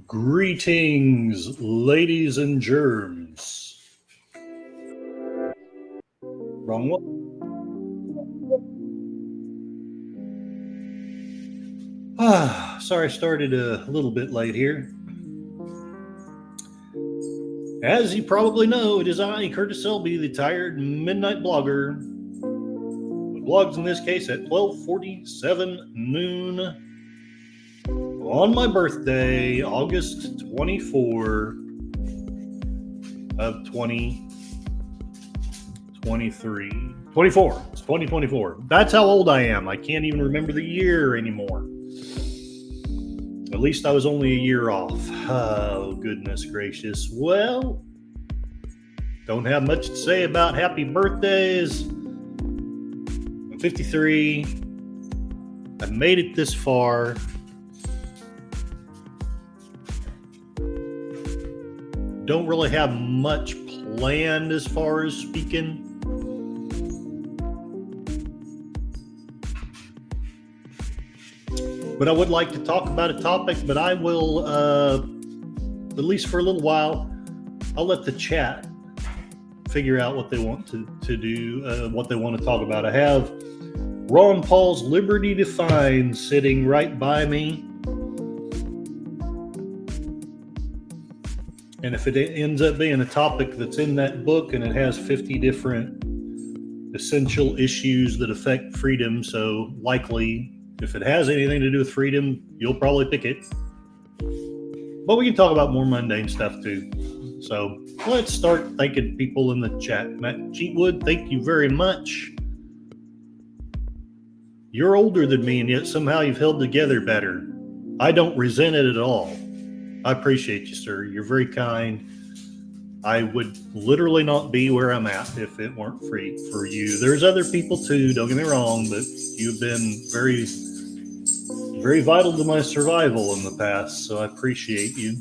Greetings, ladies and germs. Wrong one. Sorry I started a little bit late here. As you probably know, it is I, Curtis Selby, the tired midnight blogger, who blogs in this case at 12:47 noon on my birthday, August 24 of 2023. 24. It's 2024. That's how old I am. I can't even remember the year anymore. At least I was only a year off. Oh, goodness gracious. Well, don't have much to say about happy birthdays. I'm 53. I've made it this far. Don't really have much planned as far as speaking. But I would like to talk about a topic, but I will, at least for a little while, I'll let the chat figure out what they want to do, what they want to talk about. I have Ron Paul's Liberty Defined sitting right by me. And if it ends up being a topic that's in that book and it has 50 different essential issues that affect freedom, so likely if it has anything to do with freedom, you'll probably pick it. But we can talk about more mundane stuff too. So let's start thanking people in the chat. Matt Cheatwood, thank you very much. You're older than me, and yet somehow you've held together better. I don't resent it at all. I appreciate you, sir. You're very kind. I would literally not be where I'm at if it weren't for you. There's other people too, don't get me wrong, but you've been very, very vital to my survival in the past, so I appreciate you.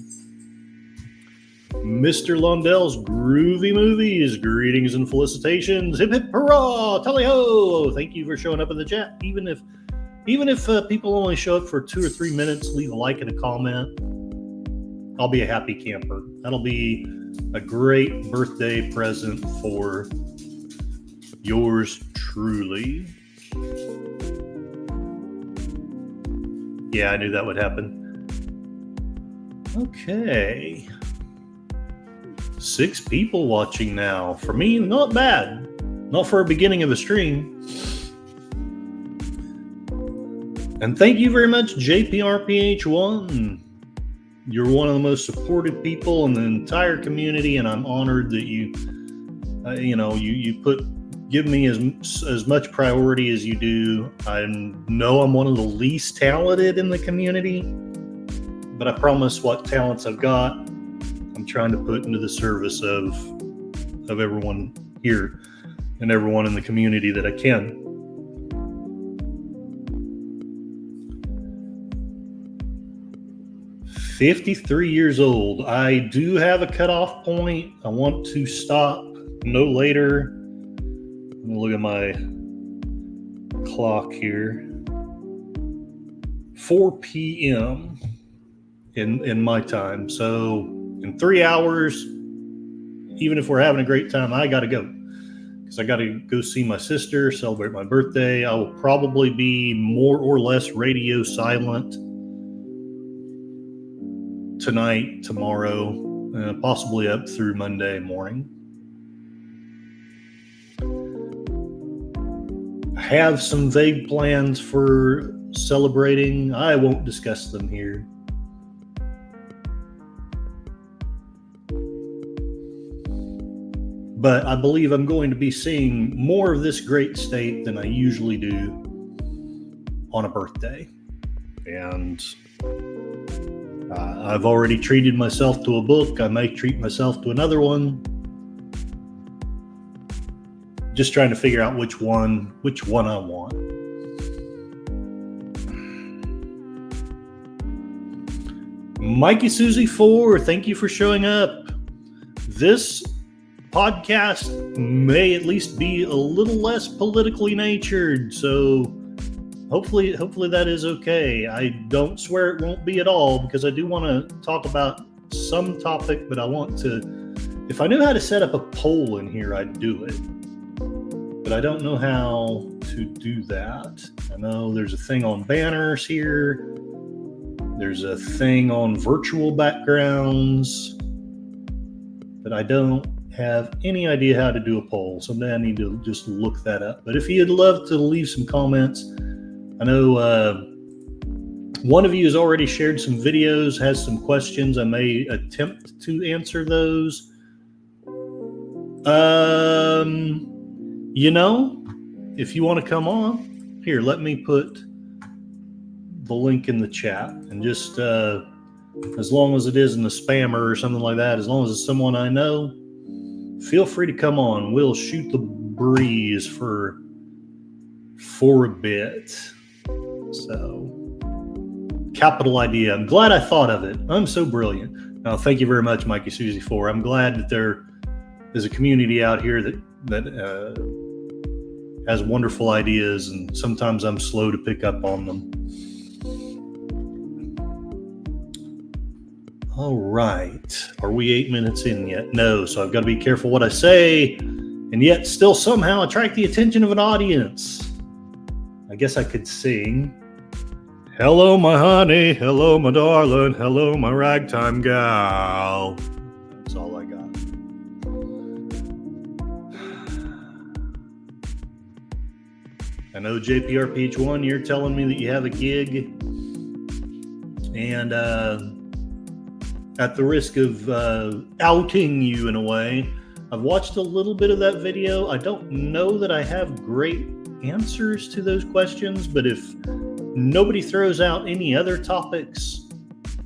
Mr. Londell's Groovy Movies, greetings and felicitations. Hip hip hurrah, tally ho! Thank you for showing up in the chat. Even if people only show up for 2 or 3 minutes, leave a like and a comment. I'll be a happy camper. That'll be a great birthday present for yours truly. Yeah, I knew that would happen. Okay. 6 people watching now. For me, not bad. Not for a beginning of a stream. And thank you very much, JPRPH1. You're one of the most supportive people in the entire community, and I'm honored that you give me as much priority as you do. I know I'm one of the least talented in the community, but I promise what talents I've got, I'm trying to put into the service of everyone here and everyone in the community that I can. $53 years old. I do have a cutoff point. I want to stop no later. Let me look at my clock here. 4 p.m. in my time. So in 3 hours, even if we're having a great time, I got to go. Because I got to go see my sister, celebrate my birthday. I will probably be more or less radio silent tonight, tomorrow, possibly up through Monday morning. I have some vague plans for celebrating. I won't discuss them here. But I believe I'm going to be seeing more of this great state than I usually do on a birthday. And I've already treated myself to a book. I may treat myself to another one. Just trying to figure out which one I want. Mikey Susie 4, thank you for showing up. This podcast may at least be a little less politically natured, so hopefully that is okay. I don't swear it won't be at all, because I do want to talk about some topic, but I want to, if I knew how to set up a poll in here, I'd do it. But I don't know how to do that. I know there's a thing on banners here. There's a thing on virtual backgrounds, but I don't have any idea how to do a poll. Someday I need to just look that up. But if you'd love to leave some comments, I know one of you has already shared some videos, has some questions. I may attempt to answer those. If you want to come on, here, let me put the link in the chat, and just as long as it isn't a spammer or something like that, as long as it's someone I know, feel free to come on. We'll shoot the breeze for a bit. So, capital idea. I'm glad I thought of it. I'm so brilliant. Now, thank you very much, Mikey Susie 4. I'm glad that there is a community out here that has wonderful ideas, and sometimes I'm slow to pick up on them. All right. Are we 8 minutes in yet? No. So I've got to be careful what I say, and yet still somehow attract the attention of an audience. I guess I could sing. Hello, my honey. Hello, my darling. Hello, my ragtime gal. That's all I got. I know JPRPH1, you're telling me that you have a gig, and at the risk of outing you in a way, I've watched a little bit of that video. I don't know that I have great answers to those questions, but if nobody throws out any other topics,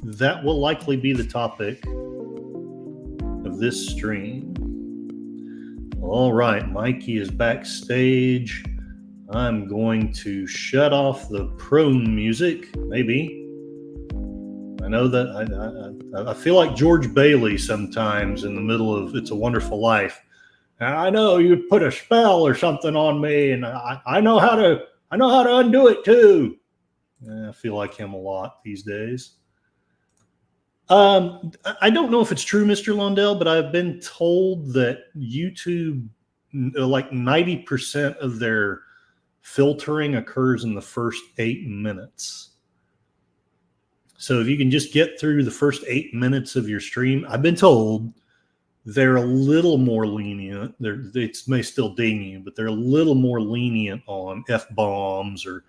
that will likely be the topic of this stream. All right, Mikey is backstage. I'm going to shut off the prone music, maybe. I know that I feel like George Bailey sometimes in the middle of It's a Wonderful Life. And I know you put a spell or something on me, and I know how to undo it too. I feel like him a lot these days. I don't know if it's true, Mr. Lundell, but I've been told that YouTube, like 90% of their filtering occurs in the first 8 minutes. So if you can just get through the first 8 minutes of your stream, I've been told they're a little more lenient. It may still ding you, but they're a little more lenient on F-bombs or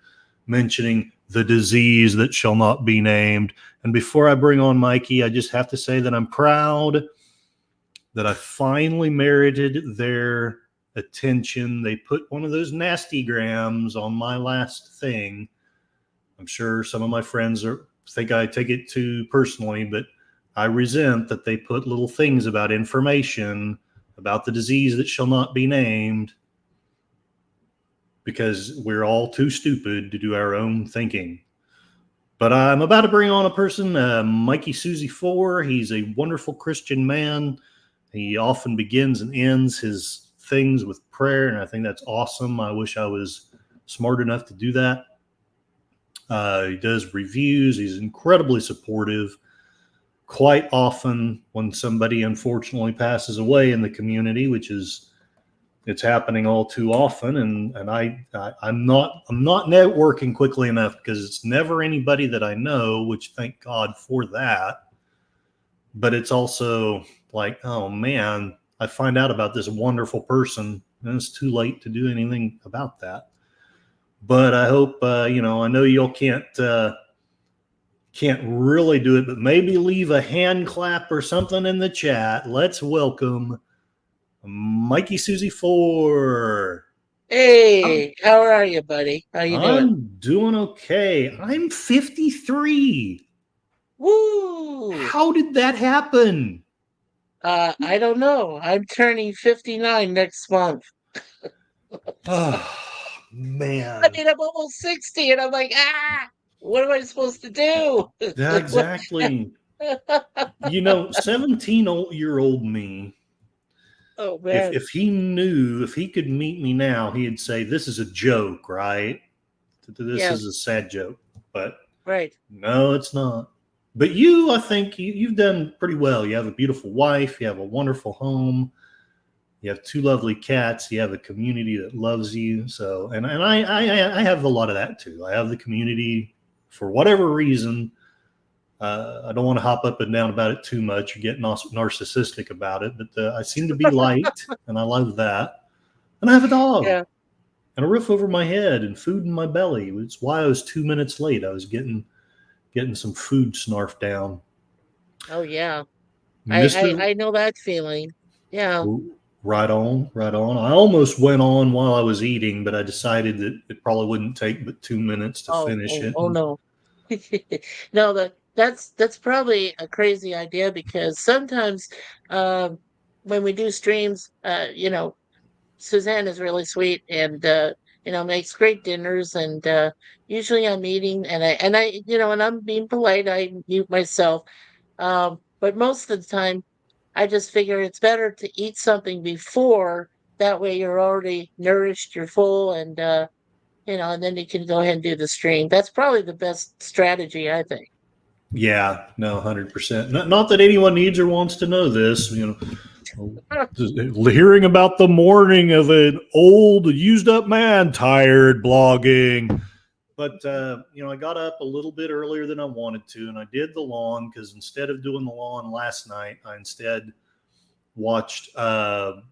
mentioning the disease that shall not be named. And before I bring on Mikey, I just have to say that I'm proud that I finally merited their attention. They put one of those nasty grams on my last thing. I'm sure some of my friends think I take it too personally, but I resent that they put little things about information about the disease that shall not be named, because we're all too stupid to do our own thinking. But I'm about to bring on a person, Mikey Susie 4. He's a wonderful Christian man. He often begins and ends his things with prayer, and I think that's awesome. I wish I was smart enough to do that. He does reviews. He's incredibly supportive. Quite often when somebody unfortunately passes away in the community, it's happening all too often, and I'm not networking quickly enough, because it's never anybody that I know, which thank God for that. But it's also like, oh man, I find out about this wonderful person and it's too late to do anything about that. But I hope, I know y'all can't really do it, but maybe leave a hand clap or something in the chat. Let's welcome Mikey Susie 4. Hey, how are you, buddy? How you doing? I'm doing okay. I'm 53. Woo! How did that happen? I don't know. I'm turning 59 next month. Oh, man. I mean, I'm almost 60, and I'm like, what am I supposed to do? Exactly. 17-year-old me, Oh, man. if he could meet me now, he'd say, this is a joke, right? This Yeah, is a sad joke, but right. no, it's not. But you, I think you've done pretty well. You have a beautiful wife. You have a wonderful home. You have two lovely cats. You have a community that loves you. So, and I have a lot of that too. I have the community for whatever reason. I don't want to hop up and down about it too much or get narcissistic about it, but I seem to be liked, and I love that. And I have a dog Yeah. and a roof over my head and food in my belly. It's why I was 2 minutes late. I was getting some food snarfed down. Oh yeah. Mister, I know that feeling. Yeah. right on, right on. I almost went on while I was eating, but I decided that it probably wouldn't take but 2 minutes to finish it. Oh no. No, that's probably a crazy idea because sometimes um when we do streams, Suzanne is really sweet and makes great dinners and usually I'm eating and I'm being polite, I mute myself. But most of the time I just figure it's better to eat something before that way you're already nourished, you're full and then you can go ahead and do the stream. That's probably the best strategy, I think. Yeah, no, 100%. Not that anyone needs or wants to know this. Hearing about the morning of an old, used up man, tired blogging. But I got up a little bit earlier than I wanted to, and I did the lawn because instead of doing the lawn last night, I instead watched the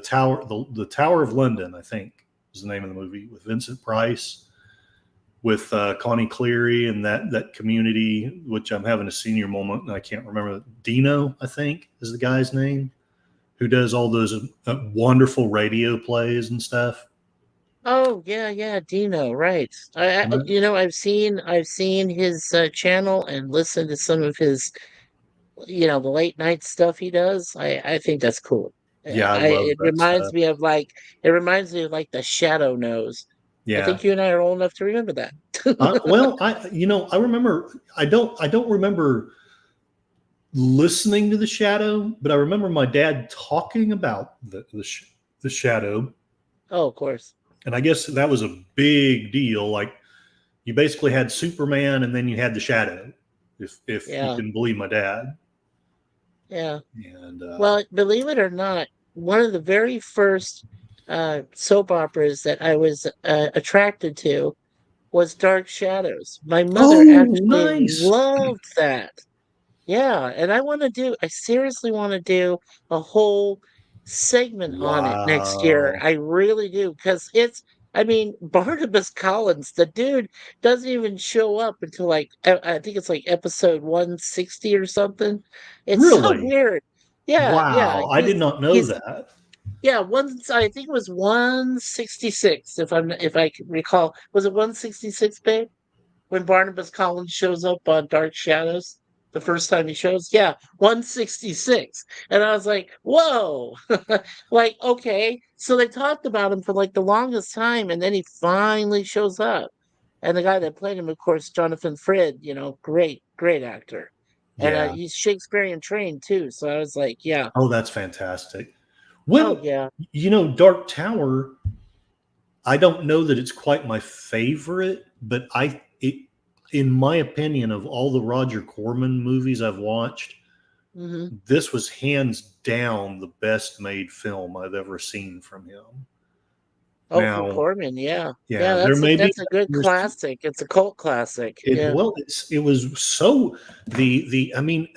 Tower of London. I think is the name of the movie with Vincent Price, with Connie Cleary and that community, which I'm having a senior moment, and I can't remember. Dino, I think, is the guy's name, who does all those wonderful radio plays and stuff. Oh yeah, yeah, Dino, right. I've seen his channel and listened to some of his the late night stuff he does. I think that's cool. Yeah, I I love it that reminds stuff. me of like it reminds me of like the Shadow Knows. I Yeah. think you and I are old enough to remember that. Well, I remember. I don't remember listening to the Shadow, but I remember my dad talking about the Shadow, Oh, of course. and I guess that was a big deal. Like you basically had Superman, and then you had the Shadow, if you Yeah, can believe my dad. yeah. And Well, believe it or not, one of the very first soap operas that I was attracted to was Dark Shadows. My mother oh, actually nice! loved that. Yeah, and I seriously want to do a whole segment on it next year. Wow, I really do, because I mean, Barnabas Collins, the dude doesn't even show up until like, I think it's like episode 160 or something. It's so really? weird. Yeah, yeah. Wow, I did not know He's, that. yeah, I think it was 166, if I can recall. Was it 166, babe? When Barnabas Collins shows up on Dark Shadows the first time he shows? Yeah, 166. And I was like, whoa. Like, okay. So they talked about him for like the longest time, and then he finally shows up. And the guy that played him, of course, Jonathan Frid, great, great actor. And Yeah. he's Shakespearean trained too. So I was like, yeah. Oh, that's fantastic. Oh, Well, yeah. Dark Tower, I don't know that it's quite my favorite, but in my opinion, of all the Roger Corman movies I've watched, Hmm. this was hands down the best made film I've ever seen from him. Oh, from Now, Corman, yeah. Yeah, yeah, there may be that's a good others. classic. It's a cult classic. It Yeah. well, it was so the I mean,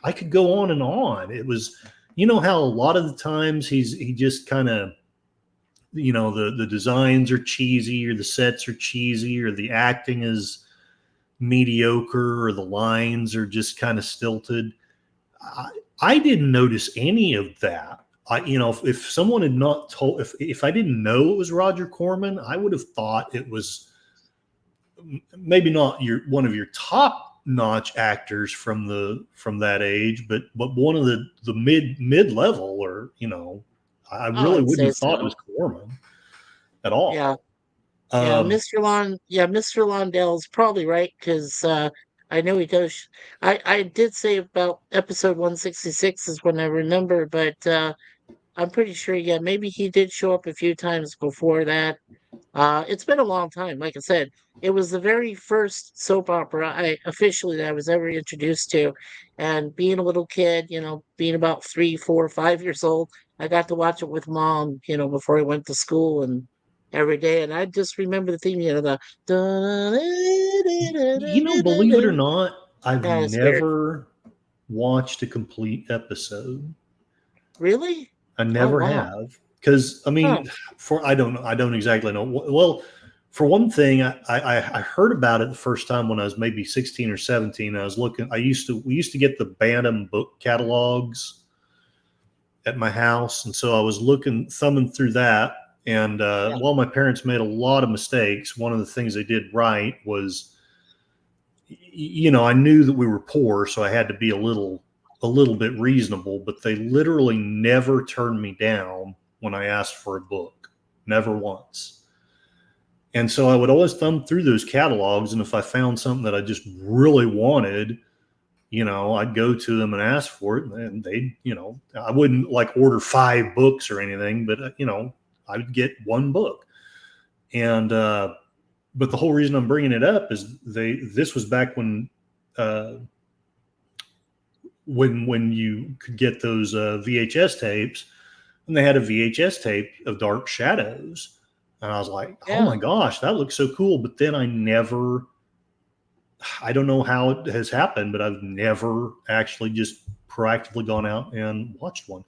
I could go on and on. It was, how a lot of the times he just kind of, the designs are cheesy, or the sets are cheesy, or the acting is mediocre, or the lines are just kind of stilted. I, I didn't notice any of that. If someone had not told, if I didn't know it was Roger Corman, I would have thought it was maybe not one of your top notch actors from that age, but one of the mid level, or I Oh, really I'd wouldn't say have thought it so. was Corman at all. Yeah. Yeah, Um, Mr. Londell's probably right because I know he does. I did say about episode 166 is when I remember, but I'm pretty sure, yeah, maybe he did show up a few times before that. It's been a long time. Like I said, it was the very first soap opera I officially that I was ever introduced to. And being a little kid, being about 3, 4, 5 years old, I got to watch it with mom, before I went to school and every day. And I just remember the theme, the Believe it or not, I've yeah, it's weird. never watched a complete episode. Really? I Oh never wow. have. Because I Huh. mean, I don't know. I don't exactly know. Well, for one thing, I heard about it the first time when I was maybe 16 or 17. I was looking. We used to get the Bantam book catalogs at my house, and so I was thumbing through that. And Yeah. while my parents made a lot of mistakes, one of the things they did right was, I knew that we were poor, so I had to be a little bit reasonable. But they literally never turned me down when I asked for a book, never once. And so I would always thumb through those catalogs, and if I found something that I just really wanted, I'd go to them and ask for it, and they, I wouldn't like order 5 books or anything, but I would get one book. And but the whole reason I'm bringing it up is this was back uh, when you could get those VHS tapes, and they had a VHS tape of Dark Shadows, and I was like, oh Yeah. my gosh, that looks so cool. But then I don't know how it has happened, but I've never actually just proactively gone out and watched one.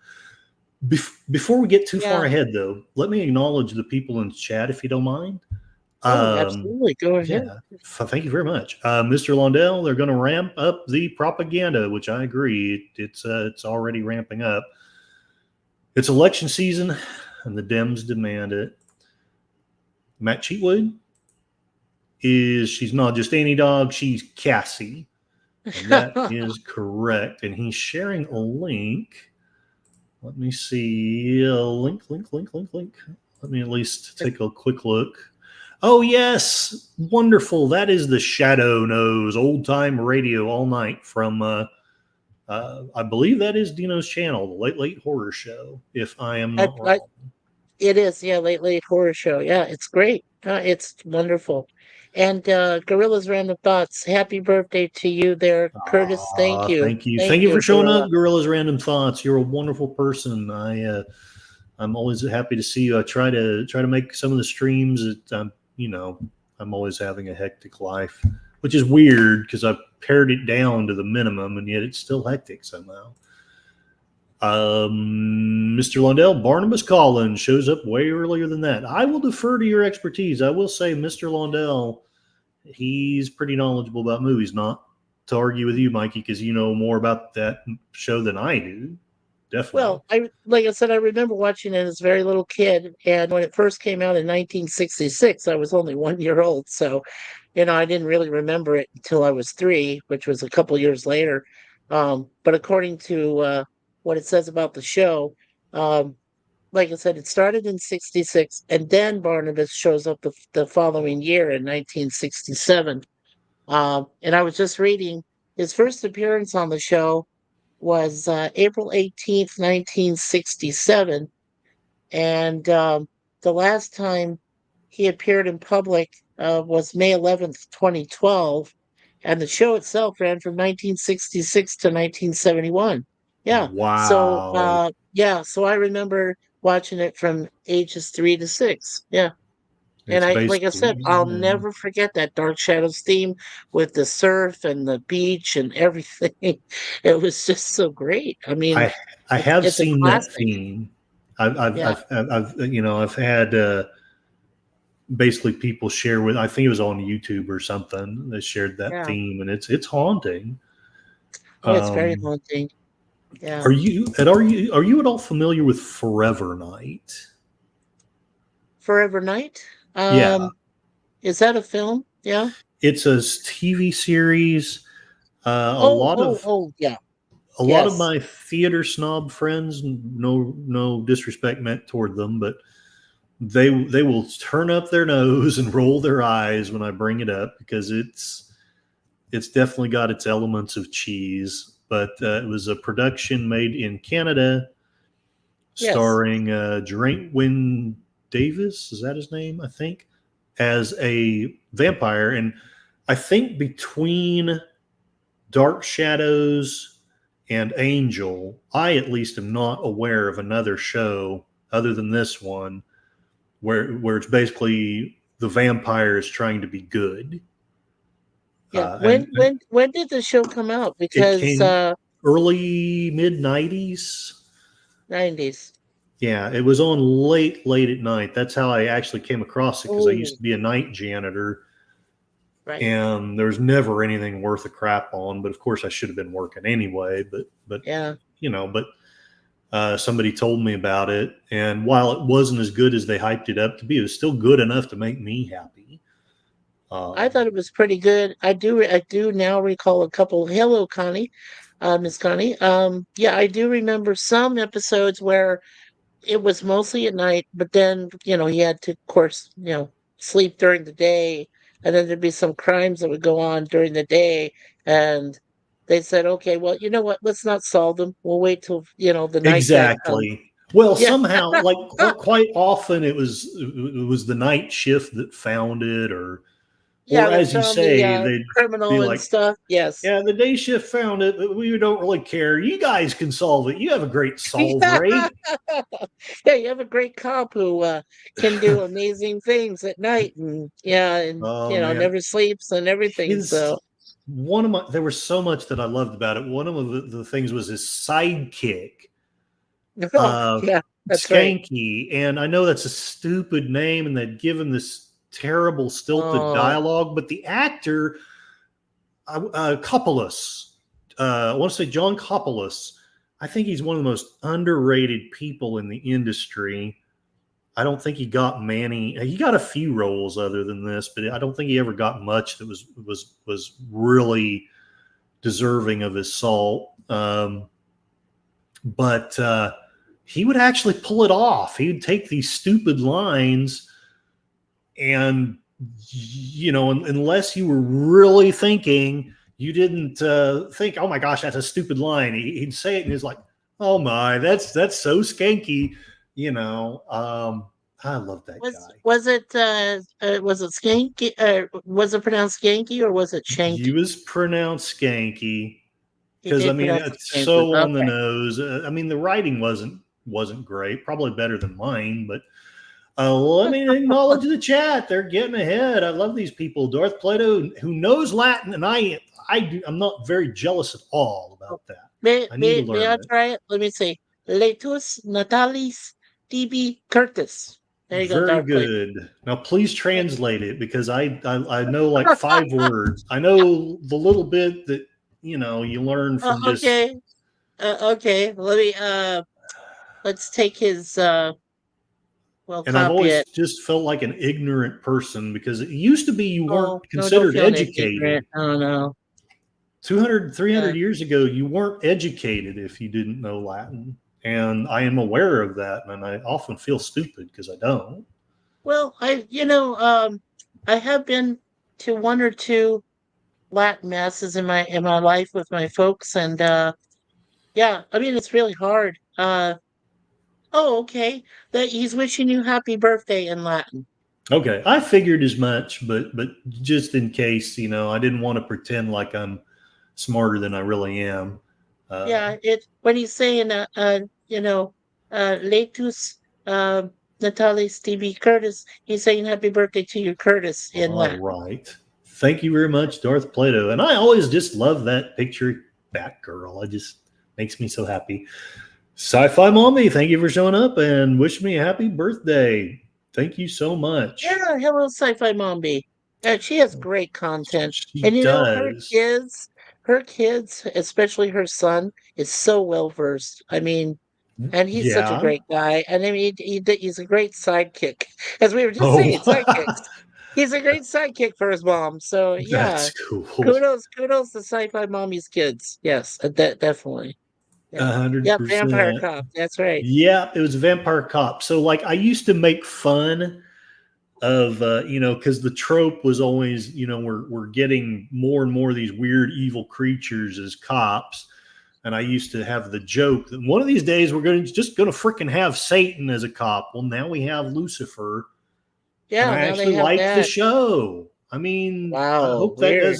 Before we get too far Yeah. ahead, though, let me acknowledge the people in the chat, if you don't mind. Oh, Um, absolutely. Go ahead. yeah, thank you very much, Mr. Londell. They're going to ramp up the propaganda, which I agree. It's already ramping up. It's election season, and the Dems demand it. Matt Cheatwood she's not just any dog, she's Cassie. And that is correct. And he's sharing a link. Let me see. Link. Let me at least take a quick look. Oh, yes. Wonderful. That is the Shadow Knows old time radio all night from, I believe that is Dino's channel, the Late Late Horror Show, if I am I, not I, wrong. it is, yeah, late late horror show. Yeah, it's great. It's wonderful. And Gorilla's Random Thoughts. Happy birthday to you there, Curtis. Thank you. Thank you. Thank Thank you for you, showing Gorilla. up, Gorilla's Random Thoughts. You're a wonderful person. I'm always happy to see you. I try to make some of the streams. I'm always having a hectic life, which is weird because I've pared it down to the minimum, and yet it's still hectic somehow. Mr. Lundell, Barnabas Collins shows up way earlier than that. I will defer to your expertise. I will say, Mr. Lundell, he's pretty knowledgeable about movies. Not to argue with you, Mikey, because you know more about that show than I do. Definitely. Well, like I said, I remember watching it as a very little kid, and when it first came out in 1966, I was only 1 year old. So, I didn't really remember it until I was 3, which was a couple years later. But according to what it says about the show, um, like I said, it started in 66, and then Barnabas shows up the following year in 1967. And I was just reading his first appearance on the show was April 18th, 1967. And the last time he appeared in public was May 11th, 2012. And the show itself ran from 1966 to 1971. Yeah. So, Wow. yeah. So I remember watching it from ages 3 to 6. Yeah. And It's like I said, basically, I'll never forget that Dark Shadows theme with the surf and the beach and everything. It was just so great. I mean, I I it's have it's a seen that classic. theme. I've Yeah, I've, I've had basically people share with. I think it was on YouTube or something. They shared that yeah. theme, and it's haunting. Oh, it's very Um, haunting. Yeah. are you at all familiar with Forever Night? Forever Night. Yeah, Is that a film? Yeah. it's a TV series. A Oh, lot oh, of oh, yeah. a lot of Yes. my theater snob friends, no disrespect meant toward them, but they will turn up their nose and roll their eyes when I bring it up because it's definitely got its elements of cheese. But it was a production made in Canada, Yes. starring Geraint Windale Davis, is that his name? I think, as a vampire. And I think between Dark Shadows and Angel, I at least am not aware of another show other than this one where it's basically the vampires trying to be good. Yeah. And When did the show come out? it Because came early mid 90s. 90s. Yeah, it was on late at night. That's how I actually came across it, because I used to be a night janitor, Right. and there's never anything worth a crap on. But of course, I should have been working anyway. But Yeah. Somebody told me about it, and while it wasn't as good as they hyped it up to be, it was still good enough to make me happy. I thought it was pretty good. I do now recall a couple. Hello, Connie, Miss Connie. Yeah, I do remember some episodes where it was mostly at night, but then he had to, of course, sleep during the day, and then there'd be some crimes that would go on during the day, and they said, okay, well, you know what? Let's not solve them. We'll wait till the night guy comes. Exactly. Well, Yeah, somehow, like quite often, it was the night shift that found it, or yeah, they as you found say, the they'd be criminal and like, stuff. Yes. "Yeah, the day shift found it, but we don't really care. You guys can solve it. You have a great solve Yeah. rate." Yeah, you have a great cop who can do amazing things at night, and Oh man, never sleeps and everything. his So, one of my there was so much that I loved about it. One of the things was his sidekick, oh, yeah, that's right. Skanky, and I know that's a stupid name, and they'd give him this terrible stilted Oh, dialogue, but the actor, Coppolas, I want to say John Coppolas. I think he's one of the most underrated people in the industry. I don't think he got many. He got a few roles other than this, but I don't think he ever got much that was really deserving of his salt. But he would actually pull it off. He would take these stupid lines, and unless you were really thinking, you didn't think, "Oh my gosh, that's a stupid line." He'd say it, and he's like, "Oh my, that's so skanky." I love that was guy. was it Skanky? Was it pronounced Skanky or was it He Shanky? was pronounced skanky, He because I did mean pronounce it's it Skanky. so on the Okay. nose. I mean, the writing wasn't great, probably better than mine, but let me acknowledge the chat. They're getting ahead. I love these people. Darth Plato, who knows Latin, and I'm not very jealous at all about that. May I need to may may learn I it. try it? Let me see. Letus Natalis DB Curtis. There you go, Very Dark Plate. good. Now, please translate it, because I know like 5 words. I know the little bit that you learn from just. Okay. Okay. Let's take his we'll And I've copy always it. just felt like an ignorant person, because it used to be you weren't Oh, no, don't considered feel educated. ignorant. Oh no. 200, Uh, 300 years ago, you weren't educated if you didn't know Latin. And I am aware of that. And I often feel stupid because I don't. well, I have been to one or two Latin masses in my life with my folks, and yeah, I mean it's really hard. Oh, okay. That he's wishing you happy birthday in Latin. Okay. I figured as much, but just in case, I didn't want to pretend like I'm smarter than I really am. Yeah, it when he's saying Latus Natalis DB Curtis, he's saying happy birthday to you, Curtis, in All Latin. right. Thank you very much, Darth Plato. And I always just love that picture, Batgirl. It just makes me so happy. Sci-Fi Mommy, thank you for showing up and wish me a happy birthday. Thank you so much. Yeah, hello, Sci-Fi Mombi. She has great content, She and does. her kids, especially her son, is so well versed. I mean, and he's such a Yeah. great guy, and I mean, he's a great sidekick, as we were just saying, Oh, sidekicks. He's a great sidekick for his mom. So yeah, that's cool. kudos to Sci-Fi Mommy's kids. Yes, definitely. Yeah, yeah, Vampire 100%. Cop. That's right. Yeah, it was Vampire Cop. So, like, I used to make fun of, because the trope was always, we're getting more and more of these weird evil creatures as cops. And I used to have the joke that one of these days we're just going to freaking have Satan as a cop. Well, now we have Lucifer, and Yeah, I now they actually have like the that. show. I mean, I Wow, hope that weird.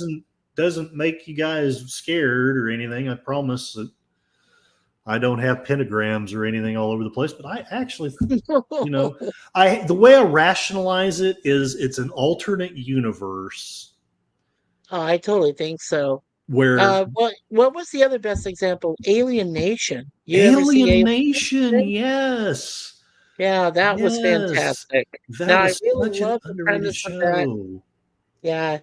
doesn't make you guys scared or anything. I promise that I don't have pentagrams or anything all over the place, but I actually, you know, the way I rationalize it is it's an alternate universe Oh, I totally think so. where What was the other best example? Alien Nation. You ever see Alien Alien Nation, Nation? yes, Yeah, that was yes, fantastic. Now, that I is really such an love the underrated premise of that. show. Yeah.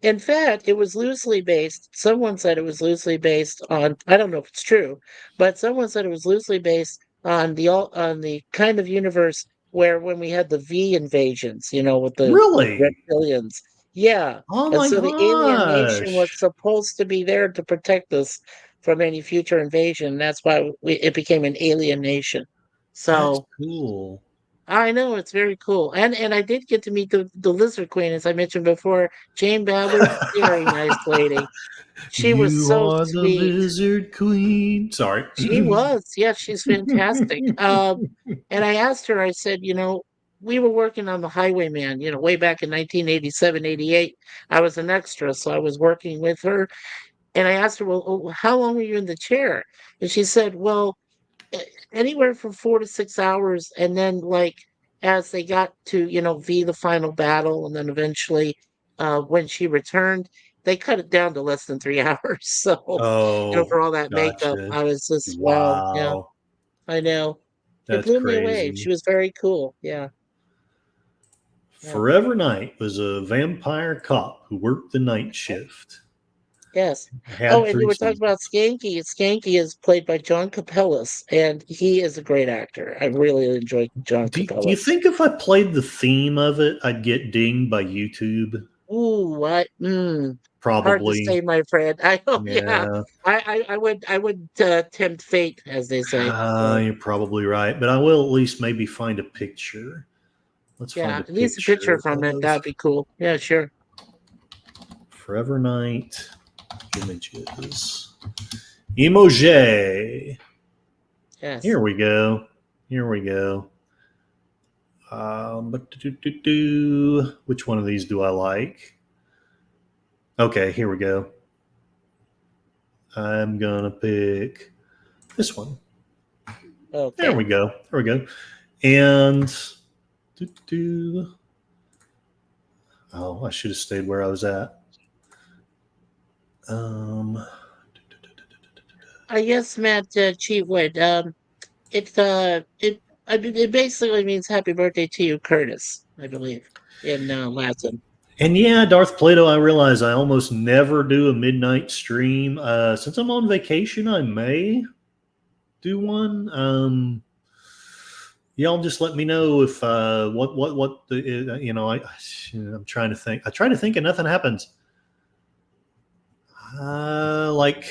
In fact, it was loosely based. Someone said it was loosely based on, I don't know if it's true, but someone said it was loosely based on on the kind of universe where when we had the V invasions, with the Really? reptilians. Yeah. Oh And my so the alien nation was gosh, supposed to be there to protect us from any future invasion. That's why it became an alien nation. that's So cool. I know it's very cool, and I did get to meet the Lizard Queen, as I mentioned before. Jane Ballard, very nice lady. She was You so are the sweet. Lizard Queen. Sorry. She was, yeah, she's fantastic. And I asked her, I said, we were working on The Highwayman, way back in 1987, 88. I was an extra, so I was working with her, and I asked her, well, how long were you in the chair? And she said, well, a- anywhere from 4 to 6 hours, and then like as they got to V the final battle, and then eventually when she returned, they cut it down to less than 3 hours. So Oh, for all that makeup, gotcha. I was just, wow, yeah, Wow, I know, it that's blew me away. crazy. She was very cool. Yeah, yeah, Forever Knight was a vampire cop who worked the night shift. yes. Oh, Had and you three were talking about seasons. Skanky. Skanky is played by John Capellis, and he is a great actor. I really enjoy John Do you Capellis. think if I played the theme of it, I'd get dinged by YouTube? Ooh, what? Hard to Probably. say, my friend. I oh yeah. Yeah. I would tempt fate, as they say. So You're probably right, but I will at least maybe find a picture. Let's find yeah, a at least a picture picture from it. of That'd be cool. Yeah, sure. Forever Knight images. Emoji. Yes. Here we go. Here we go. Which one of these do I like? Okay, here we go. I'm gonna pick this one. There Okay. we go. There we go. And doo, doo. Oh, I should have stayed where I was at. Um, I guess Matt Cheatwood. It basically means happy birthday to you, Curtis. I believe in Latin. and yeah, Darth Plato. I realize I almost never do a midnight stream. Since I'm on vacation, I may do one. Y'all just let me know if what the I'm trying to think. I try to think and nothing happens. Like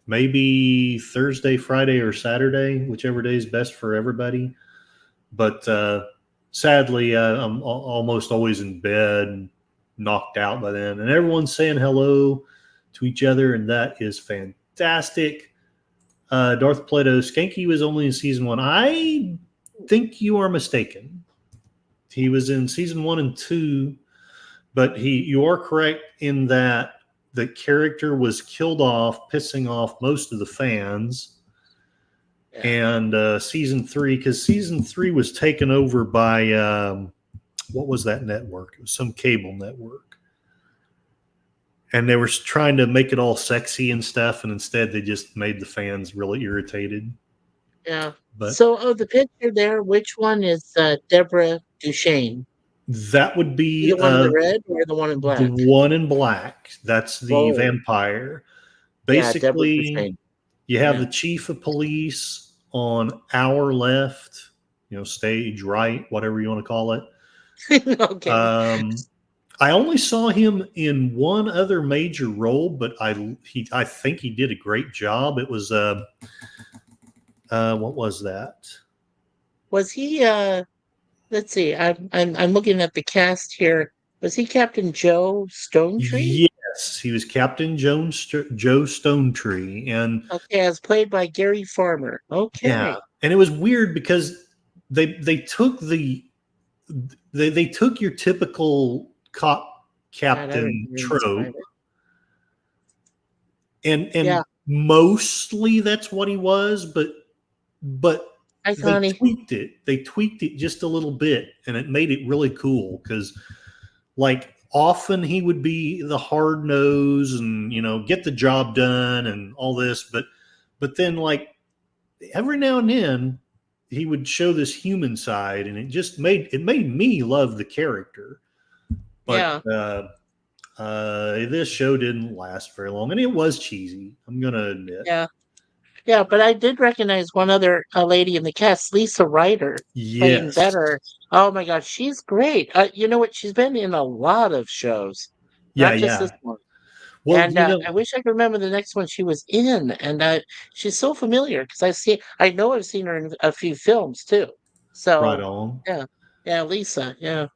maybe Thursday, Friday, or Saturday, whichever day is best for everybody. But sadly, I'm almost always in bed, knocked out by then, and everyone's saying hello to each other, and that is fantastic. Darth Plato, Skanky was only in season one. I think you are mistaken. He was in season 1 and 2, but you are correct in that the character was killed off, pissing off most of the fans. Yeah. And season 3, because season 3 was taken over by what was that network? It was some cable network. And they were trying to make it all sexy and stuff, and instead they just made the fans really irritated. Yeah. But So, the picture there, which one is Deborah Duchesne? that would You be the one in the red or the one in the black? one in black. That's the Whoa. vampire. Yeah, Deborah Basically, Duchesne. you have Yeah. the chief of police on our left, stage right, whatever you want to call it. Okay. I only saw him in one other major role, but I think he did a great job. It was what was that? Was he let's see. I'm looking at the cast here. Was he Captain Joe Stonetree? Yes, Yes, he was Captain Joe Stonetree, and Okay, as played by Gary Farmer. yeah, Okay. and it was weird because they took they took your typical cop God, I captain remember this trope, pilot. and Yeah, mostly that's what he was, but hi they Connie. tweaked it. They tweaked it just a little bit, and it made it really cool because, like, often he would be the hard nose and get the job done and all this, but then like every now and then he would show this human side, and it made me love the character. But Yeah, this show didn't last very long, and it was cheesy. I'm gonna admit. yeah, yeah. But I did recognize one other lady in the cast, Lisa Ryder, playing Yes. better. Oh my God, she's great. You know what? She's been in a lot of shows, Yeah, not just this yeah. one. Well, And I wish I could remember the next one she was in. And she's so familiar because I know I've seen her in a few films too. right So on. yeah, yeah, Lisa, yeah.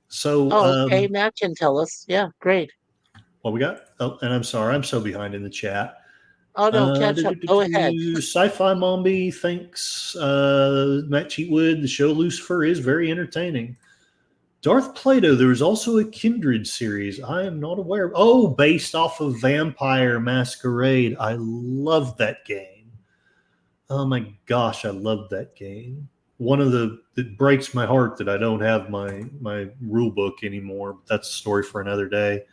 So, Oh, okay, Matt can tell us. Yeah, great. what we got? Oh, and I'm sorry, I'm so behind in the chat. Oh no, catch up. Go ahead. Sci-fi Mombi thinks Matt Cheatwood, the show Lucifer is very entertaining. Darth Plato, there was also a Kindred series. I am not aware of. Oh, based off of Vampire Masquerade. I love that game. Oh my gosh, I love that game. It breaks my heart that I don't have my rule book anymore. But that's a story for another day.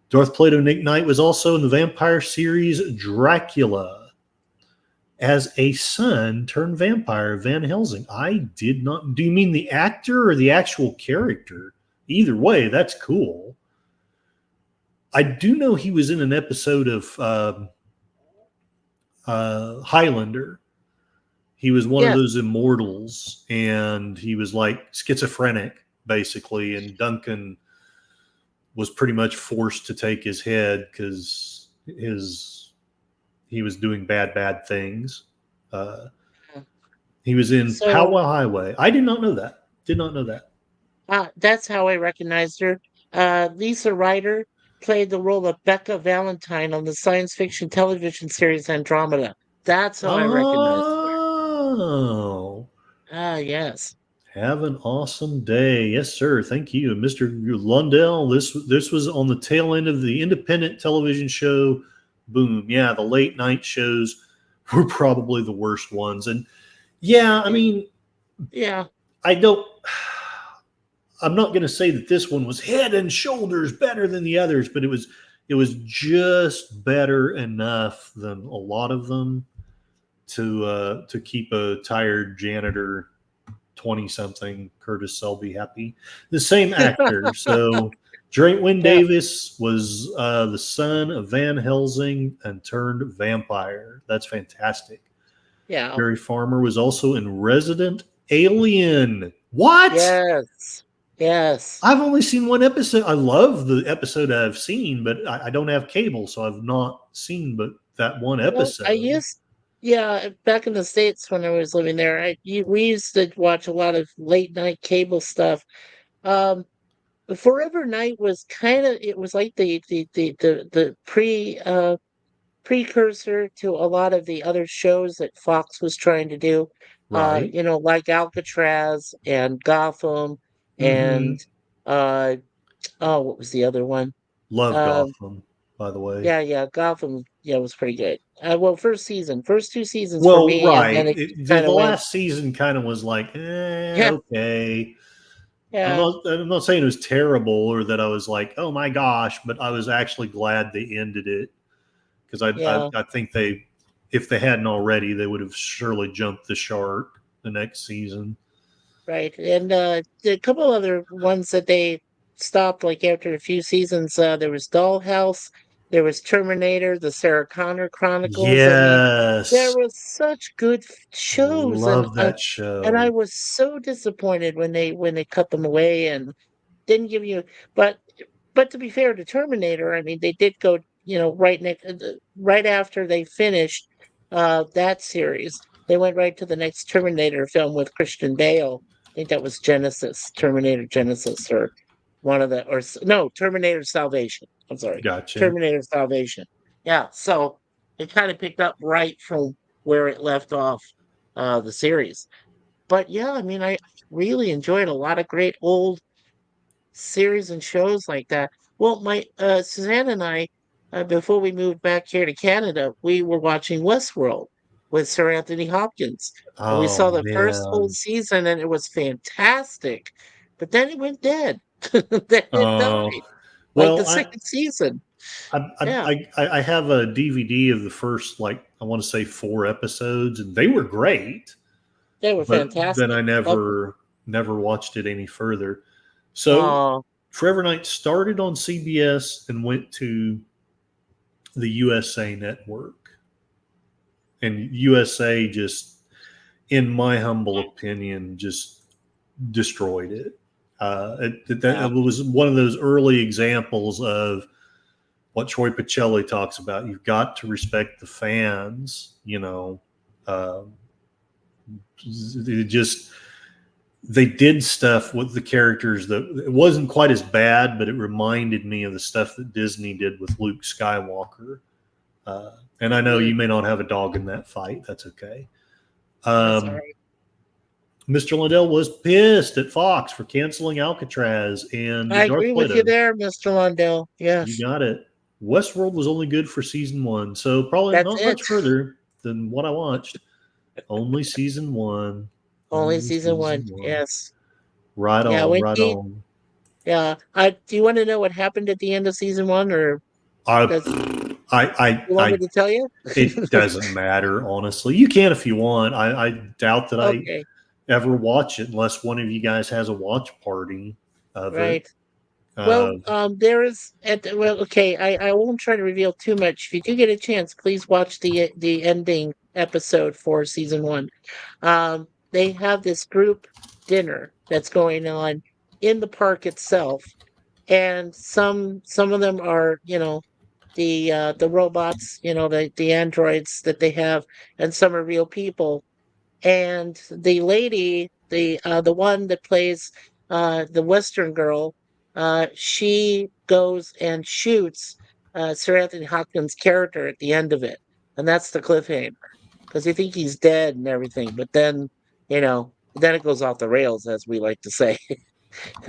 Darth Plato Nick Knight was also in the vampire series Dracula as a son turned vampire, Van Helsing. I did not. Do you mean the actor or the actual character? Either way, that's cool. I do know he was in an episode of Highlander. He was one of Yeah, those immortals, and he was like schizophrenic, basically, and Duncan was pretty much forced to take his head because he was doing bad things. Uh, he was in so Powwow Highway. I did not know that. Did not know that. that's how I recognized her. Lisa Ryder played the role of Becca Valentine on the science fiction television series Andromeda. That's how I recognized her. Oh, Ah, yes. have an awesome day. Yes, sir. Thank you, Mr. Lundell. This was on the tail end of the independent television show boom. Yeah, the late night shows were probably the worst ones. And yeah, I mean, Yeah, I don't. I'm not going to say that this one was head and shoulders better than the others, but it was just better enough than a lot of them to keep a tired janitor 20 something Curtis Selby happy. The same actor. So Drake Wynn yeah, Davis was the son of Van Helsing and turned vampire. That's fantastic. yeah. Barry Farmer was also in Resident Alien. What? Yes, yes. I've only seen one episode. I love the episode I've seen, but I don't have cable, so I've not seen but that one Well, episode. yeah, back in the States when I was living there, we used to watch a lot of late night cable stuff. Um, Forever Night was it was like the precursor to a lot of the other shows that Fox was trying to do. Right. Like Alcatraz and Gotham Mm-hmm. and uh oh, what was the other one? Love Um, Gotham, by the way. yeah, yeah, Gotham, yeah, was pretty good. Well, first two seasons for Well, me, and right. then it The kind of went, last season kind of was like, yeah, okay. yeah, I'm not saying it was terrible or that I was like, oh my gosh, but I was actually glad they ended it because yeah, I think if they hadn't already, they would have surely jumped the shark the next season. right. And a couple other ones that they stopped like after a few seasons. There was Dollhouse, there was Terminator, the Sarah Connor Chronicles. I mean, there Yes. was such good shows, Love that and I show. was so disappointed when they cut them away and didn't give you. But to be fair to Terminator, I mean, they did go, right after they finished that series, they went right to the next Terminator film with Christian Bale. I think that was Genesis, Terminator Genesis, or one of the no, Terminator Salvation. I'm sorry, Gotcha. Terminator Salvation. Yeah, so it kind of picked up right from where it left off, the series. But yeah, I mean, I really enjoyed a lot of great old series and shows like that. Well, my Suzanne and I, before we moved back here to Canada, we were watching Westworld with Sir Anthony Hopkins, and we Oh saw the first whole man. season, and it was fantastic. But then it went dead. Then it Oh died, like the well, second season. Yeah, I have a DVD of the first, like, I want to say 4 episodes, and they were great. they were But then I fantastic. Loved them. never watched it any further. So Oh, Forever Night started on CBS and went to the USA Network, and USA just, in my humble opinion, just destroyed it. yeah, It was one of those early examples of what Troy Pacelli talks about. You've got to respect the fans. It just, they did stuff with the characters that it wasn't quite as bad, but it reminded me of the stuff that Disney did with Luke Skywalker. And I know mm, you may not have a dog in that fight. That's okay. that's all Um, right. Mr. Lindell was pissed at Fox for canceling Alcatraz and I Darth agree with you Plato. there, Mr. Lundell. You Yes, got it. Westworld was only good for season 1, so probably that's not it. much further than what I watched. Only season 1. Only Only season season one. 1. Yes. Right Yeah, on, when right he on. yeah. I do you want to know what happened at the end of season one, or does you want me I to tell you? it doesn't matter, honestly. You can if you want. I doubt that I Okay, ever watch it unless one of you guys has a watch party of it. right. Well, there is well, okay. I won't try to reveal too much. If you do get a chance, please watch the ending episode for season one. They have this group dinner that's going on in the park itself, and some of them are, the robots, the androids that they have, and some are real people. And the lady, the one that plays the Western girl, she goes and shoots Sir Anthony Hopkins' character at the end of it, and that's the cliffhanger because you think he's dead and everything, but then it goes off the rails, as we like to say,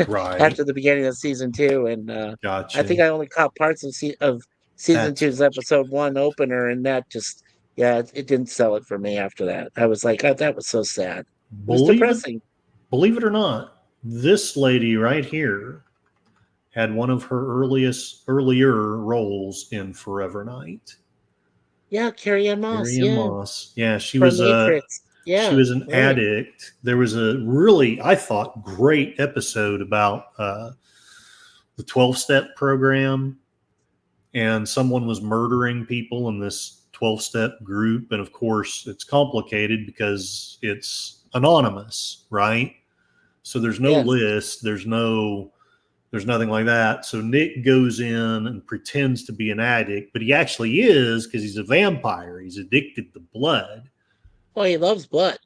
Right. after the beginning of season two. And I think Gotcha. I only caught parts of season That's two's episode one opener, and that just, yeah, it didn't sell it for me after that. I was like, that was so sad. It was believe it depressing. believe it or not, this lady right here had one of her earlier roles in Forever Night. Yeah, Carrie Ann Moss. Carrie Ann Yeah, Moss. Yeah, from Matrix. she Yeah, was an right. addict. There was a really, I thought, great episode about the 12-step program, and someone was murdering people in this 12-step group. And of course, it's complicated because it's anonymous, right? So there's no Yes. list, there's nothing like that. So Nick goes in and pretends to be an addict, but he actually is, because he's a vampire. He's addicted to blood. Oh, he loves blood.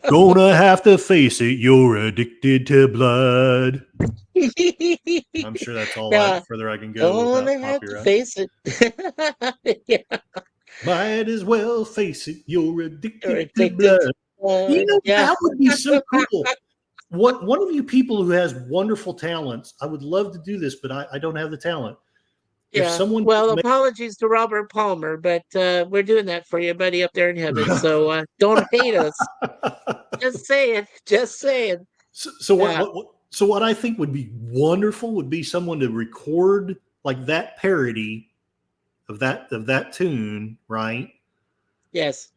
Gonna have to face it, you're addicted to blood. I'm sure that's all Yeah, further I can go without gonna have to copyright. face it. Yeah, Might as well face it, you're you're addicted to addicted blood. to blood. Yeah. That would be so cool. One of you people who has wonderful talents, I would love to do this, but I don't have the talent. If Yeah. someone Well, could apologies to Robert Palmer, but we're doing that for you, buddy, up there in heaven. make So don't hate us. Just saying. Just saying. so Yeah. what I think would be wonderful would be someone to record like that parody of that tune, right? Yes.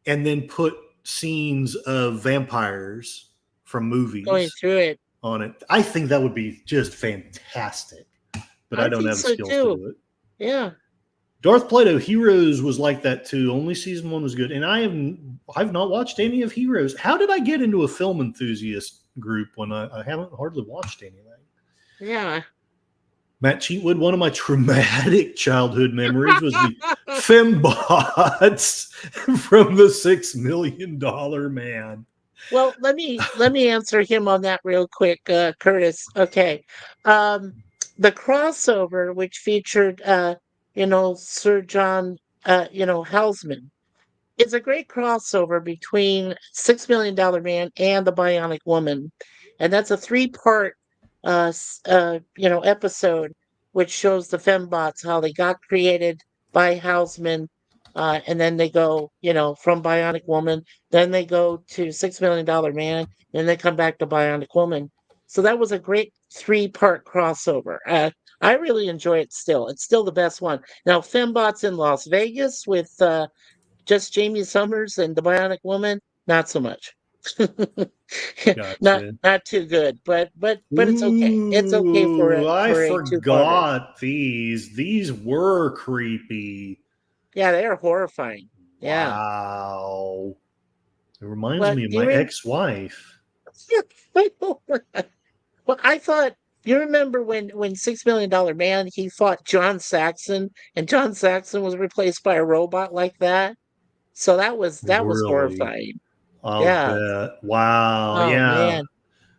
And then put scenes of vampires from Going movies through it. on it. I think that would be just fantastic. But I I don't think have the so skills to too. do it. Yeah. Darth Plato Heroes was like that too. Only season 1 was good, and I've not watched any of Heroes. How did I get into a film enthusiast group when I haven't hardly watched anything? Yeah. Matt Cheatwood, one of my traumatic childhood memories was the fembots from the $6 Million Man. Well, let me answer him on that real quick, Curtis. Okay. Um, the crossover, which featured, Sir John, Houseman, is a great crossover between $6 Million Man and the Bionic Woman, and that's a three-part, episode, which shows the fembots how they got created by Houseman, and then they go, from Bionic Woman, then they go to $6 Million Man, then they come back to Bionic Woman. So that was a great three-part crossover. I really enjoy it still. It's still the best one. Now, Fembots in Las Vegas with just Jamie Summers and the Bionic Woman, not so much. not Gotcha. not too good, but it's okay. It's okay Ooh, I for a two-parter. forgot these. These were creepy. Yeah, they're horrifying. Yeah. Wow. It reminds But me of do you my ex-wife. well, I thought you remember when $6 Million Man he fought John Saxon and John Saxon was replaced by a robot like that. So that was Really? horrifying. I'll Yeah. bet. Wow. Oh Yeah. man.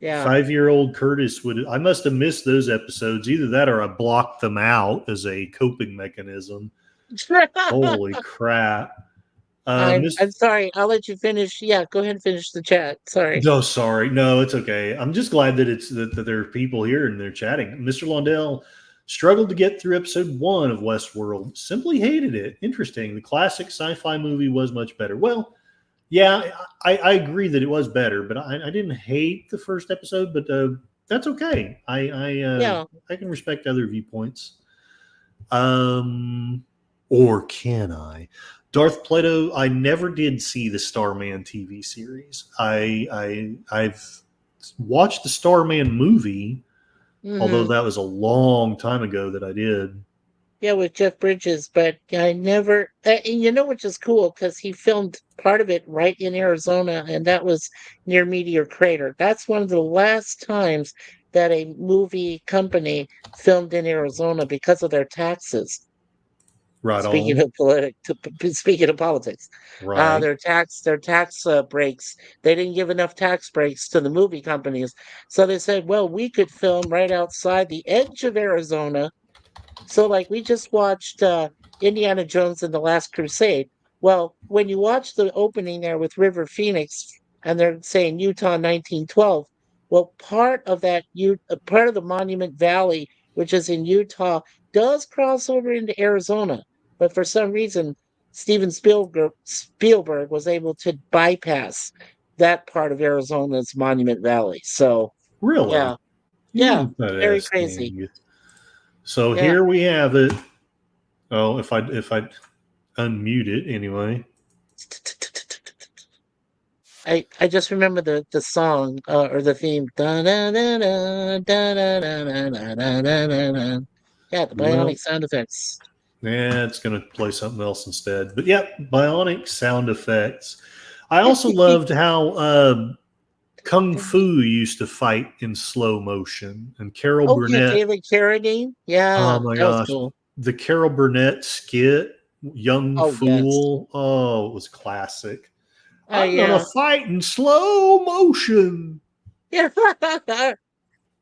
Yeah. 5-year-old Curtis would. I must have missed those episodes. Either that or I blocked them out as a coping mechanism. Holy crap. I'm sorry. I'll let you finish. Yeah, go ahead and finish the chat. Sorry. No, sorry. No, it's okay. I'm just glad that that there are people here and they're chatting. Mr. Londell struggled to get through episode 1 of Westworld. Simply hated it. Interesting. The classic sci-fi movie was much better. Well, yeah, I agree that it was better, but I didn't hate the first episode. But that's okay. Yeah. I can respect other viewpoints. Or can I? Darth Plato, I never did see the Starman TV series. I've watched the Starman movie, although Hmm. that was a long time ago that I did. Yeah, with Jeff Bridges, but I never. And which is cool because he filmed part of it right in Arizona, and that was near Meteor Crater. That's one of the last times that a movie company filmed in Arizona because of their taxes. Right Speaking on. of speaking of politics, Right. their tax breaks. They didn't give enough tax breaks to the movie companies, so they said, "Well, we could film right outside the edge of Arizona." So, like, we just watched Indiana Jones and the Last Crusade. Well, when you watch the opening there with River Phoenix, and they're saying Utah 1912, well, part of the Monument Valley, which is in Utah, does cross over into Arizona. But for some reason, Spielberg was able to bypass that part of Arizona's Monument Valley. So, yeah, Really yeah, very crazy. interesting. So Yeah. here we have it. Oh, if I unmute it anyway. I just remember the song or the theme. Da, da, da, da, da, da, da, da, da, da, da, da. Yeah, the Well, bionic sound effects. yeah, it's going to play something else instead. But yeah, bionic sound effects. I also loved how Kung Fu used to fight in slow motion, and Carol Oh yeah, Burnett. David Carradine. Oh Yeah, my that was gosh, cool. the Carol Burnett skit, "Young Oh yes. Fool." Oh, it was classic. Oh I'm gonna yeah. fight in slow motion. Yeah.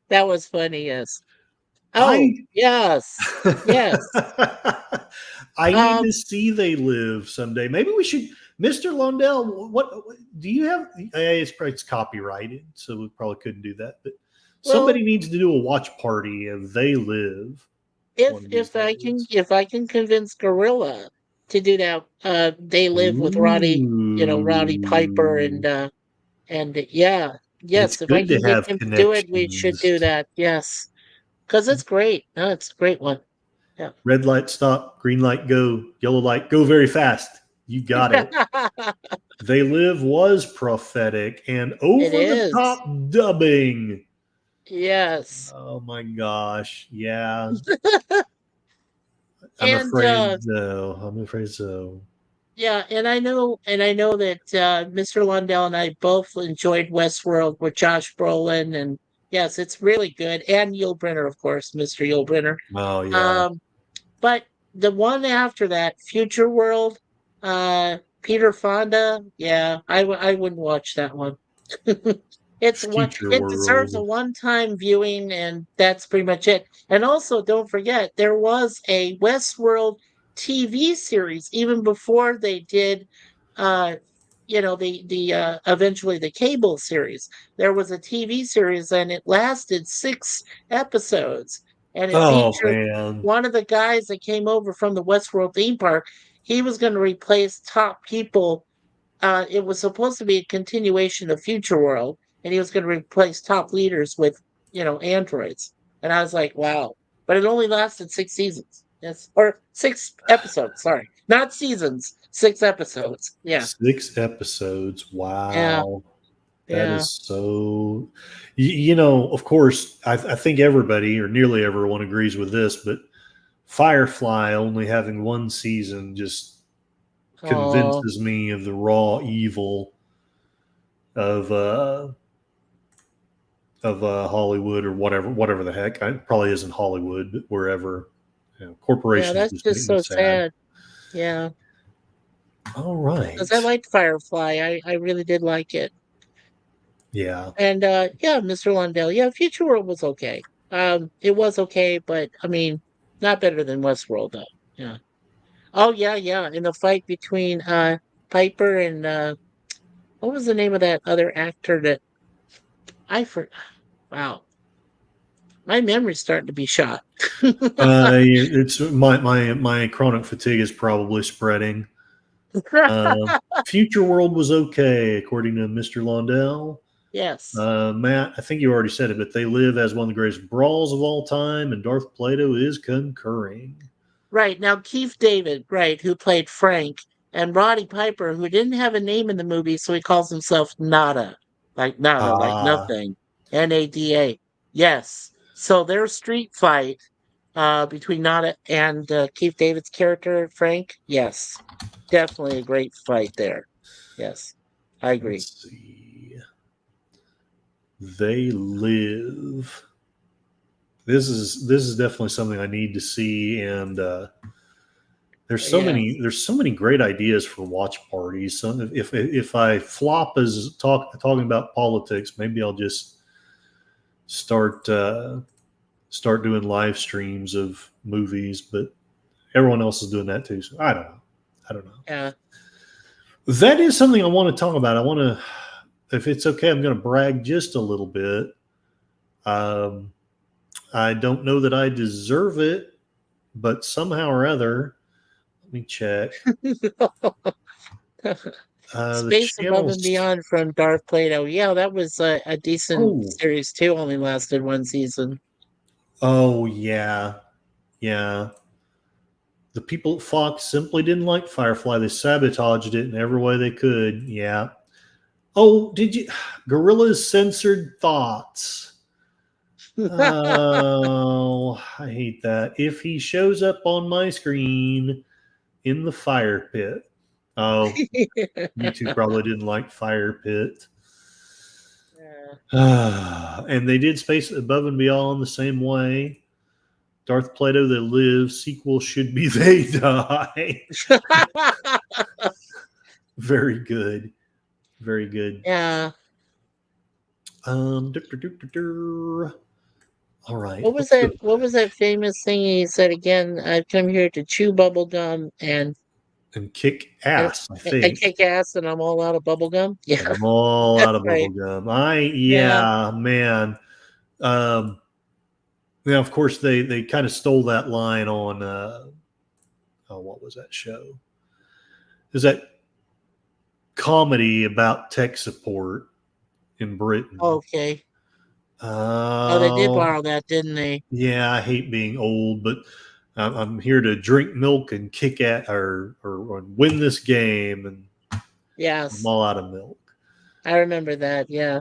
That was funny. Yes. Oh I yes. Yes. I need Um. to see They Live someday. Maybe we should, Mr. Lundell. What do you have? It's copyrighted, so we probably couldn't do that. But Well, somebody needs to do a watch party of They Live if one of these if I can days. if I can convince Gorilla to do that, they live with Roddy Piper Ooh, and yeah, it's yes, if I good to can get have him to do it, we should connections. do that. Yes, because it's great. No, it's a great one. Yeah. Red light, stop. Green light, go. Yellow light, go very fast. You got it. They Live was prophetic and It over the is. top dubbing. Yes. Oh my gosh. Yeah. I'm And afraid so. I'm afraid so. yeah, and I know that Mr. Lundell and I both enjoyed Westworld with Josh Brolin, and yes, it's really good. And Yul Brynner, of course, Mr. Yul Brynner. Oh yeah. Um, but the one after that, Future World, Peter Fonda, yeah, I wouldn't watch that one. Future it deserves a world. one-time viewing, and that's pretty much it. And also, don't forget, there was a Westworld TV series even before they did, uh, the eventually the cable series. There was a TV series, and it lasted 6 episodes, and it Oh featured man. one of the guys that came over from the Westworld theme park. He was going to replace top people. It was supposed to be a continuation of Future World, and he was going to replace top leaders with, androids. And I was like, wow. But it only lasted 6 seasons. Yes, or 6 episodes. Sorry, not seasons. 6 episodes. Yeah, 6 episodes. yeah, Wow. That yeah. is so. Of course, I think everybody or nearly everyone agrees with this, but Firefly only having one season just Oh, convinces me of the raw evil of Hollywood or whatever the heck. It probably isn't Hollywood, but wherever. yeah. Corporations That's just make just me so sad. sad. Yeah, All because I right. liked Firefly. I really did like it. Yeah. And yeah, Mr. Lundell. Yeah, Future World was okay. It was okay, but I mean, not better than Westworld though. Yeah. Oh yeah, yeah. In the fight between Piper and what was the name of that other actor that I for wow. My memory's starting to be shot. It's my chronic fatigue is probably spreading. Um, Future World was okay, according to Mr. Londell. Yes. Matt, I think you already said it, but they live as one of the greatest brawls of all time, and Darth Plato is concurring. Right. Now Keith David, right, who played Frank, and Roddy Piper, who didn't have a name in the movie, so he calls himself Nada, like Ah, nothing. Nada. Yes. So their street fight between Nada and Keith David's character, Frank, yes. Definitely a great fight there. Yes. I agree. let's see. They live. This is definitely something I need to see, and Yeah. there's so many great ideas for watch parties. So if I flop as talking about politics, maybe I'll just start start doing live streams of movies. But everyone else is doing that too. So I don't know. I don't know. Yeah. That is something I want to talk about. I want to, if it's okay, I'm going to brag just a little bit. Um, I don't know that I deserve it, but somehow or other, let me check. The Space Above and channels. Beyond from Darth Plato. Yeah, that was a decent Oh, series too. Only lasted one season. oh yeah, yeah. The people at Fox simply didn't like Firefly. They sabotaged it in every way they could. Yeah. Oh, did you? Gorilla's censored thoughts. Oh, I hate that. If he shows up on my screen in the fire pit. Oh, you two probably didn't like Fire Pit. Yeah. And they did Space Above and Beyond the same way. Darth Plato That Lives sequel should be They Die. Very good. Very good. Yeah. Um, dur, dur, dur, dur, dur. All right. What was Let's that? go. What was that famous thing he said again? I've come here to chew bubble gum And kick and ass, I I think. kick ass, and I'm all out of bubble gum. And Yeah, I'm all that's out of bubble right. gum. Yeah. Yeah, man. Um, yeah, of course they kind of stole that line on oh, what was that show? Is that comedy about tech support in Britain? Okay. Oh, they did Oh, borrow that, didn't they? yeah, I hate being old, but I'm here to drink milk and kick at or win this game, and I'm Yes, all out of milk. I remember that. Yeah.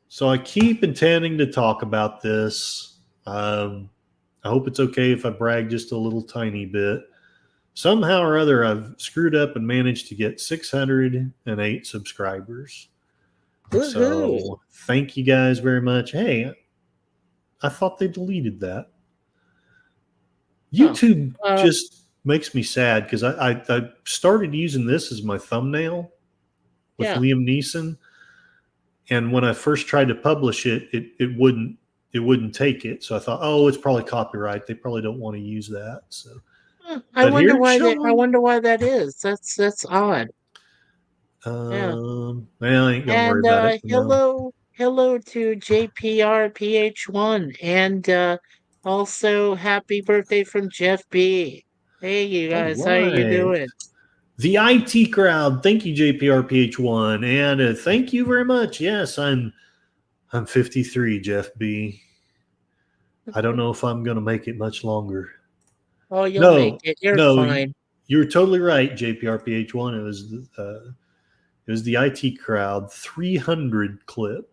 So I keep intending to talk about this. I hope it's okay if I brag just a little tiny bit. Somehow or other, I've screwed up and managed to get 608 subscribers. Woohoo! So thank you guys very much. Hey, I thought they deleted that. Oh, YouTube uh, just makes me sad because I started using this as my thumbnail with yeah. Liam Neeson, And when I first tried to publish it, it wouldn't take it. So I thought, oh, it's probably copyright. They probably don't want to use that. So, I but wonder here it's why that. I showing. wonder why that is. That's odd. Yeah. Well, I ain't gonna worry And about it. No. hello to JPRPH1, and also happy birthday from Jeff B. Hey, you All guys, how you right. doing? The IT crowd. Thank you, JPRPH1, and thank you very much. Yes, I'm 53, Jeff B. I don't know if I'm gonna make it much longer. Oh, you'll make No, it. You're no, fine. you're totally right, JPRPH1. It was the IT crowd 300 clip.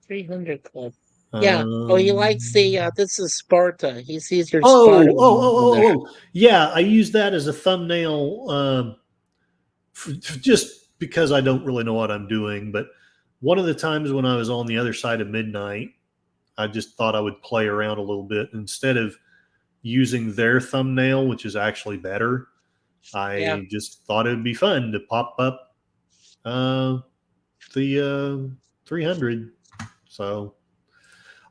300 Club. Yeah. Oh, he likes the. Um, This is Sparta. He sees your oh, Sparta oh, oh, on there. oh, oh, yeah. I use that as a thumbnail just because I don't really know what I'm doing. But one of the times when I was on the other side of midnight, I just thought I would play around a little bit instead of using their thumbnail, which is actually better. Yeah. I just thought it would be fun to pop up the 300. So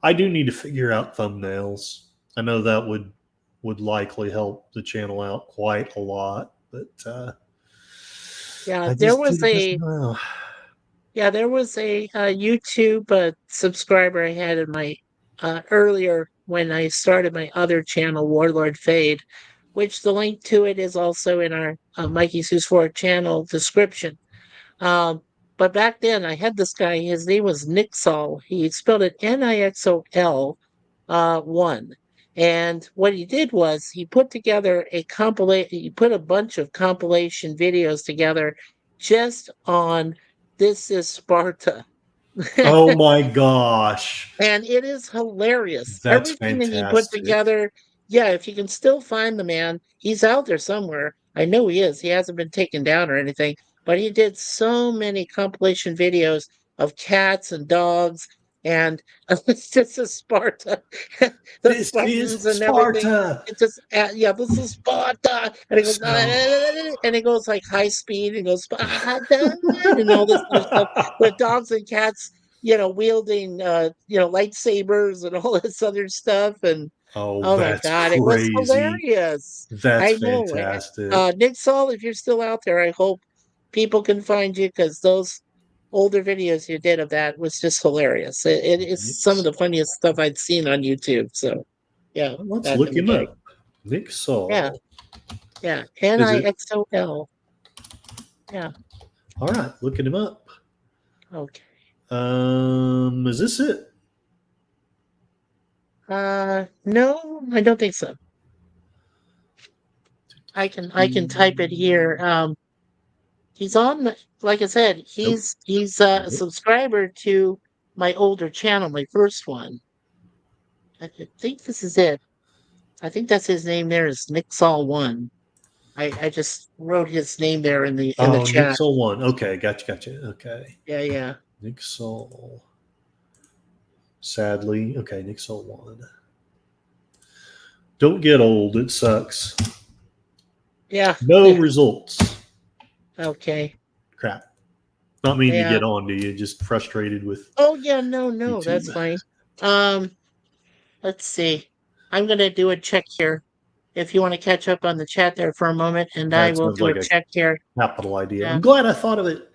I do need to figure out thumbnails. I know that would likely help the channel out quite a lot, but Yeah. I There just do was the best I a. know. Yeah, there was a YouTube subscriber I had in my earlier when I started my other channel, Warlord Fade, which the link to it is also in our Mikey Seuss 4 channel description. Um, but back then I had this guy, his name was Nixol. He spelled it Nixol 1. And what he did was he put together he put a bunch of compilation videos together just on This is Sparta. Oh my gosh, And it is hilarious. that's Everything that he put fantastic. together, yeah, if you can still find the man, he's out there somewhere. I know he is. He hasn't been taken down or anything, but he did so many compilation videos of cats and dogs, and it's just a Sparta, the This is Spartans and everything. Sparta. It's just, yeah, this is Sparta, and it goes, So, and it goes like high speed, and goes Sparta, and all this other stuff with dogs and cats, wielding lightsabers and all this other stuff. And oh, oh my that's God, it was crazy. hilarious. That's I know. fantastic. Nick Saul, if you're still out there, I hope people can find you because those older videos you did of that was just hilarious. It is some of Nick, the funniest stuff I'd seen on YouTube. So yeah, let's back look in the him day. up. Nick Yeah, Saul. yeah. Is it Nixol. Yeah. all right? Looking him up. Okay. Is this it? No, I don't think so. I can type it here. He's on, like I said, Nope. he's a Nope. subscriber to my older channel, my first one. I think this is it. I think that's his name there is Nixol1. I just wrote his name there in the Oh, Nick chat. Soul one. Okay, gotcha. Okay, Yeah, yeah. Nick Soul. Sadly, okay, Nick Soul one. Don't get old. It sucks. Yeah. No results. Okay. Crap. Not mean to Yeah. get on to you. Just frustrated with Oh yeah, no, that's YouTube. fine. Um, let's see. I'm gonna do a check here. If you want to catch up on the chat there for a moment, and I That will sounds do like a a check here. capital idea. Yeah. I'm glad I thought of it.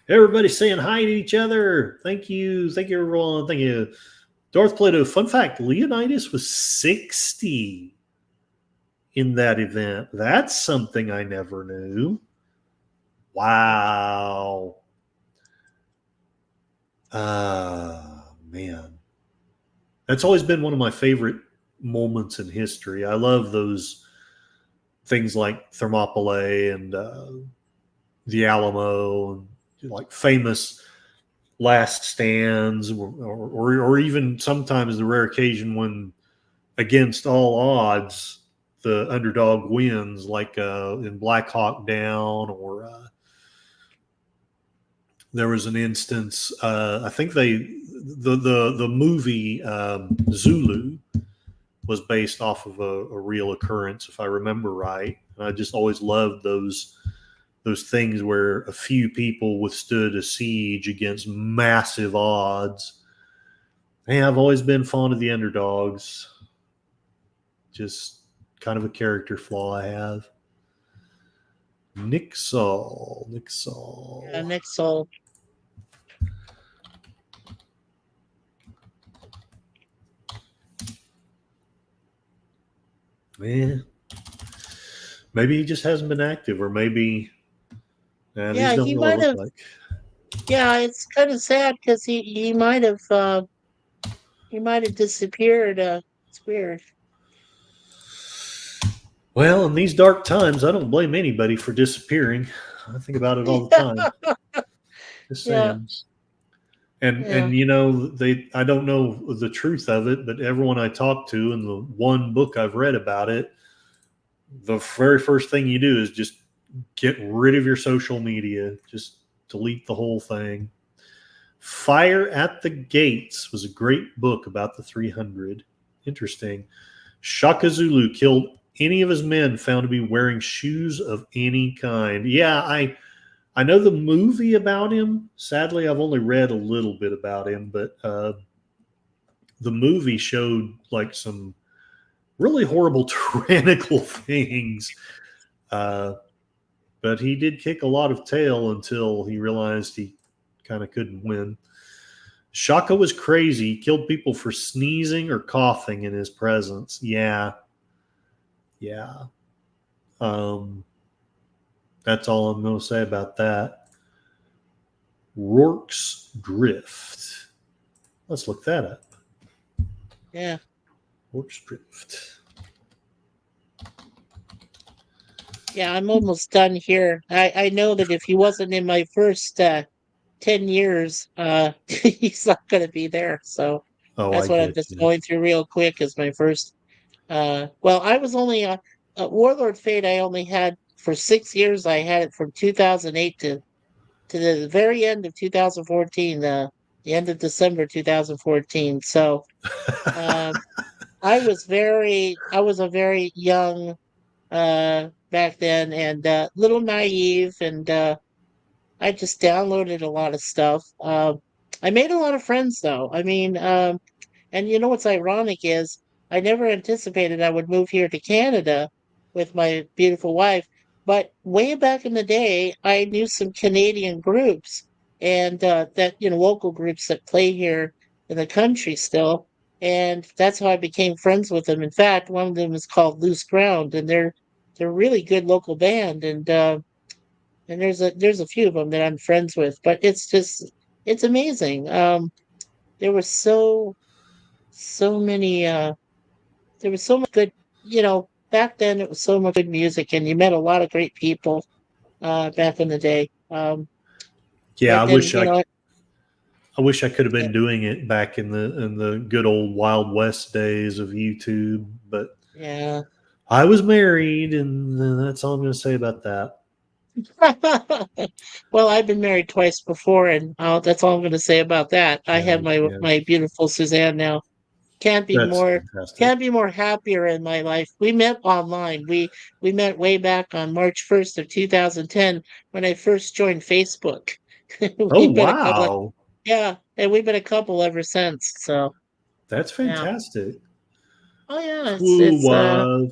Everybody saying hi to each other. Thank you. Thank you, everyone. Thank you. Darth Plato. Fun fact, Leonidas was 60 in that event. That's something I never knew. Wow. Man. That's always been one of my favorite moments in history. I love those things like Thermopylae and the Alamo, and like famous last stands, or even sometimes the rare occasion when, against all odds, the underdog wins, like in Black Hawk Down, or there was an instance. I think the movie Zulu was based off of a real occurrence, if I remember right. And I just always loved those those things where a few people withstood a siege against massive odds. Hey, I've always been fond of the underdogs. Just kind of a character flaw I have. Nick Saul. Nick Soul. Yeah. Maybe he just hasn't been active, or maybe Yeah, these don't he really might look have. like. Yeah, it's kind of sad because he might have disappeared. It's weird. Well, in these dark times, I don't blame anybody for disappearing. I think about it all the time. Just Yeah, saying. And yeah, I don't know the truth of it, but everyone I talk to and the one book I've read about it, the very first thing you do is just get rid of your social media. Just delete the whole thing. Fire at the Gates was a great book about the 300. Interesting. Shaka Zulu killed any of his men found to be wearing shoes of any kind. Yeah, I know the movie about him. Sadly, I've only read a little bit about him, but the movie showed like some really horrible tyrannical things. But he did kick a lot of tail until he realized he kind of couldn't win. Shaka was crazy. He killed people for sneezing or coughing in his presence. Yeah. That's all I'm going to say about that. Rourke's Drift. Let's look that up. yeah. Rourke's Drift. Yeah, I'm almost done here. I know that if he wasn't in my first 10 years, he's not going to be there. So Oh, I that's what I'm get just you. going through real quick as my first. Well, I was only Warlord Fate. I only had for 6 years. I had it from 2008 to the very end of 2014. The end of December 2014. So um, I was a very young back then and little naive, and I just downloaded a lot of stuff. I made a lot of friends though. I mean, and you know what's ironic is I never anticipated I would move here to Canada with my beautiful wife. But way back in the day, I knew some Canadian groups and that, local groups that play here in the country still. And that's how I became friends with them. In fact, one of them is called Loose Ground, and they're really good local band. And there's a few of them that I'm friends with. But it's amazing. There were so many there was so much good, back then it was so much good music and you met a lot of great people back in the day. Yeah, But then, I wish I could have yeah, been doing it back in the good old Wild West days of YouTube, but yeah. I was married, and that's all I'm going to say about that. Well, I've been married twice before, and that's all I'm going to say about that. I have Yeah, my yeah, my beautiful Suzanne now. Can't be that's more fantastic. can't be more happier in my life. We met online. We met way back on March 1st of 2010 when I first joined Facebook. Oh, We've been a couple. wow, Yeah, and we've been a couple ever since. So that's yeah. fantastic. Oh yeah, True love.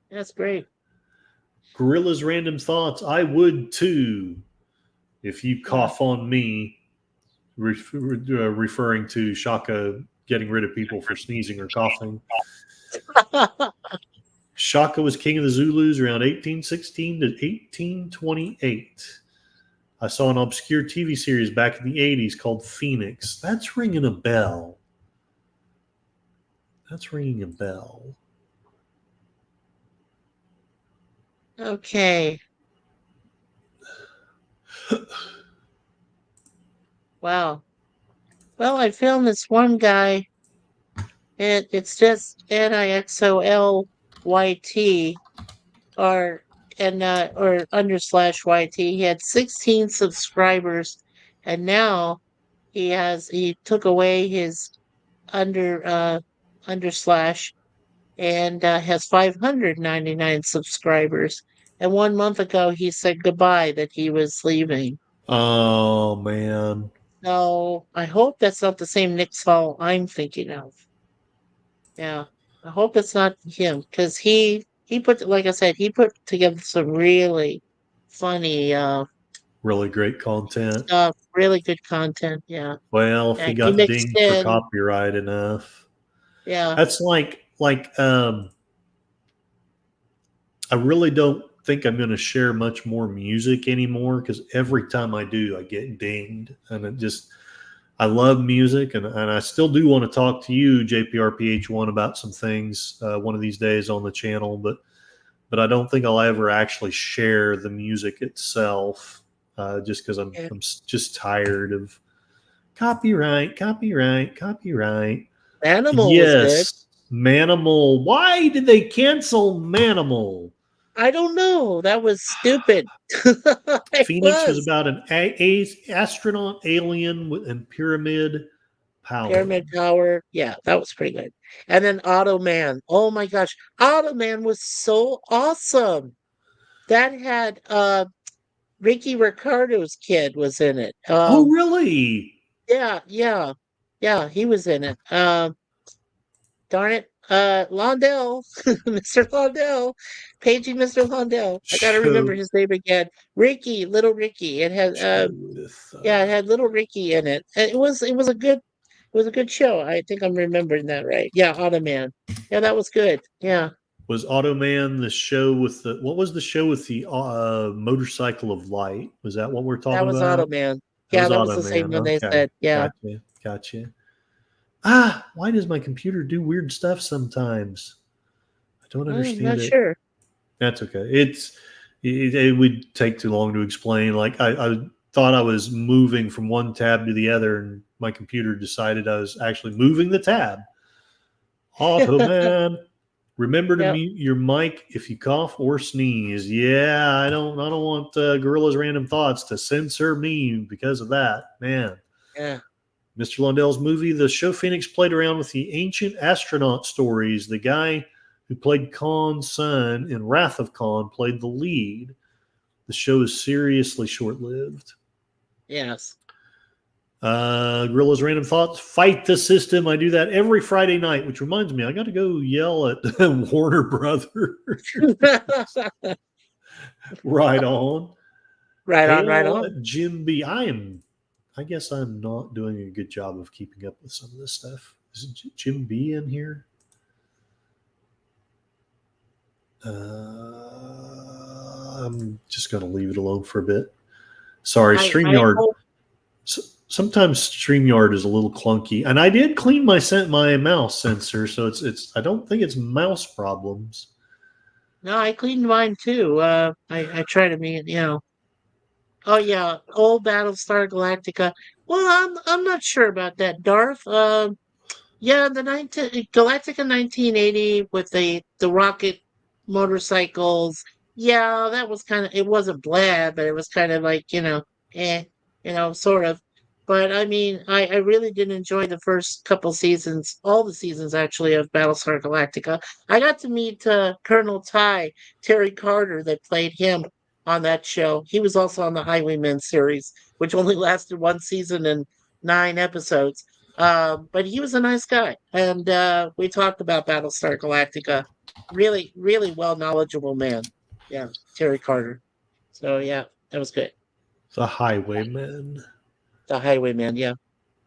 that's great. Gorilla's random thoughts. I would too if you Yeah. cough on me, referring to Shaka getting rid of people for sneezing or coughing. Shaka was king of the Zulus around 1816 to 1828. I saw an obscure TV series back in the 80s called Phoenix. That's ringing a bell. That's ringing a bell. Okay. Wow. Well, I found this one guy. It's just NIXOLYT or or under slash YT. He had 16 subscribers, and now he took away his under slash and has 599 subscribers. And 1 month ago, he said goodbye that he was leaving. Oh man. So I hope that's not the same Nick Stahl I'm thinking of. Yeah, I hope it's not him because he put, like I said, he put together some really funny Really great content. stuff, really good content. Yeah, Well, if he and he got mixed dinged for in. copyright enough. Yeah, That's I really don't think I'm going to share much more music anymore because every time I do, I get dinged. And it just, I love music and I still do want to talk to you, JPRPH1, about some things one of these days on the channel, but I don't think I'll ever actually share the music itself just because yeah. I'm just tired of copyright, copyright, copyright. Animal was good. Yes, Manimal. Why did they cancel Manimal? I don't know. That was stupid. It Phoenix was was. about an astronaut alien and pyramid power. Pyramid Power. Yeah, that was pretty good. And then Auto Man. Oh my gosh. Auto Man was so awesome. That had Ricky Ricardo's kid was in it. Oh, really? Yeah, yeah. Yeah, he was in it. Darn it. Londell, Mr. Londell, paging Mr. Londell. I gotta remember Show, his name again. Ricky, little Ricky. It had show with yeah, it had little Ricky in it. And it was a good show. I think I'm remembering that right. Yeah, Automan. Yeah, that was good. Yeah, was Automan the show with the what was the show with the motorcycle of light? Was that what we're that talking was about? Automan. That Yeah, was that was the same Automan. one they Okay, said. Yeah. gotcha. Ah, why does my computer do weird stuff sometimes? I don't I'm understand not it. sure. That's okay. It would take too long to explain. Like I thought I was moving from one tab to the other, and my computer decided I was actually moving the tab. Automan, remember to Yep. mute your mic if you cough or sneeze. Yeah, I don't want Gorilla's Random Thoughts to censor me because of that. Man, Yeah. Mr. Lundell's movie, the show Phoenix played around with the ancient astronaut stories. The guy who played Khan's son in Wrath of Khan played the lead. The show is seriously short lived. Yes. Gorilla's Random Thoughts, fight the system. I do that every Friday night, which reminds me, I got to go yell at Warner Brothers. Right on. Right on, right Hail on. Jim B. I guess I'm not doing a good job of keeping up with some of this stuff. Is Jim B in here? I'm just going to leave it alone for a bit. Sorry, I StreamYard. hope Sometimes StreamYard is a little clunky, and I did clean my mouse sensor, so it's. I don't think it's mouse problems. no, I cleaned mine too. I try to be. Oh yeah, old Battlestar Galactica. Well, I'm not sure about that, Darth. Yeah, the 19 Galactica 1980 with the rocket motorcycles. Yeah, that was kind of, it wasn't bad, but it was kind of like, sort of. But I mean, I really did enjoy the first couple seasons, all the seasons actually of Battlestar Galactica. I got to meet Colonel Terry Carter, that played him on that show. He was also on the Highwaymen series, which only lasted one season and 9 episodes. But he was a nice guy, and we talked about Battlestar Galactica. Really, really well knowledgeable man. Yeah, Terry Carter. So yeah, that was good. The Highwaymen. The Highwayman. Yeah,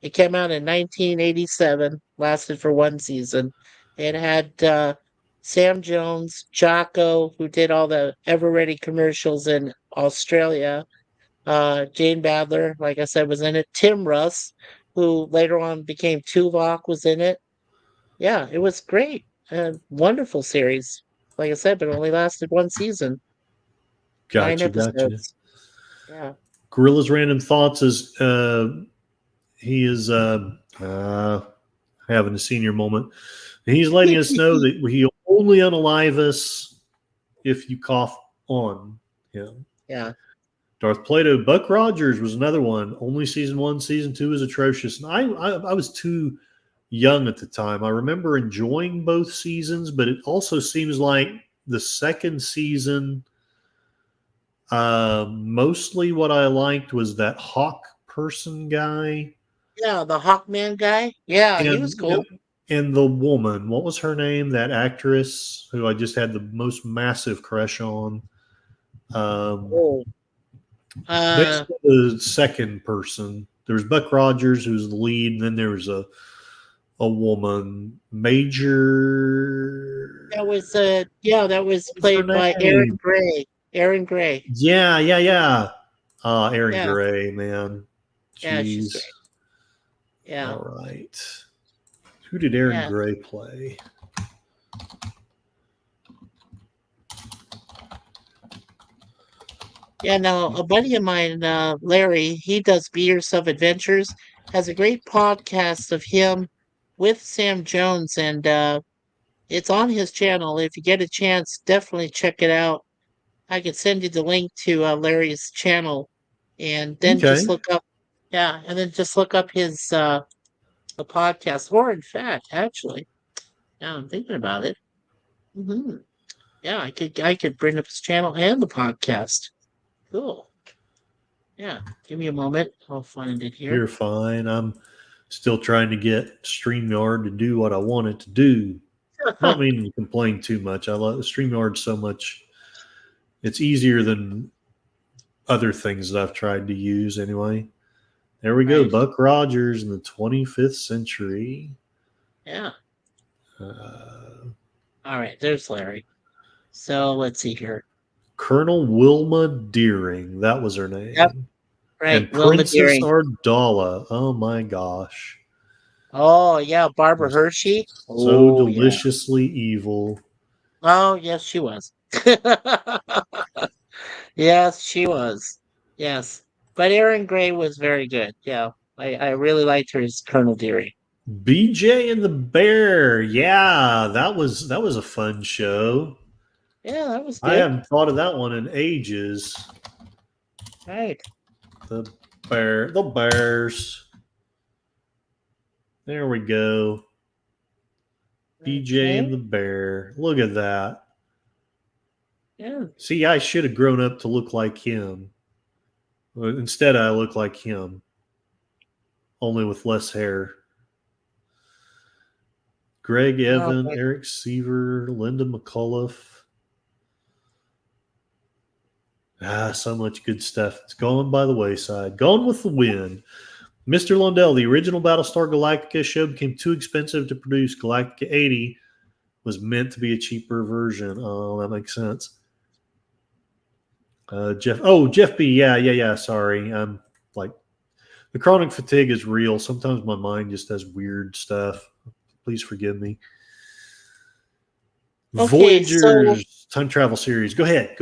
it came out in 1987. Lasted for one season. It had Sam Jones, Jocko, who did all the Ever Ready commercials in Australia. Jane Badler, like I said, was in it. Tim Russ, who later on became Tuvok, was in it. Yeah, it was great. Wonderful series. Like I said, but it only lasted one season, 9 Gotcha. episodes. Yeah. Gorilla's Random Thoughts is he is having a senior moment. He's letting us know that he'll only unalive us if you cough on him. Yeah. Darth Plato, Buck Rogers was another one. Only season 1, season 2 is atrocious. And I was too young at the time. I remember enjoying both seasons, but it also seems like the second season Mostly what I liked was that hawk person guy Yeah, the Hawkman guy. Yeah, he was and cool. and the woman. What was her name? That actress who I just had the most massive crush on. Um, Oh. next Uh, to the second person, there was Buck Rogers, who was the lead, and then there was a woman, Major. that was What's her played by Aaron name? Gray. Aaron Gray. Yeah, yeah, yeah. Aaron Yeah, Gray, man. yeah, she's Jeez. great. Yeah, All right. Who did Aaron yeah, Gray play? yeah. Now, a buddy of mine, Larry, he does Be Yourself Adventures, has a great podcast of him with Sam Jones, and it's on his channel. If you get a chance, definitely check it out. I could send you the link to Larry's channel, and then just Okay. look up, yeah, and then just look up his a podcast. Or in fact, actually, now I'm thinking about it. Yeah, I could bring up his channel and the podcast. Cool. Yeah, give me a moment. I'll find it here. You're fine. I'm still trying to get StreamYard to do what I want it to do. Not meaning to complain too much. I love StreamYard so much. It's easier than other things that I've tried to use anyway. There we go. Right. Buck Rogers in the 25th century. Yeah. Uh, All right. There's Larry. So let's see here. Colonel Wilma Deering. That was her Yep. name. Right. And Wilma Princess Deering. Ardala. Oh my gosh. Oh yeah, Barbara Hershey. So Oh yeah. deliciously evil. Oh yes, she was. Yes, she was. Yes. But Aaron Gray was very good. Yeah. I really liked her as Colonel Deering. BJ and the Bear. Yeah, that was a fun show. Yeah, that was I good. haven't thought of that one in ages. Right. The the Bears. There we go. BJ Okay. and the Bear. Look at that. Yeah. See, I should have grown up to look like him. Instead, I look like him, only with less hair. Greg Oh, Evan, but- Eric Seaver, Linda McCullough. So much good stuff. It's gone by the wayside. Gone with the wind. Mr. Lundell, the original Battlestar Galactica show became too expensive to produce. Galactica 80 was meant to be a cheaper version. Oh, that makes sense. Jeff B. Yeah. Sorry. I'm like, the chronic fatigue is real. Sometimes my mind just does weird stuff. Please forgive me. Okay, so Voyager's time travel series. Go ahead.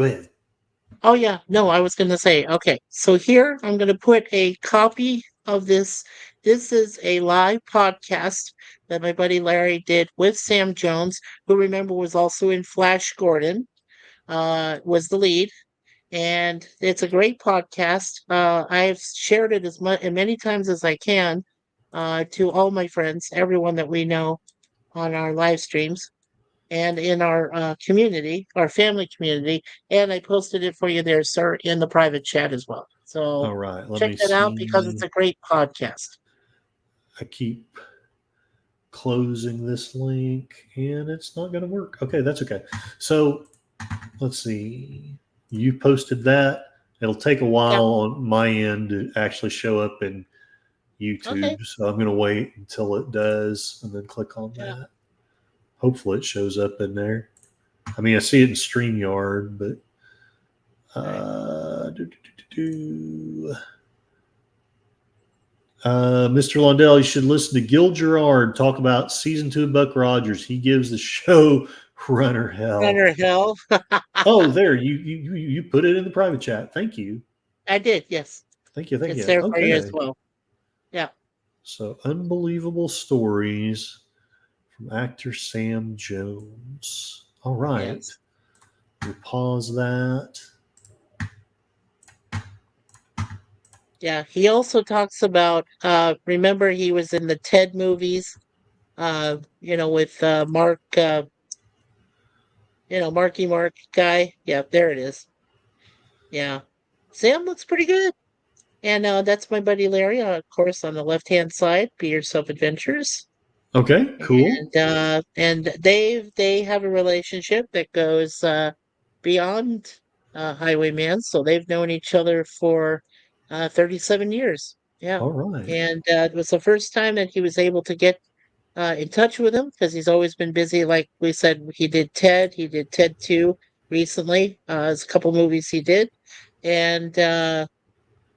oh yeah, no, I was gonna say, okay, so here I'm gonna put a copy of this. This is a live podcast that my buddy Larry did with Sam Jones, who remember was also in Flash Gordon, was the lead. And it's a great podcast. I've shared it as much many times as I can to all my friends, everyone that we know on our live streams and in our community, our family community. And I posted it for you there, sir, in the private chat as well. So All right. Let check me that out because see. it's a great podcast. I keep closing this link and it's not going to work. Okay, that's okay. So let's see. You posted that. It'll take a while on my end to actually show up in YouTube. Okay. So I'm going to wait until it does and then click on Yeah. that. Hopefully it shows up in there. I mean, I see it in StreamYard, but Mr. Lundell, you should listen to Gil Gerard talk about season 2 of Buck Rogers. He gives the show runner hell. Runner hell. Oh, there you put it in the private chat. Thank you. I did, yes. Thank you. It's there for you as well. Yeah. So unbelievable stories from actor Sam Jones. All right. Yes. We'll pause that. Yeah, he also talks about remember he was in the Ted movies, with Mark Marky Mark guy. Yeah, there it is. Yeah. Sam looks pretty good. And that's my buddy Larry, of course, on the left-hand side, Be Yourself Adventures. Okay, cool. And they have a relationship that goes beyond Highwayman, so they've known each other for 37 years. Yeah. All right. And it was the first time that he was able to get in touch with him because he's always been busy. Like we said, he did Ted 2 recently. There's a couple movies he did. And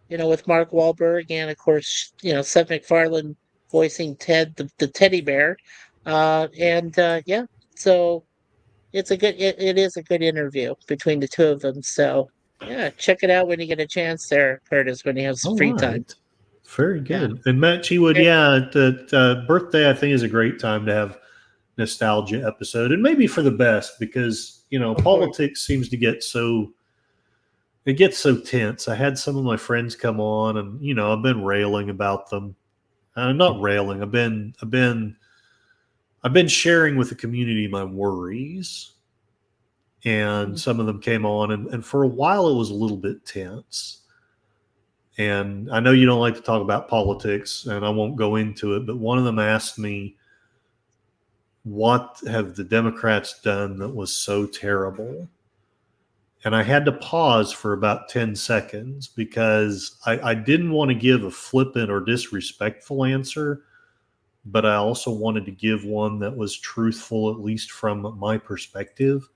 with Mark Wahlberg and of course, Seth MacFarlane voicing Ted, the teddy bear. Yeah, so it is a good interview between the two of them. So yeah, check it out when you get a chance there, Curtis, when you have some All free time. right. Very Yeah. good. And Matt Chewood, Okay. yeah, the birthday I think is a great time to have nostalgia episode, and maybe for the best because Of course. politics seems to get so it gets so tense. I had some of my friends come on, and I've been railing about them. Not railing. I've been sharing with the community my worries, and Mhm. some of them came on, and for a while it was a little bit tense. And I know you don't like to talk about politics, and I won't go into it, but one of them asked me, what have the Democrats done that was so terrible? And I had to pause for about 10 seconds because I didn't want to give a flippant or disrespectful answer, but I also wanted to give one that was truthful, at least from my perspective.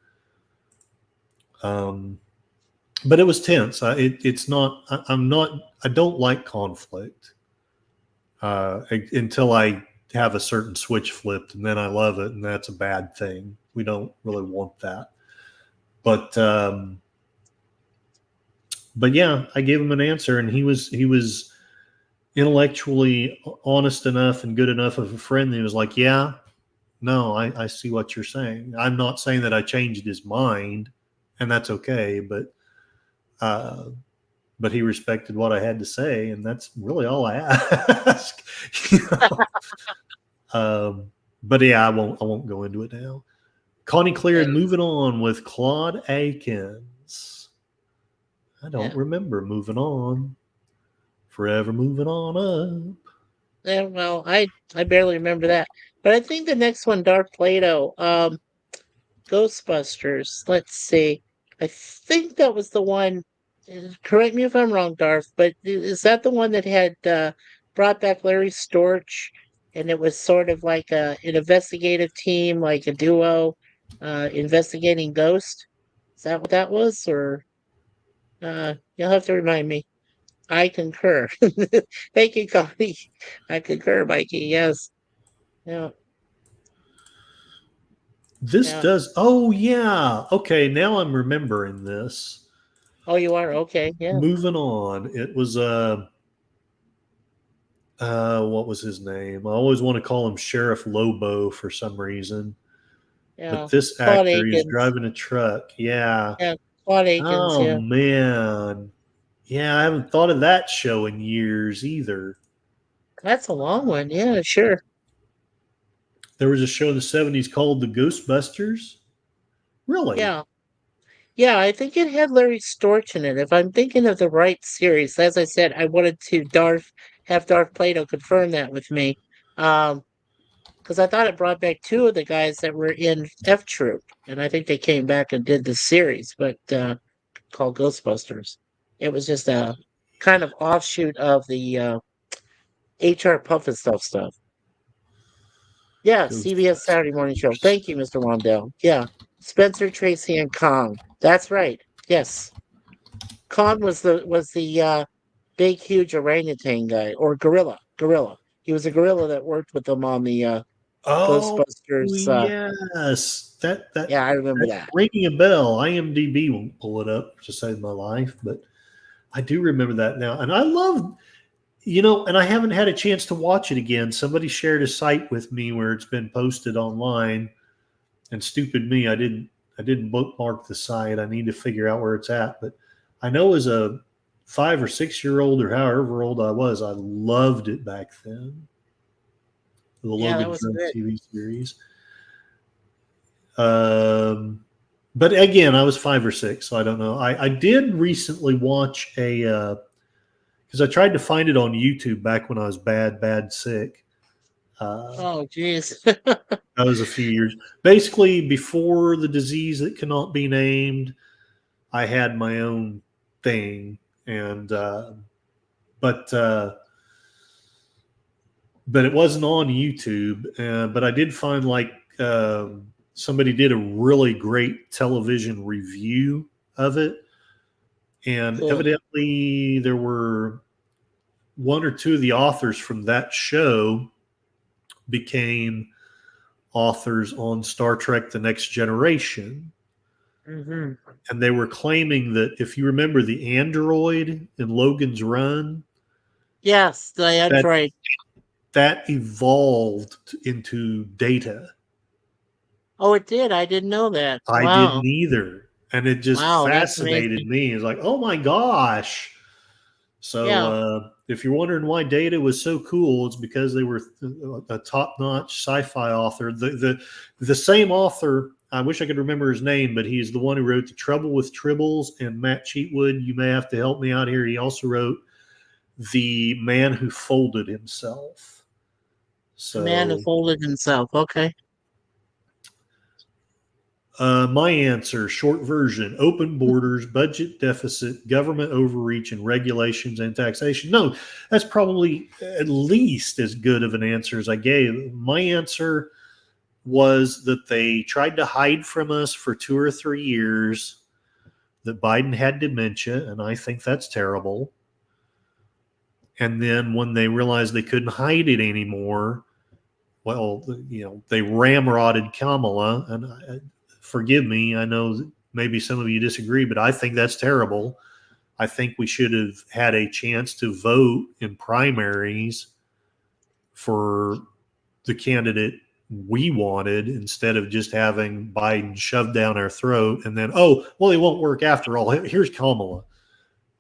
But it was tense. It's not, I'm not, I don't like conflict until I have a certain switch flipped, and then I love it, and that's a bad thing. We don't really want that. But yeah, I gave him an answer, and he was intellectually honest enough and good enough of a friend that he was like, yeah, no, I see what you're saying. I'm not saying that I changed his mind, and that's okay, uh, but he respected what I had to say, and that's really all I ask. you know? But yeah, I won't go into it now. Connie Clear, Yeah, moving on with Claude Akins. I don't yeah. remember moving on. Forever moving on up. Yeah, well, I barely remember that. But I think the next one, Dark Plato, Ghostbusters. Let's see. I think that was the one. Correct me if I'm wrong, Darth, but is that the one that had brought back Larry Storch, and it was sort of like an investigative team, like a duo, investigating ghost? Is that what that was, or you'll have to remind me. I concur. Thank you, Connie. I concur, Mikey. Yes. Yeah. This Yeah. does. Oh yeah. Okay, now I'm remembering this. Oh, you are okay. Yeah. Moving on. It was what was his name? I always want to call him Sheriff Lobo for some reason. But Yeah. this Claude actor, he was Akins. driving a truck. Yeah. Yeah. Claude Akins. Oh Yeah. man. Yeah, I haven't thought of that show in years either. That's a long one. Yeah, sure. There was a show in the 70s called The Ghostbusters. Really? Yeah. Yeah, I think it had Larry Storch in it. If I'm thinking of the right series, as I said, I wanted to have Darth Plato confirm that with me. Because I thought it brought back two of the guys that were in F Troop, and I think they came back and did the series, but called Ghostbusters. It was just a kind of offshoot of the HR Puffin stuff. Yeah, CBS Ghostbusters. Saturday morning show. Thank you, Mr. Wandell. Yeah, Spencer Tracy and Kong. That's right. Yes, Kong was the big huge orangutan guy or gorilla. Gorilla. He was a gorilla that worked with them on the Oh Ghostbusters. yes, Yeah, I remember that's that. ringing a bell. IMDb won't pull it up to save my life, but I do remember that now. And I love, and I haven't had a chance to watch it again. Somebody shared a site with me where it's been posted online, and stupid me, I didn't bookmark the site. I need to figure out where it's at. But I know as a 5 or 6 year old or however old I was, I loved it back then. The Yeah, that Logan was Trump good. TV series. Um, But again, I was 5 or 6, so I don't know. I did recently watch a because I tried to find it on YouTube back when I was bad sick. Oh, geez. That was a few years. Basically, before the disease that cannot be named, I had my own thing, and but but it wasn't on YouTube. But I did find somebody did a really great television review of it, and Cool. evidently there were one or two of the authors from that show became authors on Star Trek: The Next Generation. Hmm. And they were claiming that if you remember the android in Logan's Run, Yes, the that Android. that evolved into Data. Oh, it did. I didn't know that. I Wow. didn't either. And it just Wow, that's fascinated amazing. me. It's like, oh my gosh. So Yeah. if you're wondering why Data was so cool, it's because they were a top-notch sci-fi author. The same author, I wish I could remember his name, but he's the one who wrote The Trouble with Tribbles and Matt Cheatwood. You may have to help me out here. He also wrote The Man Who Folded Himself. The man who So folded himself. Okay. my answer, short version: open borders, budget deficit, government overreach, and regulations and taxation. No, that's probably at least as good of an answer as I gave. My answer was that they tried to hide from us for 2 or 3 years that Biden had dementia, and I think that's terrible. And then when they realized they couldn't hide it anymore, well, they ramrodded Kamala, and forgive me, I know maybe some of you disagree, but I think that's terrible. I think we should have had a chance to vote in primaries for the candidate we wanted instead of just having Biden shoved down our throat and then, oh, well, it won't work after all. Here's Kamala.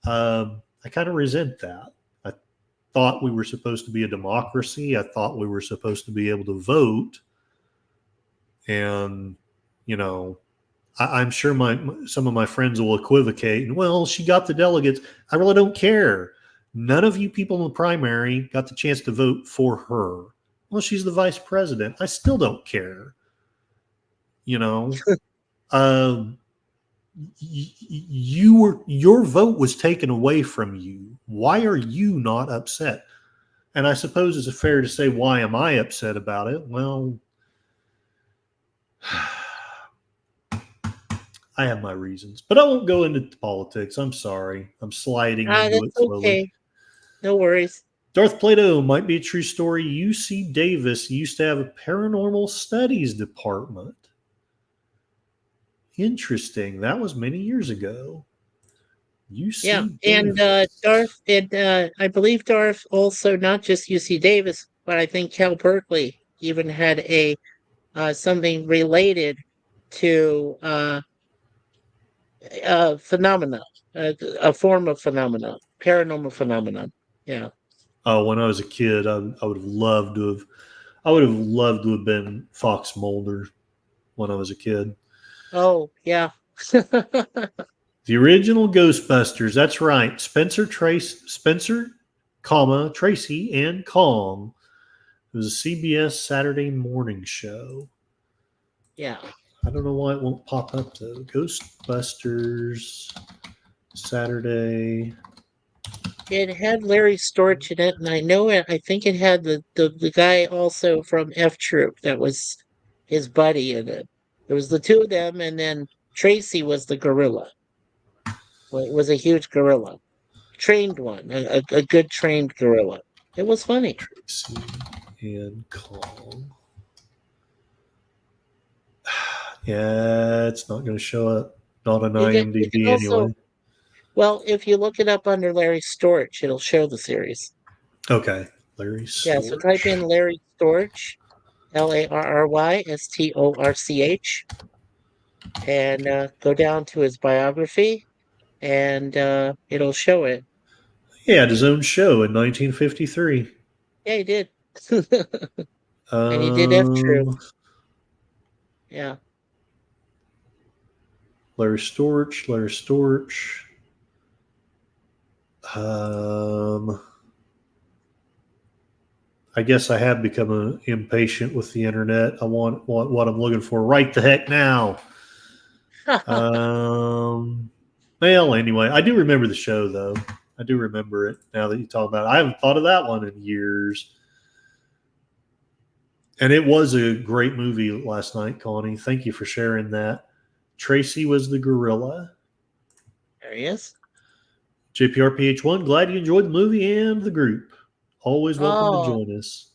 I kind of resent that. I thought we were supposed to be a democracy. I thought we were supposed to be able to vote. And, you know, I'm sure some of my friends will equivocate. And, well, she got the delegates. I really don't care. None of you people in the primary got the chance to vote for her. Well, she's the vice president. I still don't care. You know, um, your vote was taken away from you. Why are you not upset? And I suppose it's fair to say, why am I upset about it? Well, I have my reasons, but I won't go into politics. I'm sorry. I'm sliding into That's it slowly. okay. No worries. Darth Plato might be a true story. UC Davis used to have a paranormal studies department. Interesting. That was many years ago. Yeah. UC And Davis. Darth, and I believe Darth also, not just UC Davis, but I think Cal Berkeley even had a something related to phenomena, a form of phenomena, paranormal phenomenon. Yeah. Oh, when I was a kid, I would have loved to have. I would have loved to have been Fox Mulder when I was a kid. Oh, yeah. The original Ghostbusters. That's right. Spencer, Tracy, and Kong. It was a CBS Saturday morning show. Yeah. I don't know why it won't pop up though. Ghostbusters Saturday. It had Larry Storch in it, and I know it. I think it had the guy also from F Troop that was his buddy in it. It was the two of them, and then Tracy was the gorilla. Well, it was a huge gorilla, trained one, a good trained gorilla. It was funny. Tracy and Kong. Yeah, it's not going to show up. Not on You can IMDb also, anyway. well, if you look it up under Larry Storch, it'll show the series. Okay. Larry Yeah, so type in Storch. Larry Storch, LARRY STORCH, and go down to his biography, and it'll show it. He had his own show in 1953. Yeah, he did. And he did F Troop. Um, Yeah. Larry Storch. Larry Storch. Um, I guess I have become impatient with the internet. I want what I'm looking for right the heck now. Um, well, anyway, I do remember the show though. I do remember it now that you talk about it. I haven't thought of that one in years. And it was a great movie last night, Connie. Thank you for sharing that. Tracy was the gorilla. There he is. JPRPH1, glad you enjoyed the movie and the group. Always welcome to Oh, join us.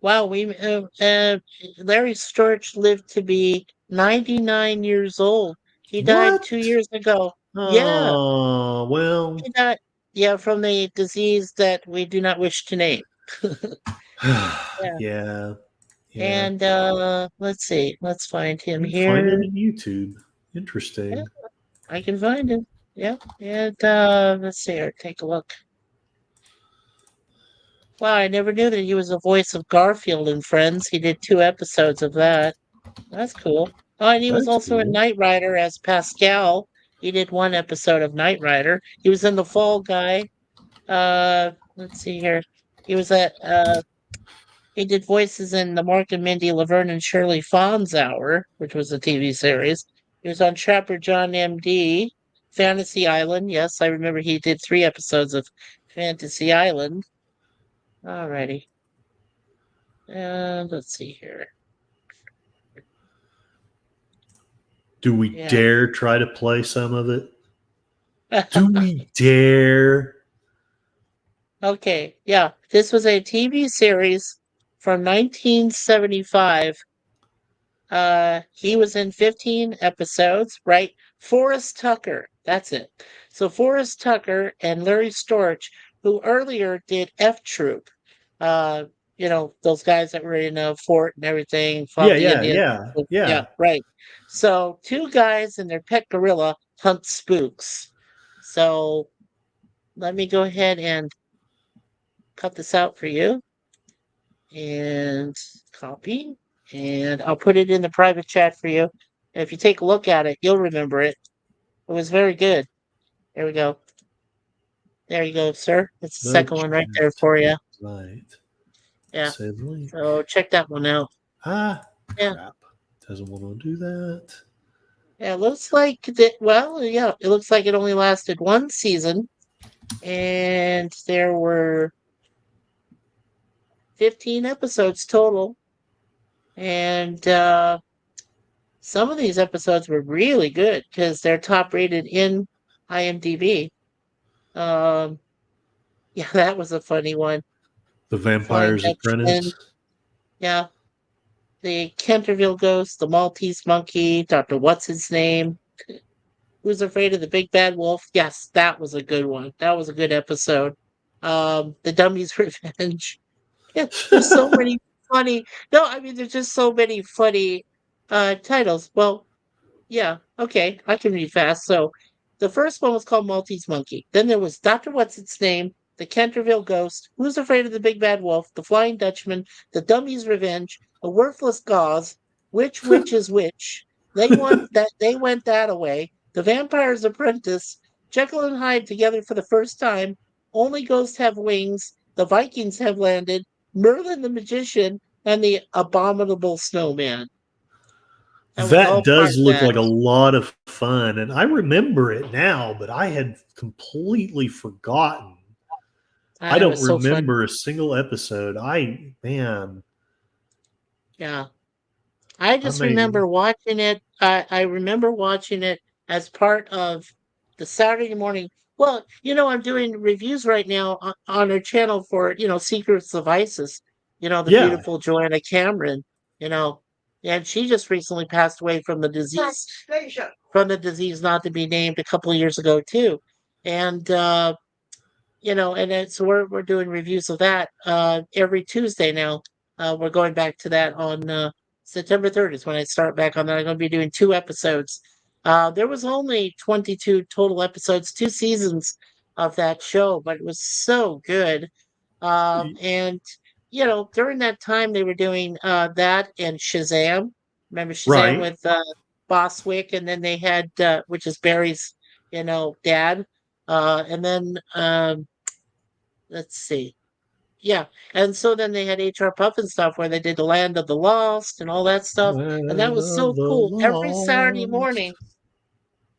wow. Larry Storch lived to be 99 years old. He died What? 2 years ago. Yeah, Oh, well. he died. Yeah, from the disease that we do not wish to name. Yeah. Yeah. Yeah. And let's see. Let's find him You can find him here. in YouTube. Yeah, Interesting. I can find him. Yeah. And let's see here. Take a look. Wow, I never knew that he was the voice of Garfield in Friends. He did 2 episodes of that. That's cool. Oh, and he was That's also in cool. Knight Rider as Pascal. He did 1 episode of Knight Rider. He was in The Fall Guy. Let's see here. He was at he did voices in the Mark and Mindy Laverne and Shirley Fawn's Hour, which was a TV series. He was on Trapper John M.D., Fantasy Island. Yes, I remember he did 3 episodes of Fantasy Island. Alrighty. And let's see here. Do we Yeah. dare try to play some of it? Do we dare? Okay, yeah. This was a TV series from 1975. He was in 15 episodes, right? Forrest Tucker, that's it. So Forrest Tucker and Larry Storch, who earlier did F Troop, uh, those guys that were in a fort and everything, Yeah, fought the yeah, Indians. yeah, Yeah, yeah. right. So 2 guys and their pet gorilla hunt spooks. So let me go ahead and cut this out for you and copy, and I'll put it in the private chat for you. And if you take a look at it, you'll remember it. It was very good. There we go. There you go, sir. It's the No second one right there chat. for you. Right. Yeah. Save link. So check that one out. Ah, Yeah. crap. Doesn't want to do that. Yeah, it looks like that. Well, yeah, it looks like it only lasted 1 season, and there were 15 episodes total. And some of these episodes were really good because they're top rated in IMDb. Um, yeah, that was a funny one. The Flying Vampire's Dutchman. Apprentice. Yeah. The Canterville Ghost, the Maltese Monkey, Dr. What's His Name? Who's Afraid of the Big Bad Wolf? Yes, that was a good one. That was a good episode. The Dummy's Revenge. Yeah, there's so many funny. No, I mean, there's just so many funny titles. Well, yeah, okay, I can read fast. So the first one was called Maltese Monkey. Then there was Dr. What's Its Name, The Canterville Ghost, Who's Afraid of the Big Bad Wolf, The Flying Dutchman, The Dummy's Revenge, A Worthless Gauze, Which is Which. They went that away. The Vampire's Apprentice, Jekyll and Hyde together for the first time, Only Ghosts Have Wings, The Vikings Have Landed, Merlin the Magician, and The Abominable Snowman. That was all That part does of look that. like a lot of fun. And I remember it now, but I had completely forgotten. I It don't was so fun. remember a single episode. Man. Yeah. I just may- remember watching it. I remember watching it as part of the Saturday morning. Well, I'm doing reviews right now on our channel for, Secrets of ISIS, the Yeah. beautiful Joanna Cameron, and she just recently passed away from the disease not to be named a couple of years ago too. And so we're doing reviews of that every Tuesday now. We're going back to that on September 3rd is when I start back on that. I'm going to be doing 2 episodes. There was only 22 total episodes, 2 seasons of that show, but it was so good. And during that time they were doing that and Shazam. Remember Shazam Right. with Boswick, and then they had which is Barry's, dad, and then let's see, yeah, and so then they had HR Puff and stuff where they did the Land of the Lost and all that stuff, and that Land was of so the cool. Every Saturday lost. morning,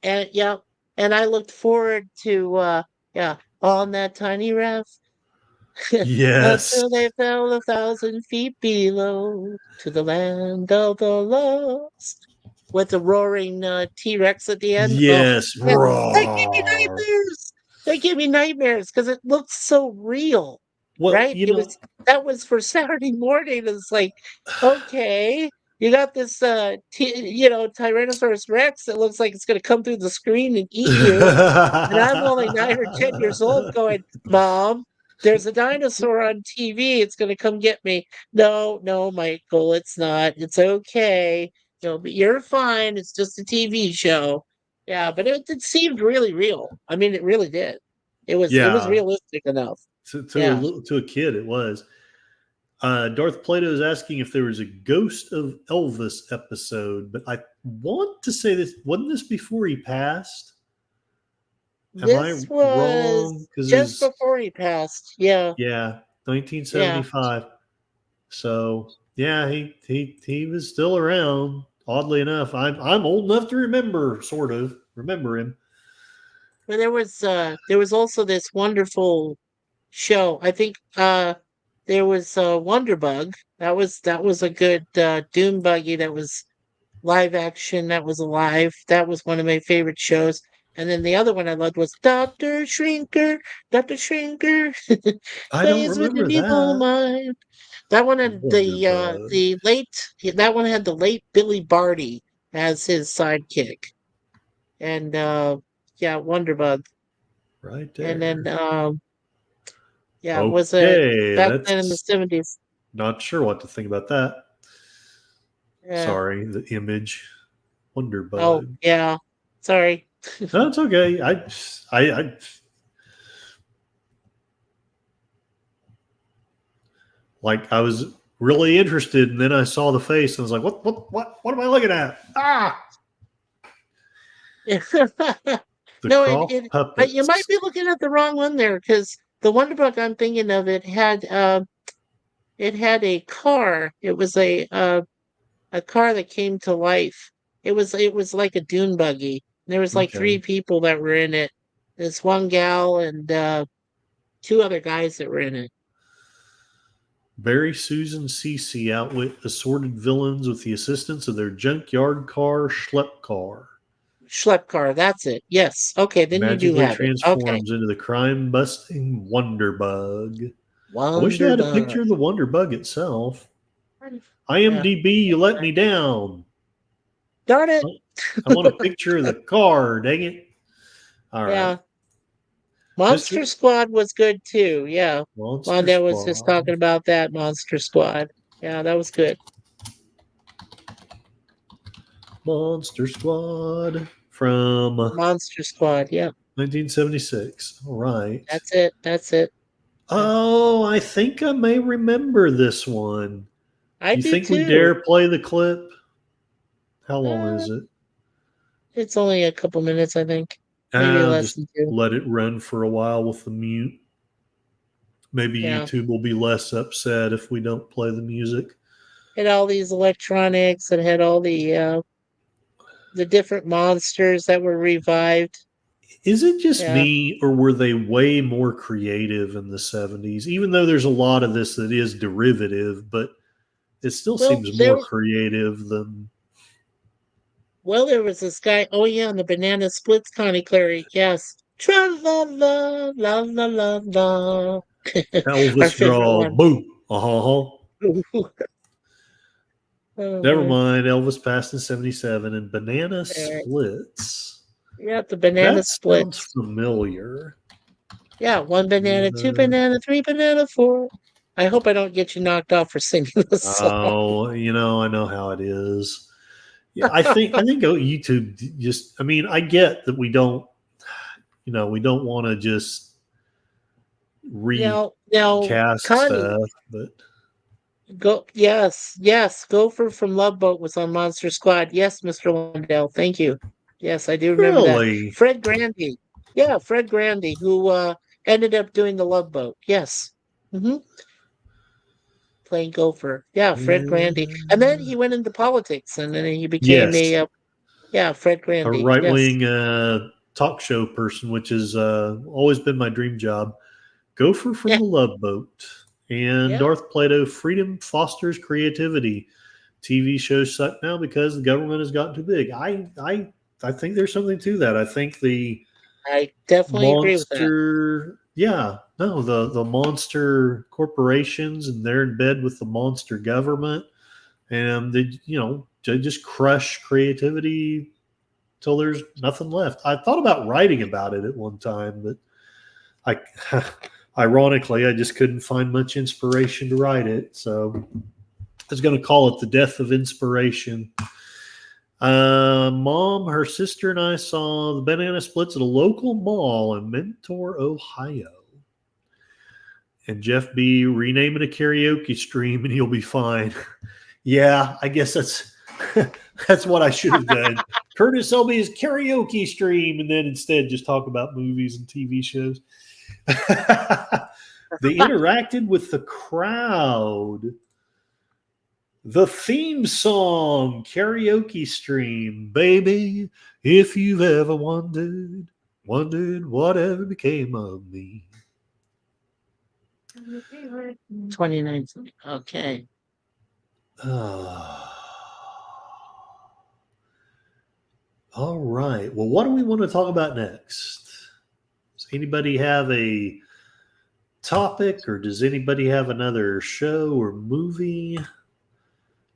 and yeah, and I looked forward to yeah, on that tiny raft Yes. until they fell 1,000 feet below to the land of the lost with the roaring T-Rex at the end. Oh, Yes. man, they give me Roar. nightmares. They give me nightmares because it looks so real, Well, right? That was for Saturday morning. It's like, okay, you got this Tyrannosaurus Rex that looks like it's gonna come through the screen and eat you. And I'm only 9 or 10 years old going, Mom, there's a dinosaur on TV. It's going to come get me. No, no, Michael, it's not. It's okay. But you're fine. It's just a TV show. Yeah, but it seemed really real. I mean, it really did. It was yeah. realistic enough. Yeah. To a kid, it was. Darth Plato is asking if there was a Ghost of Elvis episode, but I want to say this wasn't this before he passed. Am I This was wrong? Because just before he passed. Yeah. yeah, Yeah. 1975. So yeah, he was still around. Oddly enough, I'm old enough to remember him. But there was also this wonderful show. I think there was Wonderbug. That was a good Doom buggy that was live action. That was alive. That was one of my favorite shows. And then the other one I loved was Doctor Shrinker. Doctor Shrinker I don't plays with remember an evil that. mind. That one had Wonderbug. the late that one had the late Billy Barty as his sidekick. And yeah, Wonderbug. Right And then there. yeah, it was a Okay, back then in the that's 70s. not sure what to think about that. Yeah. Sorry, the image. Oh, Wonderbug. yeah. Sorry. No, it's okay. I like I was really interested, and then I saw the face, and I was like, what am I looking at? Ah, the No, Croft but you might puppets. be looking at the wrong one there because the Wonderbug I'm thinking of it had a car. It was a car that came to life. It was like a dune buggy. There was like three Okay. people that were in it. This one gal and two other guys that were in it. Barry, Susan, Cece outwit assorted villains with the assistance of their junkyard car, Schlepp car. Schlepp car, that's it. Yes. Okay, then you do Magically have it. Okay. transforms into the crime-busting Wonderbug. I wish I had a Wonderbug. picture of the Wonderbug itself. Yeah. IMDb, you let me down. Darn it. I want a picture of the car. Dang it! All right, Yeah. Monster Squad was good too. Yeah. Monster Wanda was just Squad. talking about that Monster Squad. Yeah, that was good. Monster Squad from Monster Squad. Yeah, 1976. All right. that's it. That's it. Oh, I think I may remember this one. I You do think we too. dare play the clip? How long Uh, is it? it's only a couple minutes, I think. Maybe less Just than two. let it run for a while with the mute. Maybe Yeah. YouTube will be less upset if we don't play the music. Had all these electronics and had all the different monsters that were revived. Is it just Yeah. me, or were they way more creative in the 70s? Even though there's a lot of this that is derivative, but it still Well, seems more creative than. there was this guy. Oh yeah, and the Banana Splits Connie Clary. Yes. Tra la la la la la la. Our Elvis favorite draw. one. Boo. Uh-huh. Oh, Never man. mind. Elvis passed in 77 and Banana Right. Splits. Yeah, the banana That sounds splits. familiar. Yeah, one banana, two banana, three banana, four. I hope I don't get you knocked off for singing this song. Oh, I know how it is. Yeah, I think YouTube just. I mean, I get that we don't want to just Now, recast Connie, stuff, but Go, yes. Gopher from Love Boat was on Monster Squad. Yes, Mr. Lundell. Thank you. Yes, I do remember that. Really? Fred Grandy. Yeah, Fred Grandy, who ended up doing the Love Boat. Yes. hmm Playing Gopher. Yeah, Fred Grandy. And then he went into politics, and then he became Yes, yeah, Fred a Grandy. right Yes. wing talk show person, which has always been my dream job. Gopher from Yeah. the Love Boat and Yeah. Darth Plato. Freedom fosters creativity. TV shows suck now because the government has gotten too big. I think there's something to that. I think the I definitely agree with that. monster, yeah, no, the monster corporations, and they're in bed with the monster government, and they just crush creativity till there's nothing left. I thought about writing about it at one time, but I ironically I just couldn't find much inspiration to write it, so I was going to call it the death of inspiration. Mom, her sister, and I saw the banana splits at a local mall in Mentor, Ohio. And Jeff B, rename it a karaoke stream and you'll be fine. Yeah, I guess that's what I should have done. Curtis Selby's karaoke stream, and then instead just talk about movies and TV shows. They interacted with the crowd. The theme song karaoke stream, baby. If you've ever wondered whatever became of me. 2019. Okay. All right. Well, what do we want to talk about next? Does anybody have a topic, or does anybody have another show or movie?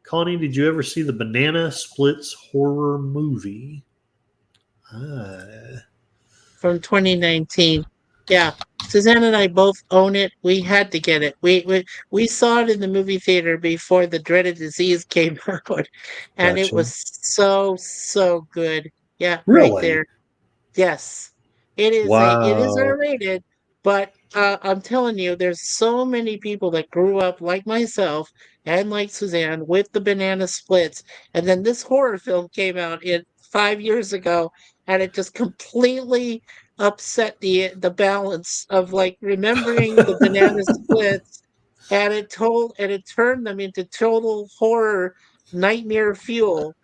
Connie, did you ever see the Banana Splits horror movie? From 2019. Yeah. Suzanne and I both own it. We had to get it. We saw it in the movie theater before the dreaded disease came out, and it Gotcha. was so good. Yeah, right Really? there. Yes, it is Wow. R-rated, but I'm telling you, there's so many people that grew up like myself and like Suzanne with the banana splits, and then this horror film came out in 5 years ago, and it just completely upset the balance of like remembering the banana splits, and it turned them into total horror nightmare fuel.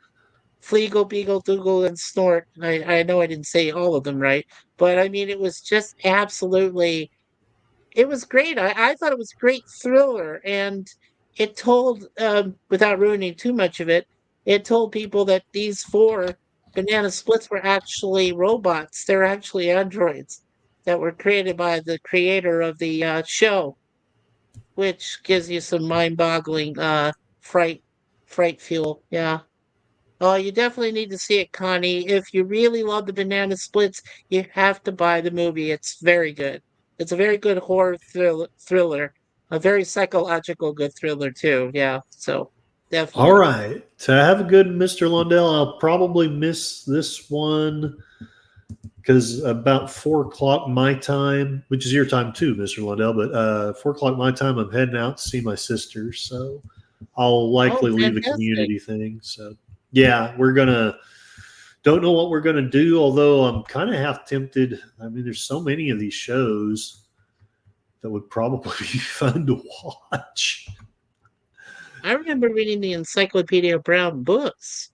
Fleagle, Beagle, Dougal, and Snort. I know I didn't say all of them right, but I mean, it was just absolutely, it was great. I thought it was a great thriller, and it told, without ruining too much of it, it told people that these four banana splits were actually robots. They're actually androids that were created by the creator of the show, which gives you some mind-boggling fright fright fuel. Yeah. Oh, you definitely need to see it, Connie. If you really love the banana splits, you have to buy the movie. It's very good. It's a very good horror thriller, a very psychological good thriller too. Yeah, so All definitely. right. So have a good Mr. Lundell. I'll probably miss this one because about 4 o'clock my time, which is your time too, Mr. Lundell, but 4 o'clock my time, I'm heading out to see my sister. So I'll Oh, likely leave a fantastic. community thing. So yeah, don't know what we're going to do, although I'm kind of half tempted. I mean, there's so many of these shows that would probably be fun to watch. I remember reading the Encyclopedia Brown books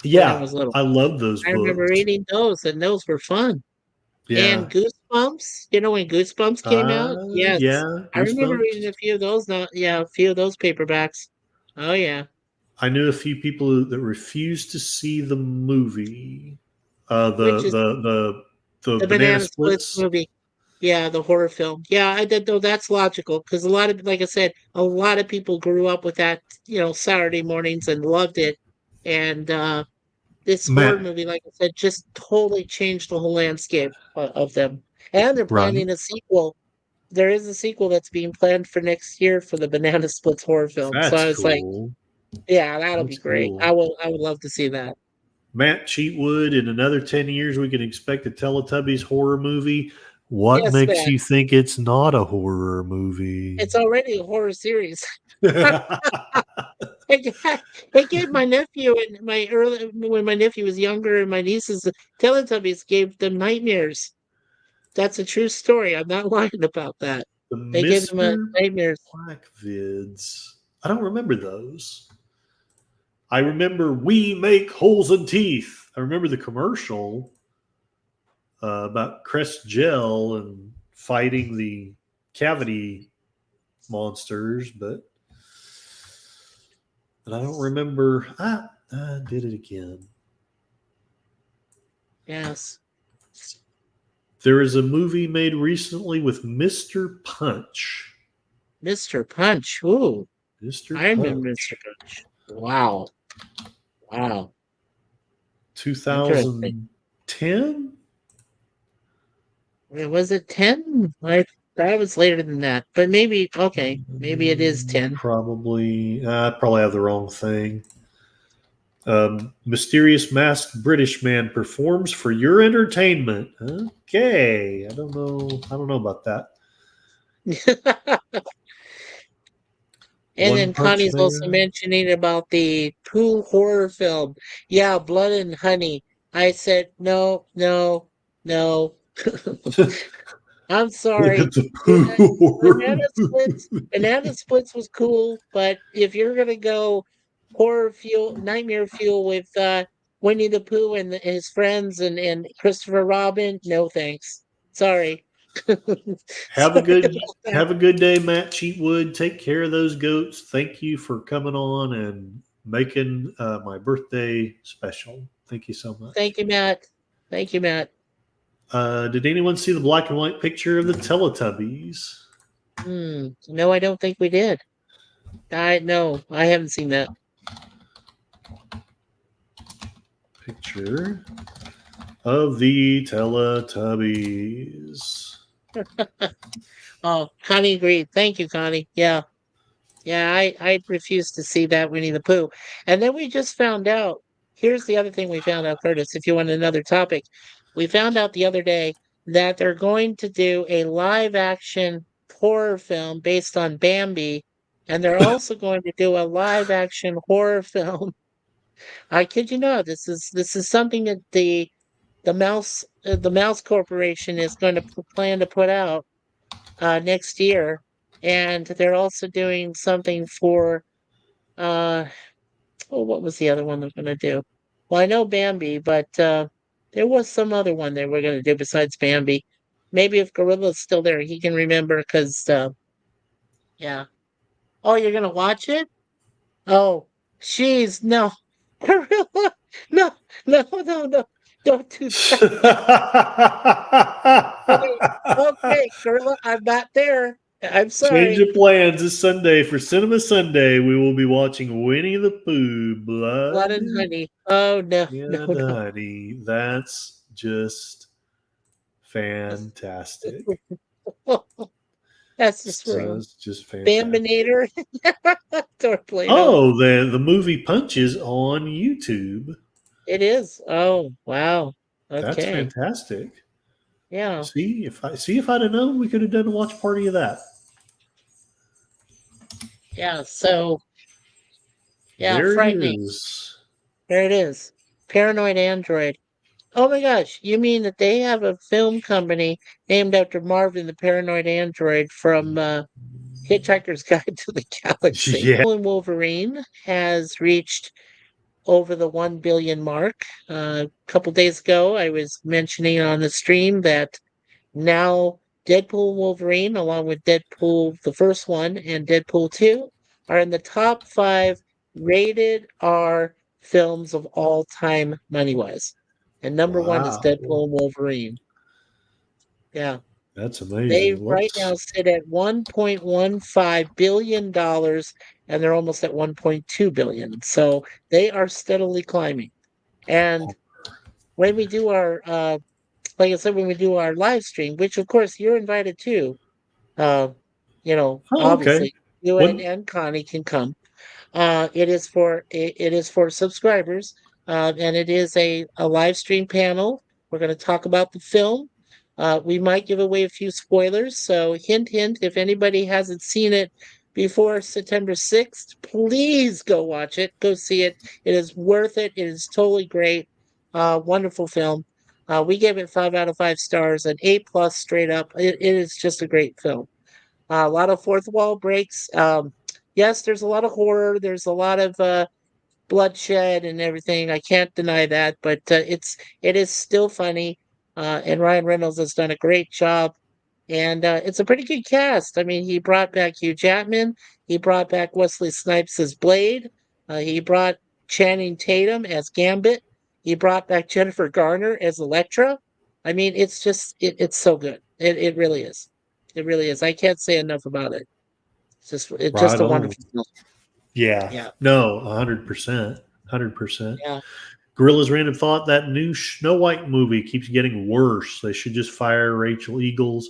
when I Yeah, was little. I love those I remember books. reading those, and those were fun. And Yeah. Goosebumps, you know when Goosebumps came out? Yes. Yeah, I remember reading Goosebumps. a few of those now. Yeah, a few of those paperbacks. Oh yeah. I knew a few people that refused to see the movie, Which is the the Banana Banana Splits Splits. movie. Yeah, the horror film. Yeah, I did though that's logical because a lot of like I said, a lot of people grew up with that, Saturday mornings and loved it. And this horror Matt, movie, like I said, just totally changed the whole landscape of them. And they're right? planning a sequel. There is a sequel that's being planned for next year for the Banana Splits horror film. So That's I was like, cool. yeah, that'll be That's great. cool. I would love to see that. Matt Cheatwood. In another 10 years, we can expect a Teletubbies horror movie What Yes, makes Matt. you think it's not a horror movie? It's already a horror series. It gave my nephew and my early when my nephew was younger and my nieces Teletubbies gave them nightmares. That's a true story. I'm not lying about that. The They gave them Mr. nightmares. Black vids. I don't remember those. I remember we make holes in teeth. I remember the commercial about Crest Gel and fighting the cavity monsters, but I don't remember. I did it again. Yes. There is a movie made recently with Mr. Punch. Mr. Punch. Ooh. Mr. I remember Punch. Mr. Punch. Wow. Wow. Interesting. 2010? Was it 10? I thought it was later than that. But maybe okay. Maybe it is 10. Probably. I probably have the wrong thing. Mysterious masked British man performs for your entertainment. Okay, I don't know. I don't know about that. And One then Punch Connie's also Man. mentioning about the Pooh horror film. Yeah, Blood and Honey. I said, no, no, no. I'm sorry. The Pooh Banana Splits was cool, but if you're gonna go horror fuel, nightmare fuel with Winnie the Pooh and his friends and Christopher Robin, no thanks. Sorry. Have a Sorry good about that. have a good day, Matt Cheatwood. Take care of those goats. Thank you for coming on and making my birthday special. Thank you so much. Thank you, Matt. Thank you, Matt. Did anyone see the black and white picture of the Teletubbies? No, I don't think we did. No, I haven't seen that. Picture of the Teletubbies. Oh, Connie agreed. Thank you, Connie. Yeah. Yeah, I refuse to see that Winnie the Pooh. And then we just found out. Here's the other thing we found out, Curtis, if you want another topic. We found out the other day that they're going to do a live action horror film based on Bambi, and they're also going to do a live action horror film. I kid you not, this is something that the Mouse Corporation is going to plan to put out next year, and they're also doing something for what was the other one they're going to do? Well, I know Bambi, but there was some other one they were going to do besides Bambi. Maybe if Gorilla's still there, he can remember because yeah. Oh, you're going to watch it? Oh, jeez, no, Gorilla, no, no, no, no, don't do that. Okay, okay, Gorilla, I'm not there. I'm Change sorry. of plans this Sunday for Cinema Sunday. We will be watching Winnie the Pooh, Blood Blood and Honey. Oh no, no, and no. Honey. That's just fantastic. That's just wrong. That's just fantastic. Bambinator. Torpedo. Oh, the movie Punches on YouTube. It is. Oh, wow. That's Okay. fantastic. Yeah. See if I'd have known, we could have done a watch party of that. Yeah. So, yeah, There frightening. it is. There it is. Paranoid Android. Oh my gosh. You mean that they have a film company named after Marvin the Paranoid Android from Hitchhiker's Guide to the Galaxy? Yeah. And Wolverine has reached over the 1 billion mark. A couple days ago, I was mentioning on the stream that now Deadpool Wolverine, along with Deadpool the first one and Deadpool 2, are in the top 5 rated R films of all time money wise. And number one is Wow. Deadpool and Wolverine. Yeah. That's They amazing. right now sit at $1.15 billion and they're almost at 1.2 billion. So they are steadily climbing. And when we do our like I said, when we do our live stream, which of course you're invited to, Oh, okay. obviously you When and Connie can come. It is for subscribers, and it is a live stream panel. We're going to talk about the film. We might give away a few spoilers, so hint, hint, if anybody hasn't seen it before September 6th, please go watch it. Go see it. It is worth it. It is totally great. Wonderful film. We gave it 5 out of 5 stars, an A+ straight up. It is just a great film. A lot of fourth wall breaks. Yes, there's a lot of horror. There's a lot of bloodshed and everything. I can't deny that, but it is still funny. And Ryan Reynolds has done a great job. And it's a pretty good cast. I mean, he brought back Hugh Jackman. He brought back Wesley Snipes as Blade. He brought Channing Tatum as Gambit. He brought back Jennifer Garner as Elektra. I mean, it's just it's so good. It really is. It really is. I can't say enough about it. It's just Right a on. wonderful film. Yeah. Yeah. No, 100%. 100%. Yeah. Gorillas Random Thought, that new Snow White movie keeps getting worse. They should just fire Rachel Eagles.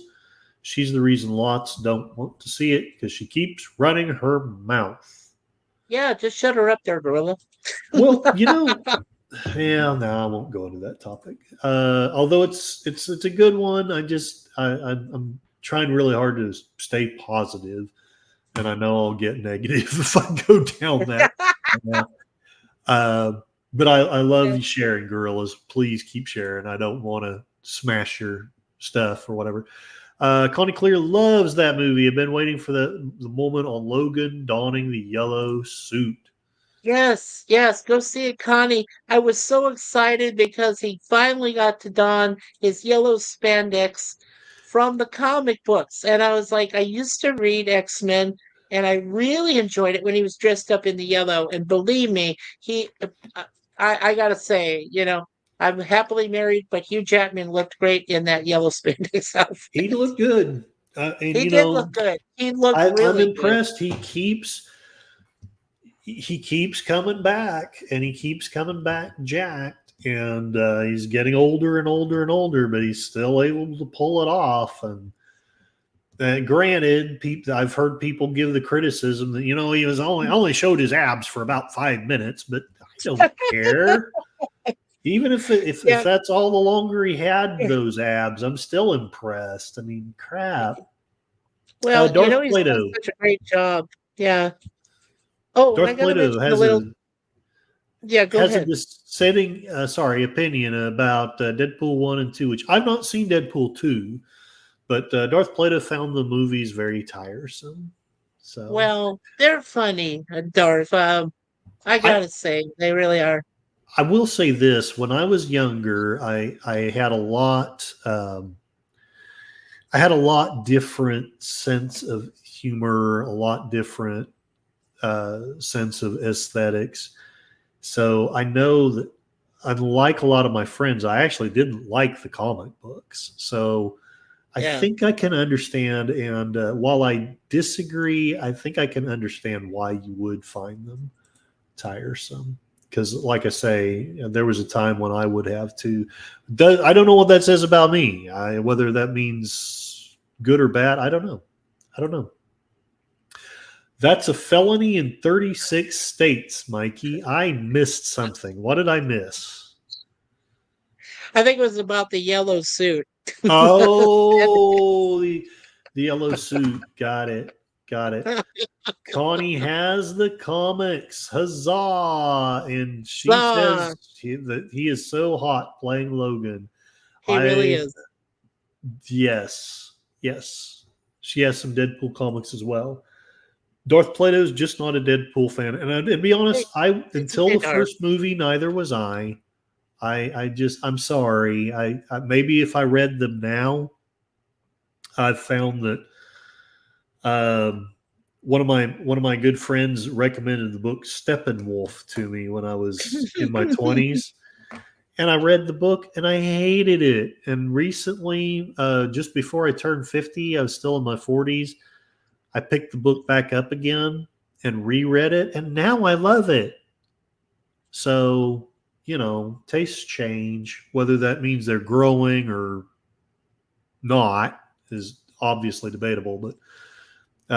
She's the reason lots don't want to see it because she keeps running her mouth. Yeah, just shut her up there, Gorilla. Well, yeah, no, I won't go into that topic. Although it's a good one. I'm trying really hard to stay positive, and I know I'll get negative if I go down that. But I love you sharing, Gorillas. Please keep sharing. I don't want to smash your stuff or whatever. Connie Clear loves that movie. I've been waiting for the moment on Logan donning the yellow suit. Yes, go see it, Connie. I was so excited because he finally got to don his yellow spandex from the comic books. And I was like, I used to read X-Men and I really enjoyed it when he was dressed up in the yellow. And believe me, I gotta say, I'm happily married, but Hugh Jackman looked great in that yellow spandex outfit. He looked good. And He did look good. He looked I'm really impressed. good. He keeps coming back, and he keeps coming back jacked, and he's getting older and older and older, but he's still able to pull it off. And granted, I've heard people give the criticism that he was only showed his abs for about 5 minutes, but I don't care. Even if that's all the longer he had those abs, I'm still impressed. I mean, crap. Well, Darth he's Plato. done such a great job. Yeah. Oh, Darth Plato has go ahead. a dissenting, opinion about Deadpool 1 and 2, which I've not seen Deadpool 2, but Darth Plato found the movies very tiresome. So, well, they're funny, Darth. I gotta say, they really are. I will say this: when I was younger, I had a lot. I had a lot different sense of humor, a lot different sense of aesthetics. So I know that, unlike a lot of my friends, I actually didn't like the comic books. So I think I can understand. And while I disagree, I think I can understand why you would find them tiresome. Because, like I say, there was a time when I would have to. I don't know what that says about me. Whether that means good or bad, I don't know. That's a felony in 36 states, Mikey. I missed something. What did I miss? I think it was about the yellow suit. Oh, the yellow suit. Got it. Connie has the comics. Huzzah! And she says that he is so hot playing Logan. He really is. Yes. She has some Deadpool comics as well. Darth Plato's just not a Deadpool fan. And to be honest, until the first movie, neither was I. I'm sorry. I maybe if I read them now, I've found that one of my good friends recommended the book Steppenwolf to me when I was in my 20s, and I read the book and I hated it. And recently, just before I turned 50, I was still in my 40s. I picked the book back up again and reread it, and now I love it. So, tastes change. Whether that means they're growing or not is obviously debatable, but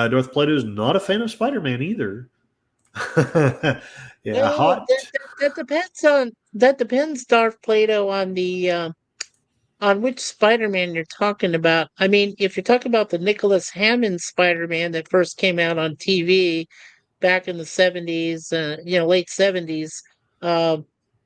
Darth Plato is not a fan of Spider-Man either. Hot. That depends, Darth Plato, on the on which Spider-Man you're talking about. I mean, if you're talking about the Nicholas Hammond Spider-Man that first came out on TV back in the 70s, late 70s, uh,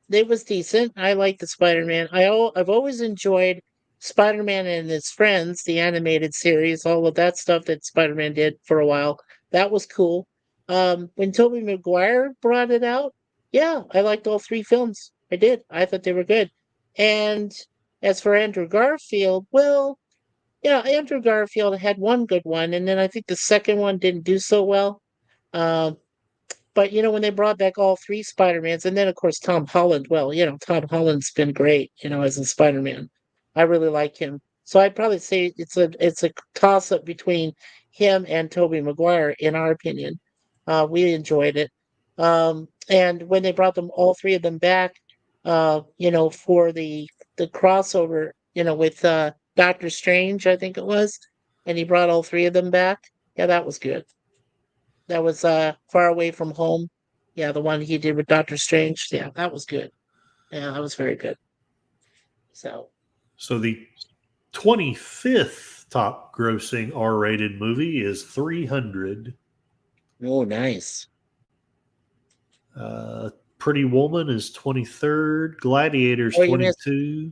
it was decent. I like the Spider-Man. I've always enjoyed Spider-Man and his friends, the animated series, all of that stuff that Spider-Man did for a while. That was cool. When Tobey Maguire brought it out, yeah, I liked all three films. I did. I thought they were good. And as for Andrew Garfield, well, yeah, Andrew Garfield had one good one, and then I think the second one didn't do so well. Um, but when they brought back all three Spider-Mans, and then of course Tom Holland, well, Tom Holland's been great, as a Spider-Man. I really like him. So I'd probably say it's a toss-up between him and Tobey Maguire, in our opinion. We enjoyed it. And when they brought them all three of them back, for the crossover, with Doctor Strange, I think it was, and he brought all three of them back. Yeah, that was good. That was Far Away from Home. Yeah, the one he did with Doctor Strange. Yeah, that was good. Yeah, that was very good. So, So the 25th top grossing R-rated movie is 300. oh, nice. Pretty Woman is 23rd. Gladiator's Oh, you missed. 22.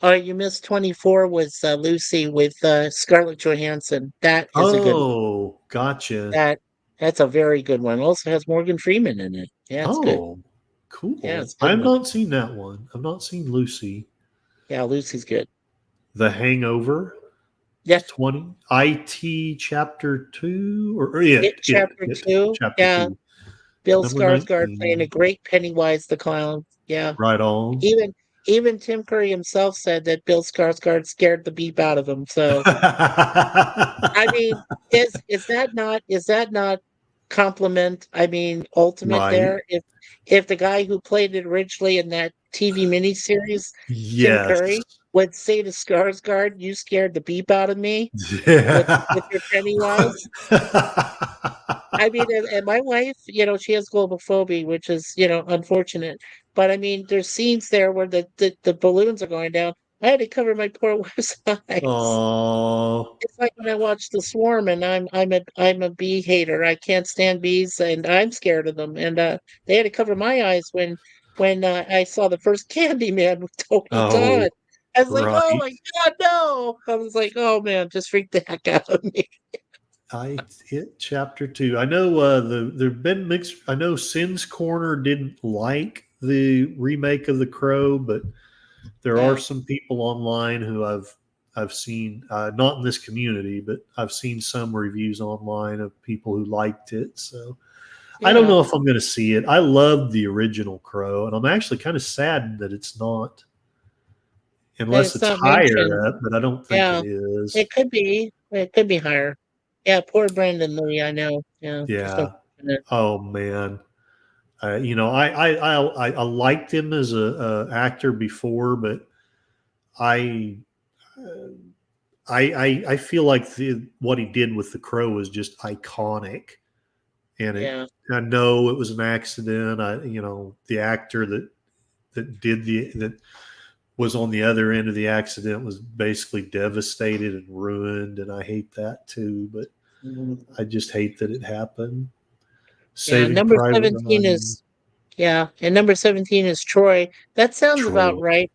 Oh, you missed 24 was Lucy with Scarlett Johansson. That is a good. Oh, gotcha. That that's a very good one. Also has Morgan Freeman in it. Yeah, it's good. Oh, Yeah, cool. it's a good I've one. not seen that one. I've not seen Lucy. Yeah, Lucy's good. The Hangover Yeah, is 20. IT Chapter 2 or it, it chapter it, 2. Chapter Yeah, 2. Bill Number Skarsgård playing a 19. great Pennywise the clown. Yeah. Right on. Even even Tim Curry himself said that Bill Skarsgård scared the beep out of him. So I mean, is that not compliment? I mean, ultimate Right. there. If the guy who played it originally in that TV miniseries, Tim Yes. Curry, would say to Skarsgård, "You scared the beep out of me with Yeah. your Pennywise." I mean, and my wife, she has global phobia, which is, unfortunate. But I mean, there's scenes there where the balloons are going down. I had to cover my poor wife's eyes. Oh, It's like when I watch The Swarm, and I'm a bee hater. I can't stand bees, and I'm scared of them. And they had to cover my eyes when I saw the first Candyman with Tony Todd. oh, I was like, "Oh right. my God, no!" I was like, "Oh man, just freaked the heck out of me." I hit chapter 2. I know there've been mixed. I know Sin's Corner didn't like the remake of The Crow, but there are Yeah, some people online who I've seen, not in this community, but I've seen some reviews online of people who liked it. So I don't yeah. know if I'm going to see it. I loved the original Crow, and I'm actually kind of saddened that it's not, And unless it's it's not mentioned. higher up, but I don't think it Yeah, is. it could be. It could be higher. Yeah, poor Brandon Lee. I know. Yeah, there's no Yeah. question there. Oh man. I liked him as a actor before, but I uh, I feel like what he did with the Crow was just iconic, and Yeah, I know it was an accident. The actor that was on the other end of the accident was basically devastated and ruined, and I hate that too. But mhm. I just hate that it happened. Yeah. Saving Number Private 17 Ryan. is yeah, and number 17 is Troy. That sounds about Troy. right.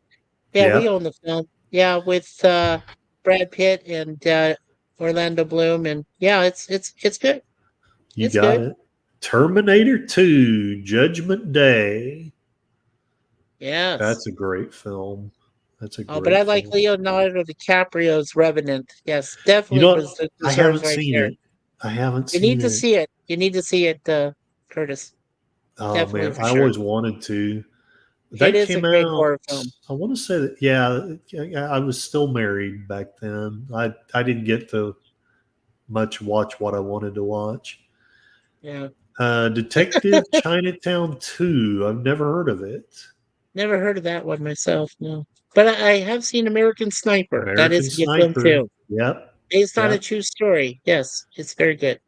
Yeah, we Yep, own the film. Yeah, with Brad Pitt and Orlando Bloom, and yeah, it's good. you It's got good. it. Terminator 2, Judgment Day. Yes. That's a great film. That's a Oh, but I great like film. Leonardo DiCaprio's Revenant. Yes, You definitely know what? I deserves haven't right seen there. it. I haven't You need seen to it. see it. You need to see it, Curtis. Oh Definitely man, for I sure. always wanted to. It That is a came great out. horror film. I want to say that. Yeah, I was still married back then. I didn't get to much watch what I wanted to watch. Yeah. Detective Chinatown 2. I've never heard of it. Never heard of that one myself, no. But I have seen American Sniper. That American is a good film Sniper. too. Yep. Based on a Yep. true story. Yes, it's very good.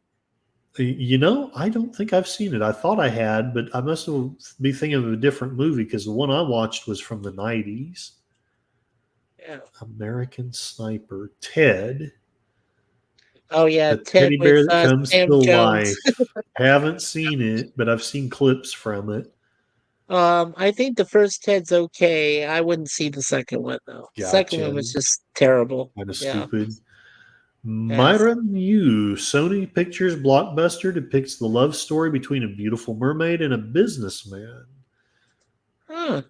I don't think I've seen it. I thought I had, but I must be thinking of a different movie because the one I watched was from the 90s. Yeah. American Sniper. Ted, Oh yeah, the Ted teddy with bear that comes Sam to Jones. life. Haven't seen it, but I've seen clips from it. I think the first Ted's okay. I wouldn't see the second one though. The second one Gotcha. was just terrible. Kind of Yeah. stupid. Yes. Myra Mew, Sony Pictures blockbuster depicts the love story between a beautiful mermaid and a businessman. Huh.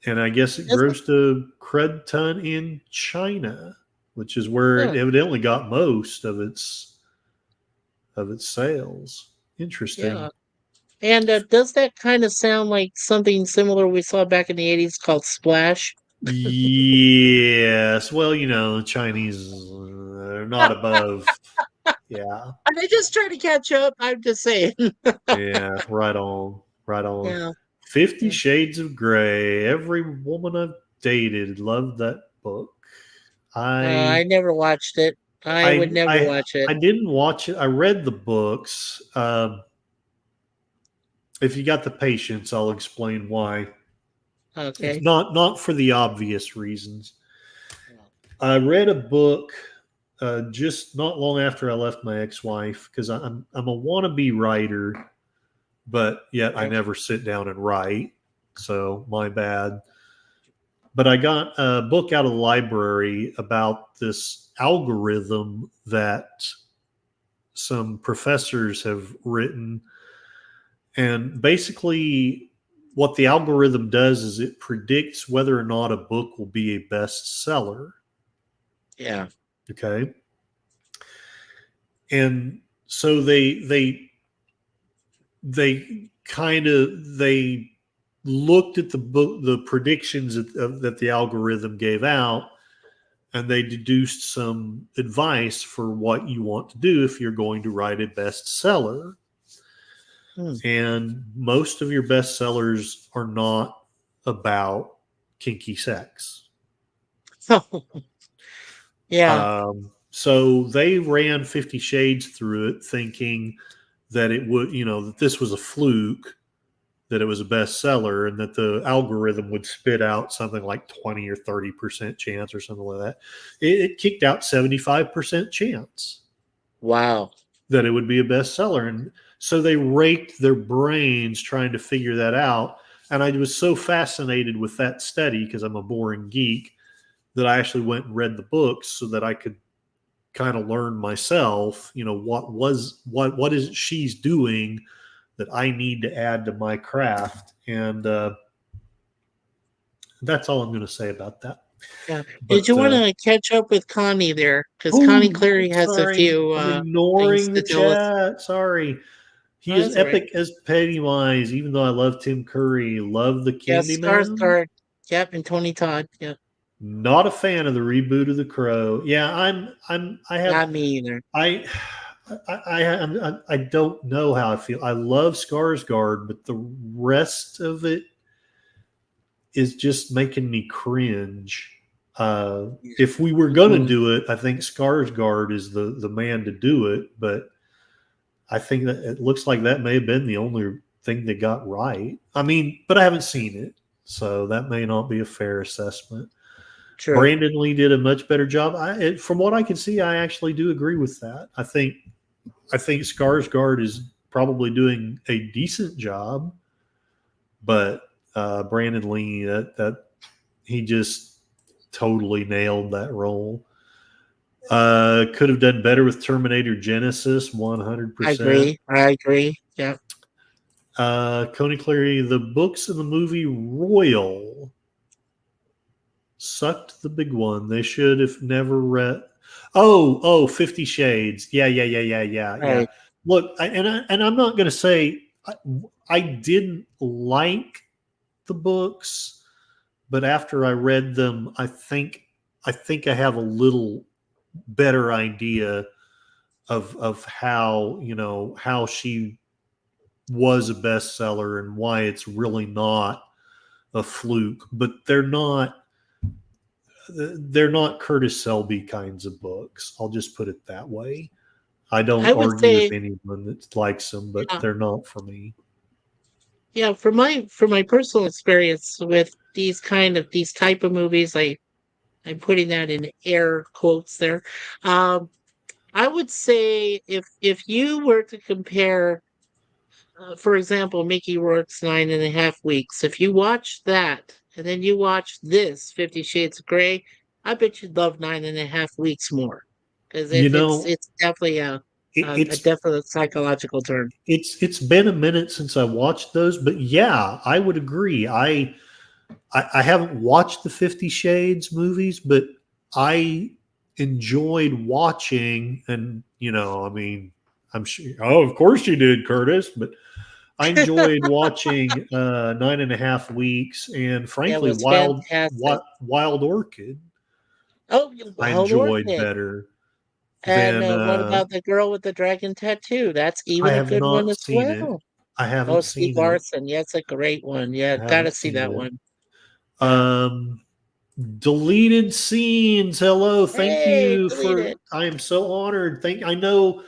And I guess it That's grossed a crud ton in China, which is where it huh. evidently got most of its sales. Interesting. Yeah. And does that kind of sound like something similar we saw back in the 80s called Splash? Yes. Well, the Chinese are not above. Yeah. Are they just trying to catch up? I'm just saying. Yeah. Right on. Right on. Yeah. 50 Shades of Grey. Every woman I've dated loved that book. I I never watched it. I would I never I watch it. I didn't watch it. I read the books. If you got the patience, I'll explain why. It's Okay. not for the obvious reasons. I read a book just not long after I left my ex-wife because I'm a wannabe writer, but yet I Okay. never sit down and write. So my bad. But I got a book out of the library about this algorithm that some professors have written. And basically, what the algorithm does is it predicts whether or not a book will be a bestseller. Yeah. Okay. And so they looked at the book, the predictions that the algorithm gave out, and they deduced some advice for what you want to do if you're going to write a bestseller. Hmm. And most of your bestsellers are not about kinky sex. Yeah. So they ran 50 Shades through it, thinking that it would, that this was a fluke, that it was a bestseller, and that the algorithm would spit out something like 20 or 30% chance or something like that. It kicked out 75% chance Wow. that it would be a bestseller. And so they raked their brains trying to figure that out. And I was so fascinated with that study because I'm a boring geek that I actually went and read the books so that I could kind of learn myself, what is it she's doing that I need to add to my craft. And that's all I'm going to say about that. Yeah. Did But you want to catch up with Connie there? Because Connie oh, Cleary has a sorry, few I'm things ignoring to the tell us. chat. Sorry. He Oh, is that's all right. epic as Pennywise, even though I love Tim Curry. Love the Yes, Candyman. Skarsgård. Yep, and Tony Todd. Yep. Not a fan of the reboot of The Crow. Yeah, Not me either. I don't know how I feel. I love Skarsgård, but the rest of it is just making me cringe. If we were going to Mhm. do it, I think Skarsgård is the man to do it. But I think that it looks like that may have been the only thing they got right. I mean, but I haven't seen it, so that may not be a fair assessment. True. Brandon Lee did a much better job. From what I can see, I actually do agree with that. I think Skarsgård is probably doing a decent job, but Brandon Lee, that he just totally nailed that role. Could have done better with Terminator Genesis, 100%. I agree. Yeah. Coney Cleary, the books in the movie Royal sucked the big one. They should have never read. Oh, 50 Shades. Yeah. Right. Look, and I'm not going to say I didn't like the books, but after I read them, I think I have a little better idea of how she was a bestseller and why it's really not a fluke. But they're not Curtis Selby kinds of books. I'll just put it that way. I don't I would argue with say, anyone that likes them, but yeah, they're not for me. yeah, for my personal experience with these type of movies, I'm putting that in air quotes there. Um, I would say if you were to compare, for example, Mickey Rourke's 9.5 Weeks, if you watch that and then you watch this 50 Shades of Grey, I bet you'd love 9.5 Weeks more because You know, it's definitely it, a it's definite psychological turn. it's been a minute since I watched those, but yeah, I would agree. I haven't watched the 50 Shades movies, but I enjoyed watching, and I mean, I'm sure. Oh, of course you did, Curtis. But I enjoyed watching 9.5 Weeks, and It frankly, was fantastic. Wild Orchid. Oh, I Wild enjoyed Orchid. better And than. what about the girl with the dragon tattoo? That's I even a have good one not as seen it. well. I Oh, haven't Steve seen it. Larson. Yeah, it's a great one. Yeah, I gotta haven't see seen that it. one. Yeah. Um, Deleted scenes. Hello. Thank Hey, you delete for it. I am so honored. I know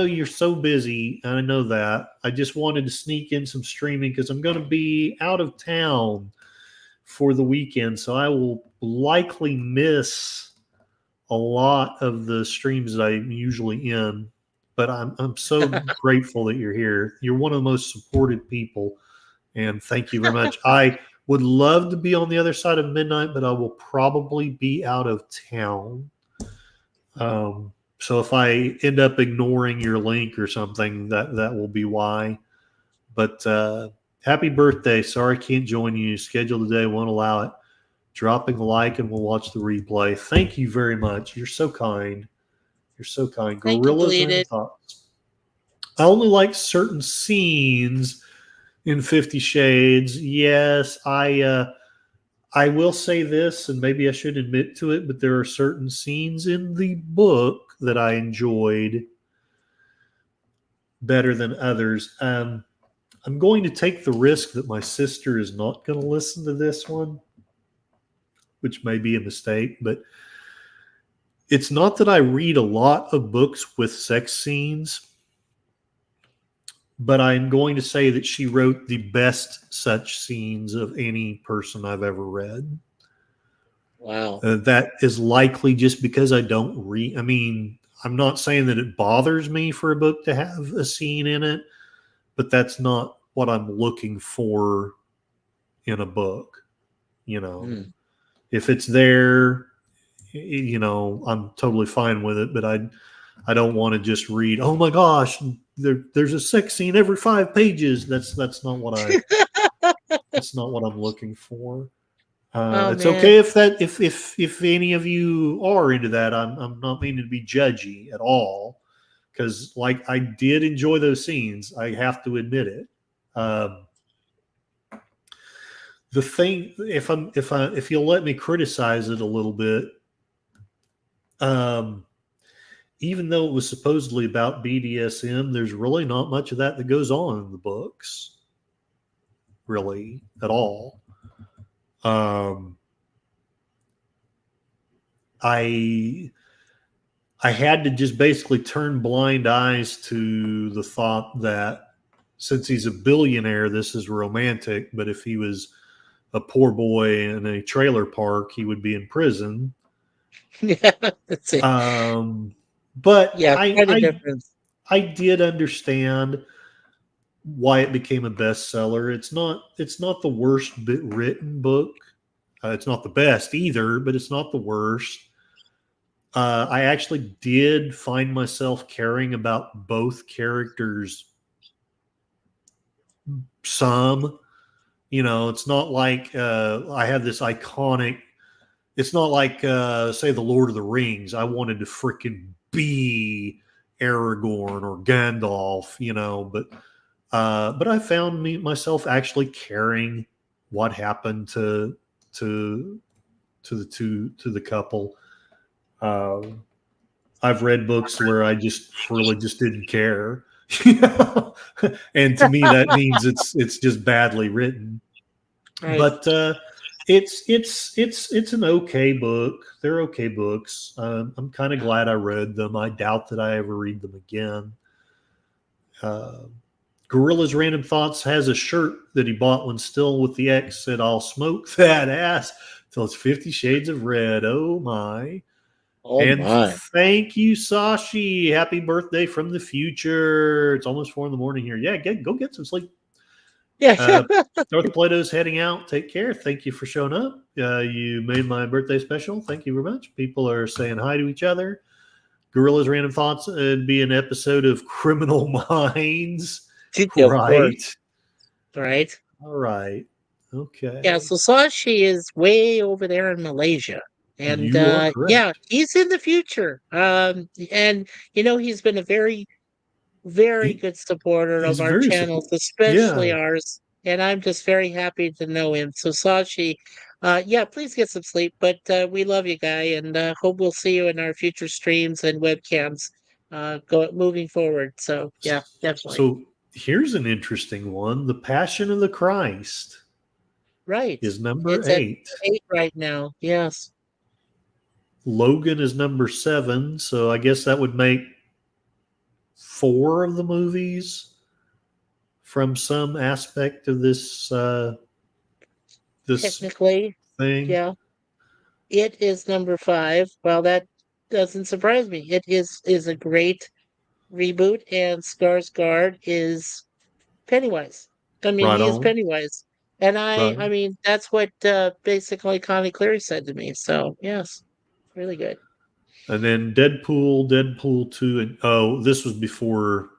you're so busy, and I know that. I just wanted to sneak in some streaming because I'm going to be out of town for the weekend, so I will likely miss a lot of the streams that I'm usually in. But I'm so grateful that you're here. You're one of the most supported people, and thank you very much. I would love to be on the other side of midnight, but I will probably be out of town. So if I end up ignoring your link or something, that will be why. But happy birthday! Sorry I can't join you. Schedule today won't allow it. Dropping a like and we'll watch the replay. Thank you very much. You're so kind. You're so kind. Thank you, Gorillas Random deleted. Thoughts. I only like certain scenes in 50 Shades. Yes, I will say this, and maybe I should admit to it, but there are certain scenes in the book that I enjoyed better than others. I'm going to take the risk that my sister is not going to listen to this one, which may be a mistake, but it's not that I read a lot of books with sex scenes, but I'm going to say that she wrote the best such scenes of any person I've ever read. Wow. That is likely just because I don't read. I mean, I'm not saying that it bothers me for a book to have a scene in it, but that's not what I'm looking for in a book. You know, Hmm. if it's there, I'm totally fine with it. But I don't want to just read. Oh my gosh, there's a sex scene every 5 pages. That's not what I. That's not what I'm looking for. Oh It's man. okay if any of you are into that. I'm not meaning to be judgy at all, because like I did enjoy those scenes. I have to admit it. Um, the thing, if you'll let me criticize it a little bit, um, even though it was supposedly about BDSM, there's really not much of that goes on in the books, really at all. Um, I I had to just basically turn blind eyes to the thought that since he's a billionaire, this is romantic. But if he was a poor boy in a trailer park, he would be in prison. Yeah, that's it. Um, but Yeah, quite a difference. I did understand why it became a bestseller. It's not the worst bit written book. It's not the best either, but it's not the worst. I actually did find myself caring about both characters some. It's not like I have this iconic. It's not like say the Lord of the Rings. I wanted to freaking be Aragorn or Gandalf, but I found myself actually caring what happened to to the couple. Um, I've read books where I just really just didn't care, and to me that means it's just badly written. Right. But it's an okay book. They're okay books. I'm kind of glad I read them. I doubt that I ever read them again. Uh, Gorilla's Random Thoughts has a shirt that he bought when still with the ex. Said, "I'll smoke that ass." So it's 50 Shades of Red. Oh my. Oh And my. thank you, Sashi. Happy birthday from the future. It's almost 4 a.m. here. Yeah, go get some sleep. Yeah. North Plato's heading out. Take care. Thank you for showing up. You made my birthday special. Thank you very much. People are saying hi to each other. Gorilla's Random Thoughts would be an episode of Criminal Minds. Of Right. course. Right. All right. Okay. Yeah, so Sashi is way over there in Malaysia. And You are correct. yeah, he's in the future. And he's been a very, very good supporter of our channels, especially ours. And I'm just very happy to know him. So Sashi, yeah, please get some sleep. But we love you, guy, and hope we'll see you in our future streams and webcams moving forward. So yeah, definitely. So here's an interesting one. The Passion of the Christ. Right. Is number It's 8. At 8 right now. Yes. Logan is number 7. So I guess that would make 4 of the movies from some aspect of this technically thing. Yeah. It is number 5. Well, that doesn't surprise me. It is a great reboot, and Skarsgård is Pennywise. I mean, Right he is on. Pennywise. And Right. I mean, that's what basically Connie Cleary said to me. So, yes, really good. And then Deadpool 2, and this was before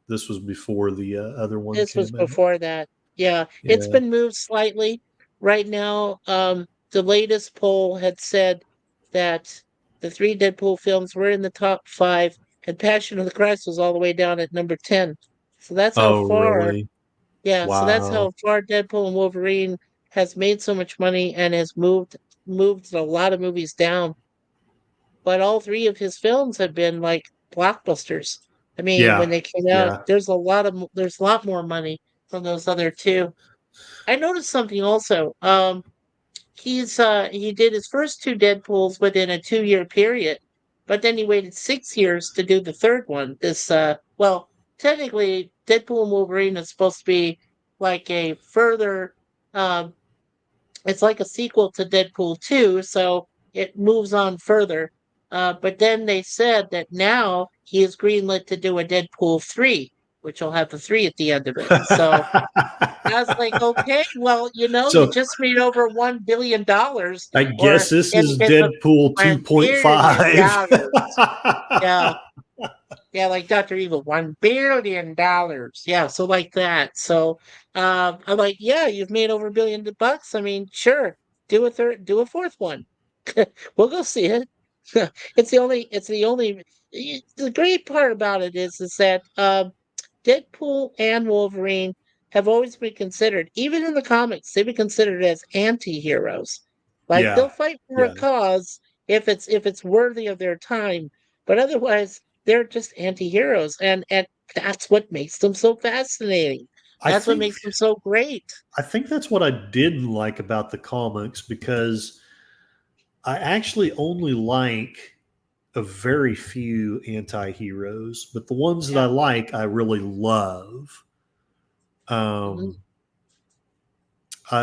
the other one. This was came out. before that. Yeah, it's been moved slightly. Right now, the latest poll had said that the 3 Deadpool films were in the top 5, and Passion of the Christ was all the way down at number 10. So that's how far. Really? Yeah, Wow. so that's how far Deadpool and Wolverine has made so much money and has moved a lot of movies down. But all 3 of his films have been like blockbusters. I mean, when they came out, there's a lot more money from those other 2. I noticed something also. He did his first 2 Deadpools within a 2-year period, but then he waited 6 years to do the third one. Well, technically, Deadpool and Wolverine is supposed to be like a further. It's like a sequel to Deadpool 2, so it moves on further. But then they said that now he is greenlit to do a Deadpool 3, which will have the 3 at the end of it. So I was like, okay, well, you just made over $1 billion. I guess this is Deadpool 2.5. Yeah, like Dr. Evil, $1 billion. Yeah, so like that. So I'm like, yeah, you've made over $1 billion. I mean, sure, do a fourth one. We'll go see it. The great part about it is that Deadpool and Wolverine have always been considered, even in the comics, they've been considered as anti-heroes. Like they'll fight for a cause if it's worthy of their time, but otherwise they're just anti-heroes, and that's what makes them so fascinating. That's what makes them so great. I think that's what I didn't like about the comics, because I actually only like a very few anti-heroes, but the ones that I like, I really love. I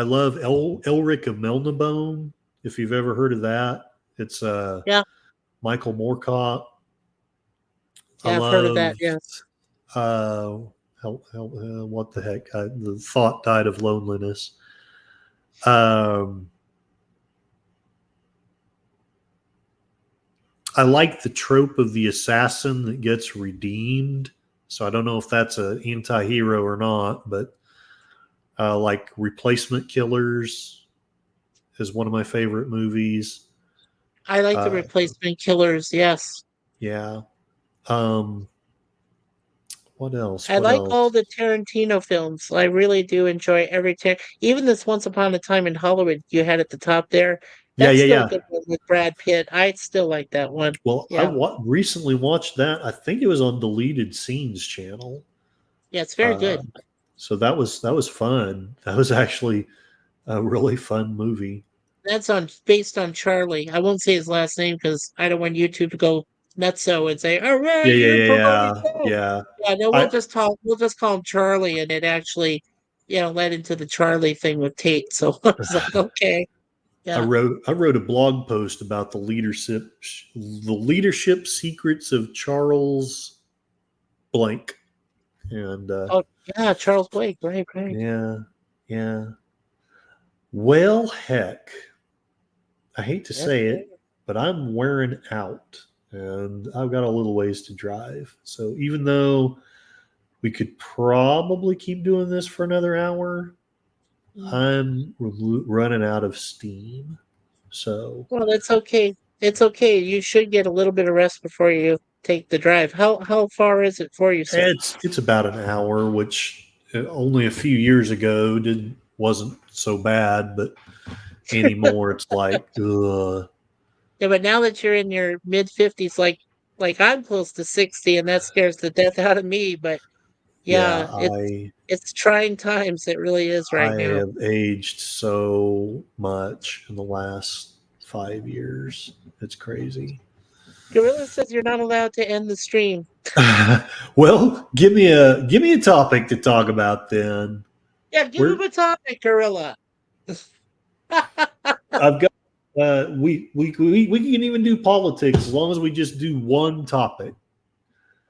love Elric of Melniboné, if you've ever heard of that. It's Michael Moorcock. Yeah, I've heard of that, yes. What the heck? The Thought Died of Loneliness. I like the trope of the assassin that gets redeemed. So I don't know if that's an anti-hero or not, but like Replacement Killers is one of my favorite movies. I like the Replacement Killers, yes. Yeah. What else? I like all the Tarantino films. I really do enjoy even this Once Upon a Time in Hollywood you had at the top there. That's still a good one with Brad Pitt. I still like that one. Well, I recently watched that. I think it was on Deleted Scenes channel. Yeah, it's very good. So that was fun. That was actually a really fun movie. That's based on Charlie. I won't say his last name because I don't want YouTube to go nutso and say, "All right, yeah." No, we'll just call him Charlie, and it actually, led into the Charlie thing with Tate. So I was like, okay. Yeah. I wrote a blog post about the leadership secrets of Charles Blank, and Oh, yeah. Charles Blake. Right. Right. yeah, yeah. Well, heck, I hate to That's say right. it, but I'm wearing out, and I've got a little ways to drive. So even though we could probably keep doing this for another hour, I'm running out of steam. So Well, that's okay. It's okay. You should get a little bit of rest before you take the drive. How far is it for you, sir? it's about an hour, which only a few years ago wasn't so bad, but anymore it's like, ugh. Yeah, but now that you're in your mid 50s, like I'm close to 60, and that scares the death out of me. But Yeah, yeah, it's trying times. It really is I right now. have aged so much in the last 5 years. It's crazy. Gorilla says you're not allowed to end the stream. Well, give me a topic to talk about then. Yeah, give We're him a topic, Gorilla. I've got we can even do politics as long as we just do one topic.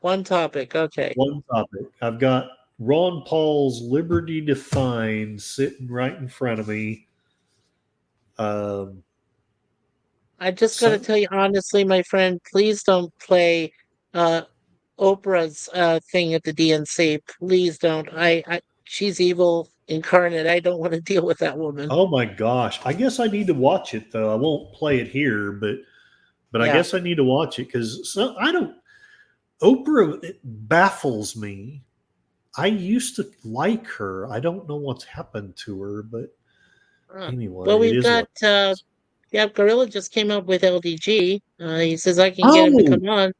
One topic. Okay. One topic. I've got Ron Paul's Liberty Defined sitting right in front of me. I just got to So, tell you honestly, my friend, please don't play uh Oprah's thing at the DNC. Please don't. She's evil incarnate. I don't want to deal with that woman. oh my gosh, I guess I need to watch it though. I won't play it here, but I Yeah. guess I need to watch it because I don't. Oprah it baffles me. I used to like her. I don't know what's happened to her, but Well, anyway, it we've is got what. yeah, Gorilla just came up with LDG. He says I can get him to Oh, come on.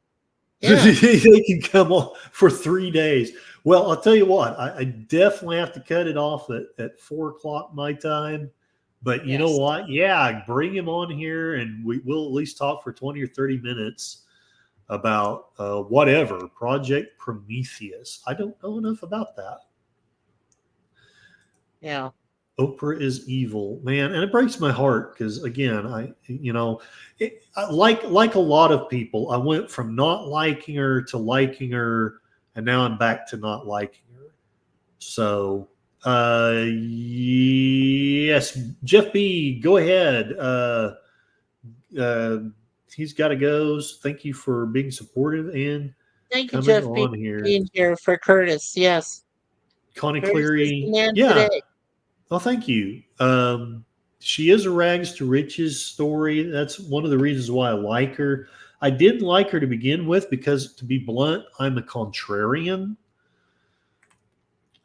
Yeah. they can come on for 3 days. Well, I'll tell you what, I definitely have to cut it off at 4 o'clock my time. But you know Yes. what? Yeah, bring him on here and we'll at least talk for 20 or 30 minutes about whatever, Project Prometheus. I don't know enough about that. Yeah. Oprah is evil, man, and it breaks my heart because again, like a lot of people, I went from not liking her to liking her, and now I'm back to not liking her. So, yes, Jeff B, go ahead. Uh, he's got to go. So thank you for being supportive and Thank you, coming Jeff, for on here. being here for Curtis. Yes. Connie Curtis is the Cleary, man yeah. today. Oh, thank you. She is a rags to riches story. That's one of the reasons why I like her. I didn't like her to begin with because, to be blunt, I'm a contrarian.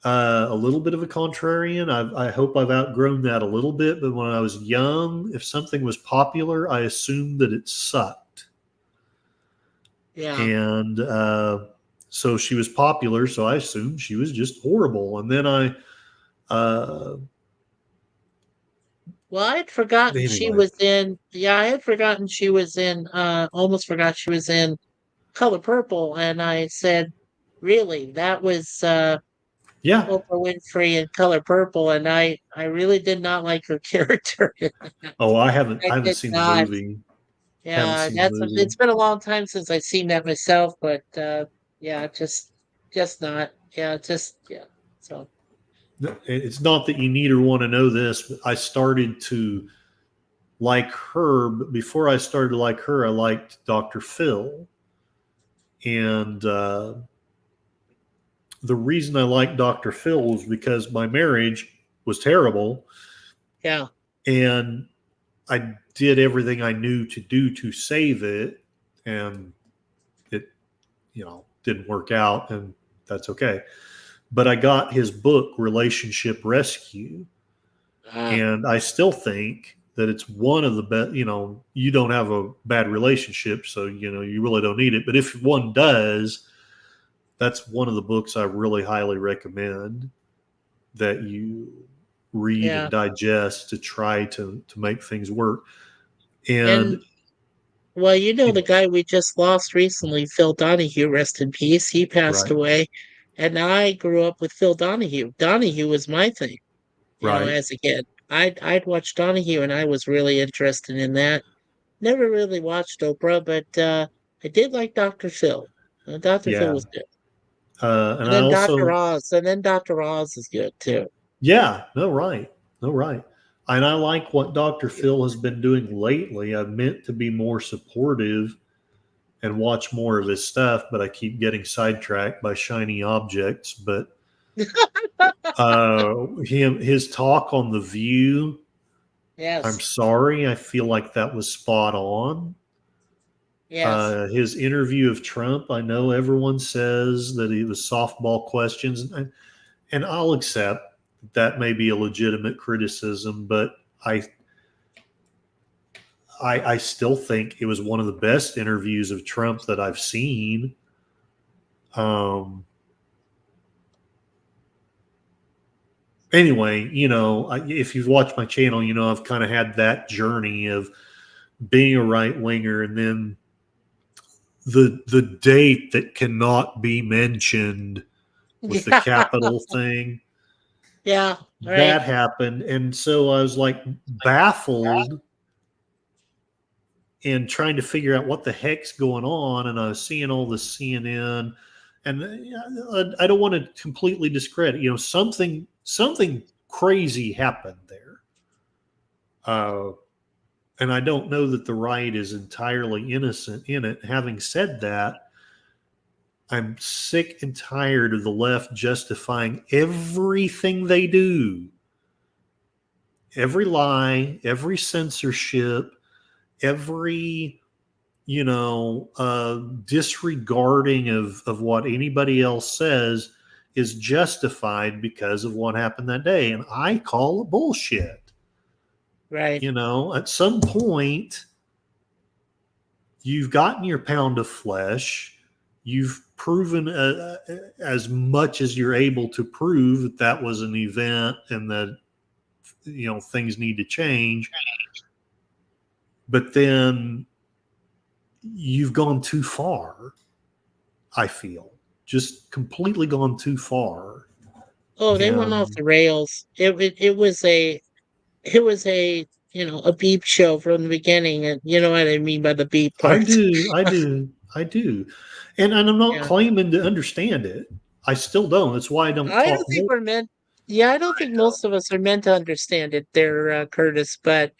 A little bit of a contrarian. I hope I've outgrown that a little bit. But when I was young, if something was popular, I assumed that it sucked. Yeah. And so she was popular, so I assumed she was just horrible. And then Well, I had forgotten she anyway, was in. Yeah, I had forgotten she was in. Almost forgot she was in Color Purple, and I said, "Really? That was yeah. Oprah Winfrey in Color Purple," and I really did not like her character. Oh, I I haven't did seen the not. movie. Haven't Yeah, seen the that's movie. it's been a long time since I've seen that myself, but yeah, just not. Yeah, just yeah. So It's not that you need or want to know this, but I started to like her. But before I started to like her, I liked Dr. Phil. And the reason I liked Dr. Phil was because my marriage was terrible. yeah, And I did everything I knew to do to save it. And it, didn't work out. And that's okay. But I got his book, Relationship Rescue. And I still think that it's one of the best. You don't have a bad relationship, so you really don't need it. But if one does, that's one of the books I really highly recommend that you read yeah. and digest to try to make things work. And And well, you know the guy we just lost recently, Phil Donahue, rest in peace. He passed right, away, and I grew up with Phil Donahue. Donahue was my thing, right. as a kid. I'd watched Donahue, and I was really interested in that. Never really watched Oprah, but I did like Dr. Phil. Dr. Phil Yeah. was good. And And I then Dr. also, Oz, and then Dr. Oz is good too. yeah, no, right. No, right. And I like what Dr. Phil has been doing lately. I've meant to be more supportive and watch more of his stuff, but I keep getting sidetracked by shiny objects. But his talk on The View, I'm Yes, sorry, I feel like that was spot on. yes. His interview of Trump, I know everyone says that it was softball questions, and I'll accept that may be a legitimate criticism, but I still think it was one of the best interviews of Trump that I've seen. Anyway, if you've watched my channel, I've kind of had that journey of being a right winger, and then the date that cannot be mentioned with the Yeah, Capitol thing yeah, that right. happened, and so I was like baffled and trying to figure out what the heck's going on. And I was seeing all the CNN, and I don't want to completely discredit. Something crazy happened there, and I don't know that the right is entirely innocent in it. Having said that, I'm sick and tired of the left justifying everything they do, every lie, every censorship, every disregarding of what anybody else says is justified because of what happened that day. And I call it bullshit. Right. At some point, you've gotten your pound of flesh. You've proven as much as you're able to prove that was an event and that, things need to change. But then you've gone too far, I feel. Just completely gone too far. Oh, they went off And the rails. It was a a beep show from the beginning, and you know what I mean by the beep I part. do, I do, I do. And I'm not Yeah. claiming to understand it. I still don't. That's why I don't I talk don't think more. we're meant Yeah, I don't think most of us are meant to understand it there, Curtis, but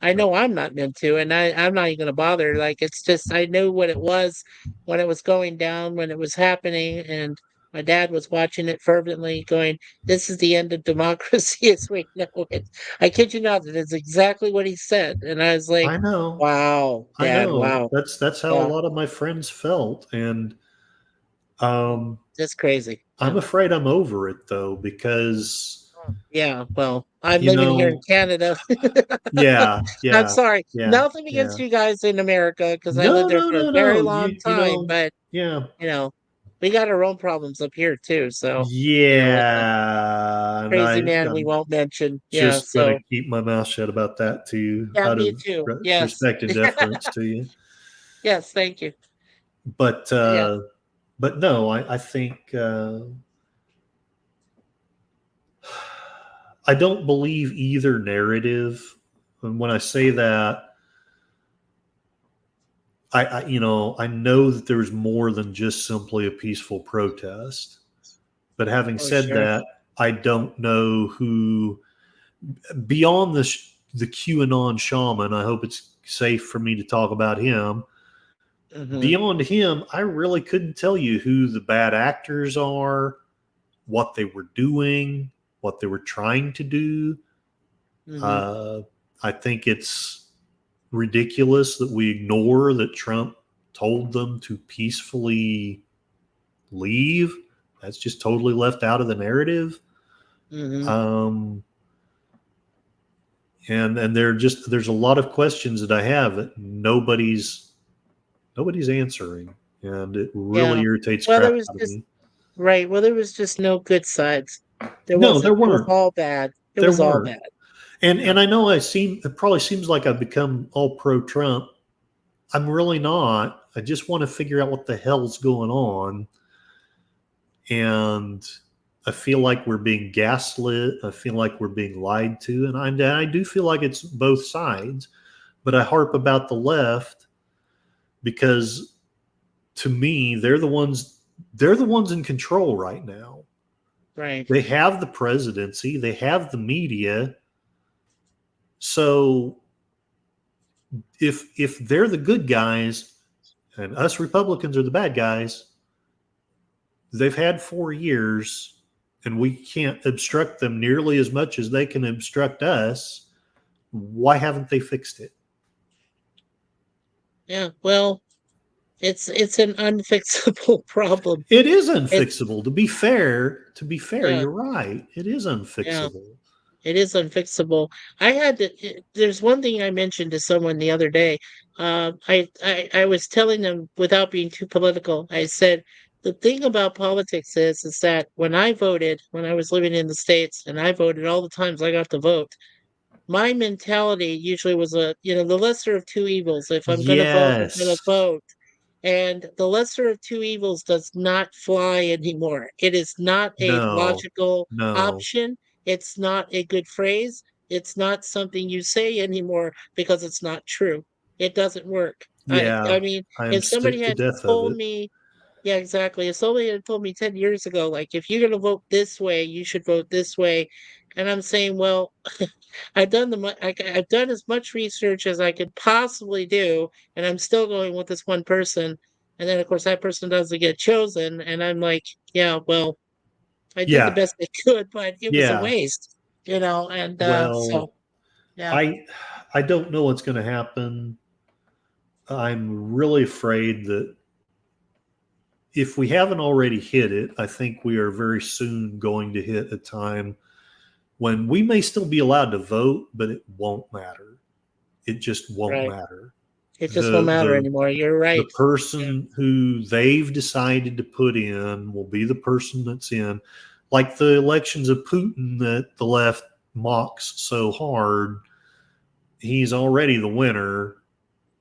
I know I'm not meant to, and I'm not even gonna bother. Like, it's just I knew what it was when it was going down, when it was happening, and my dad was watching it fervently, going, "This is the end of democracy as we know it." I kid you not, that is exactly what he said, and I was like, I know. "Wow, I Dad, know. wow." That's how a Yeah, lot of my friends felt. And um, just crazy. I'm Yeah. afraid I'm over it though, because, Yeah, well, I'm you living here in know, Canada. yeah, I'm yeah, sorry. yeah, Nothing yeah. against you guys in America because I No, lived there no, for a no, very no. long time, but, Yeah. you know, we got our own problems up here too, so, with the Yeah, and crazy man we I'm won't mention. Yeah, just going to so keep my mouth shut about that too, yeah, out me of too. Yes. respect and deference to you. Yes, thank you. But Yeah. uh, but no, I think I don't believe either narrative. And when I say that, I know that there's more than just simply a peaceful protest. But having Oh, said sure. that, I don't know who beyond the QAnon shaman. I hope it's safe for me to talk about him. Mhm, Beyond him, I really couldn't tell you who the bad actors are, what they were doing, what they were trying to do. mhm. Uh, I think it's ridiculous that we ignore that Trump told them to peacefully leave. That's just totally left out of the narrative. Mhm. Um, and there's a lot of questions that I have that nobody's answering, and it really Yeah. irritates Well, there crap was out of just me. right, well, there was just no good sides. There No, wasn't. there It was weren't. all bad. It There was all weren't. bad. And Yeah. and I know it probably seems like I've become all pro Trump. I'm really not. I just want to figure out what the hell's going on. And I feel like we're being gaslit. I feel like we're being lied to, and I do feel like it's both sides. But I harp about the left because, to me, they're the ones in control right now. Right. They have the presidency. They have the media. So if they're the good guys and us Republicans are the bad guys, they've had 4 years and we can't obstruct them nearly as much as they can obstruct us. Why haven't they fixed it? Yeah. Well, it's an unfixable problem. It is It's unfixable. To be fair, yeah, you're right. It is yeah. unfixable. It is unfixable. I had to. There's one thing I mentioned to someone the other day. I was telling them without being too political. I said the thing about politics is that when I voted, when I was living in the States, and I voted all the times I got to vote, my mentality usually was the lesser of two evils. If I'm going to vote, I'm going to Yes. vote. And the lesser of two evils does not fly anymore. It is not a No. logical No. option. It's not a good phrase. It's not something you say anymore because it's not true. It doesn't work. I Yeah. mean, I am if somebody sick to had death of told it. me, yeah, exactly. If somebody had told me 10 years ago, like, if you're going to vote this way, you should vote this way. And I'm saying, well, I've done as much research as I could possibly do, and I'm still going with this one person. And then, of course, that person doesn't get chosen, and I'm like, yeah, well, I did the Yeah. best I could, but it was a Yeah. waste, and Well, so yeah, I don't know what's going to happen. I'm really afraid that if we haven't already hit it, I think we are very soon going to hit a time when we may still be allowed to vote, but it won't matter. It just won't right. matter. It just won't The matter the anymore. You're the right. Yeah, person who they've decided to put in will be the person that's in. Like the elections of Putin that the left mocks so hard, he's already the winner.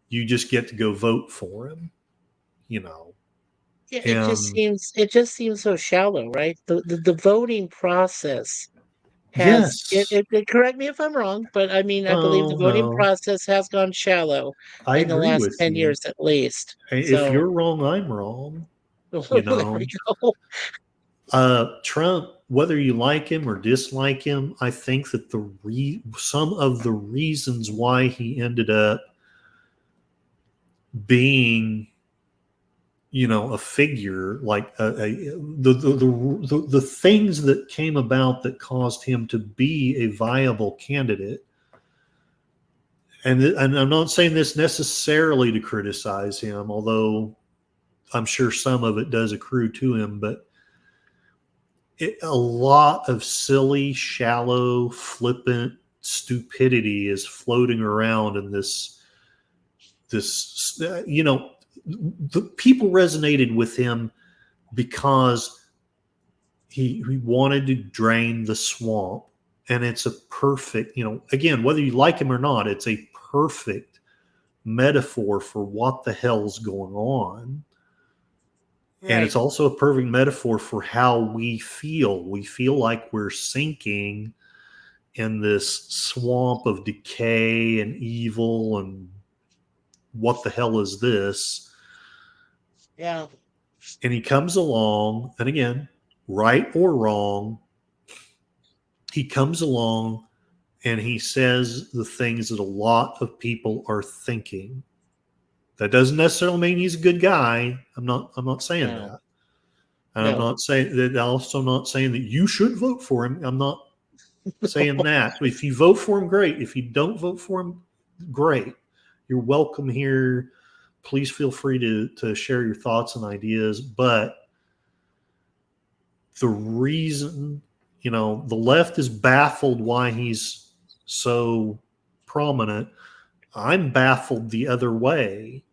You just get to go vote for him, you know. yeah. And It just seems so shallow, right? The voting process has yes, correct me if I'm wrong, but I mean, I believe the oh voting no, process has gone shallow I in the agree last with 10 you. years at least. If So you're wrong, I'm wrong. You there we know, go. Trump, whether you like him or dislike him, I think that some of the reasons why he ended up being, a figure like the things that came about that caused him to be a viable candidate. And I'm not saying this necessarily to criticize him, although I'm sure some of it does accrue to him, but a lot of silly, shallow, flippant stupidity is floating around in this. The people resonated with him because he wanted to drain the swamp, and it's a perfect, again, whether you like him or not, it's a perfect metaphor for what the hell's going on. And Right. it's also a perfect metaphor for how we feel. We feel like we're sinking in this swamp of decay and evil and what the hell is this? Yeah. And he comes along, and again, right or wrong, he comes along and he says the things that a lot of people are thinking. That doesn't necessarily mean he's a good guy. I'm not saying No. that. And I'm No. not saying that, also not saying that you should vote for him. I'm not saying that. If you vote for him, great. If you don't vote for him, great. You're welcome here. Please feel free to share your thoughts and ideas. But the reason, the left is baffled why he's so prominent. I'm baffled the other way.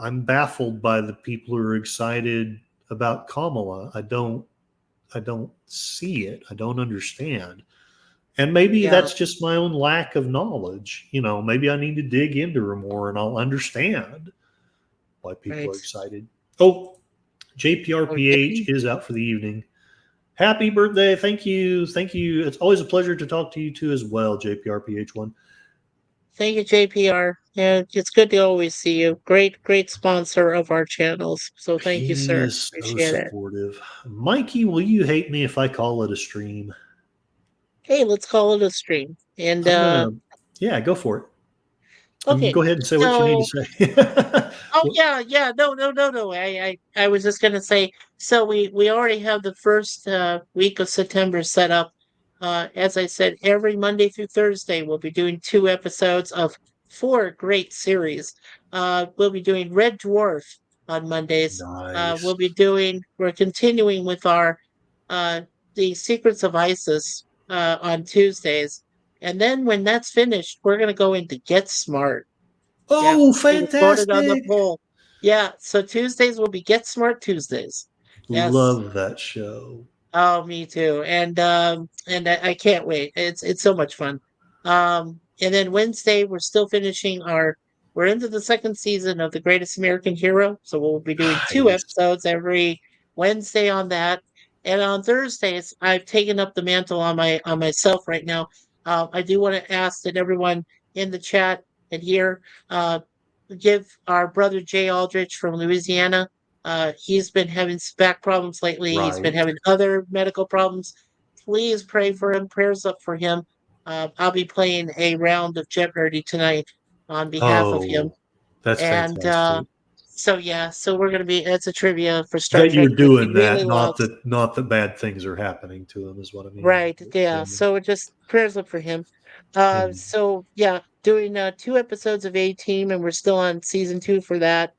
I'm baffled by the people who are excited about Kamala. I don't see it. I don't understand. And maybe Yeah. that's just my own lack of knowledge. Maybe I need to dig into her more and I'll understand why people Right. are excited. Oh, Okay. JPRPH is out for the evening. Happy birthday. Thank you. Thank you. It's always a pleasure to talk to you too as well, JPRPH1. Thank you, JPR. Yeah, it's good to always see you. Great sponsor of our channels. So thank you, He sir. is so Appreciate it. supportive. Mikey, will you hate me if I call it a stream? Hey, let's call it a stream. And I'm gonna, yeah, go for it. okay, Go ahead and say what you need to so say. oh yeah. No. I was just gonna say, so we already have the first week of September set up. As I said, every Monday through Thursday we'll be doing 2 episodes of 4 great series. We'll be doing Red Dwarf on Mondays. Nice. We're continuing with our uh the Secrets of Isis on Tuesdays. And then when that's finished, we're gonna go into Get Smart. Yeah, Oh, it was voted on the fantastic. poll. Yeah, so Tuesdays will be Get Smart Tuesdays. Yes. Love that show. Oh, me too. And I can't wait. It's so much fun. And then Wednesday we're still finishing our we're into the second season of The Greatest American Hero, so we'll be doing two Nice. episodes every Wednesday on that. And on Thursdays, I've taken up the mantle on myself right now. I do want to ask that everyone in the chat and here give our brother Jay Aldrich from Louisiana. He's been having back problems lately. He's been Right. having other medical problems. Please pray for him. Prayers up for him. I'll be playing a round of Jeopardy tonight on behalf of him. Oh, that's And fantastic. so yeah, so we're gonna be it's a trivia for Star That Trek you're that he doing really that, loves. not that bad things are happening to him, is what I mean. Right, yeah. And, So just prayers up for him. and So yeah, doing 2 episodes of A Team, and we're still on season 2 for that.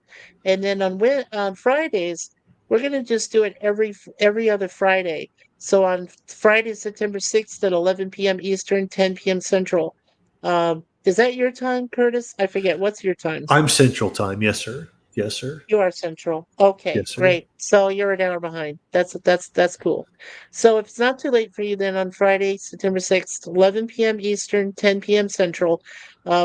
And then on Fridays, we're gonna just do it every other Friday. So on Friday, September 6th at 11 p.m. Eastern, 10 p.m. Central. Is that your time, Curtis? I forget. What's your time? I'm Central Time. Yes, sir. Yes, sir. You are Central. Okay, Yes, sir. great. So you're an hour behind. That's cool. So if it's not too late for you, then on Friday, September 6th, 11 p.m. Eastern, 10 p.m. Central,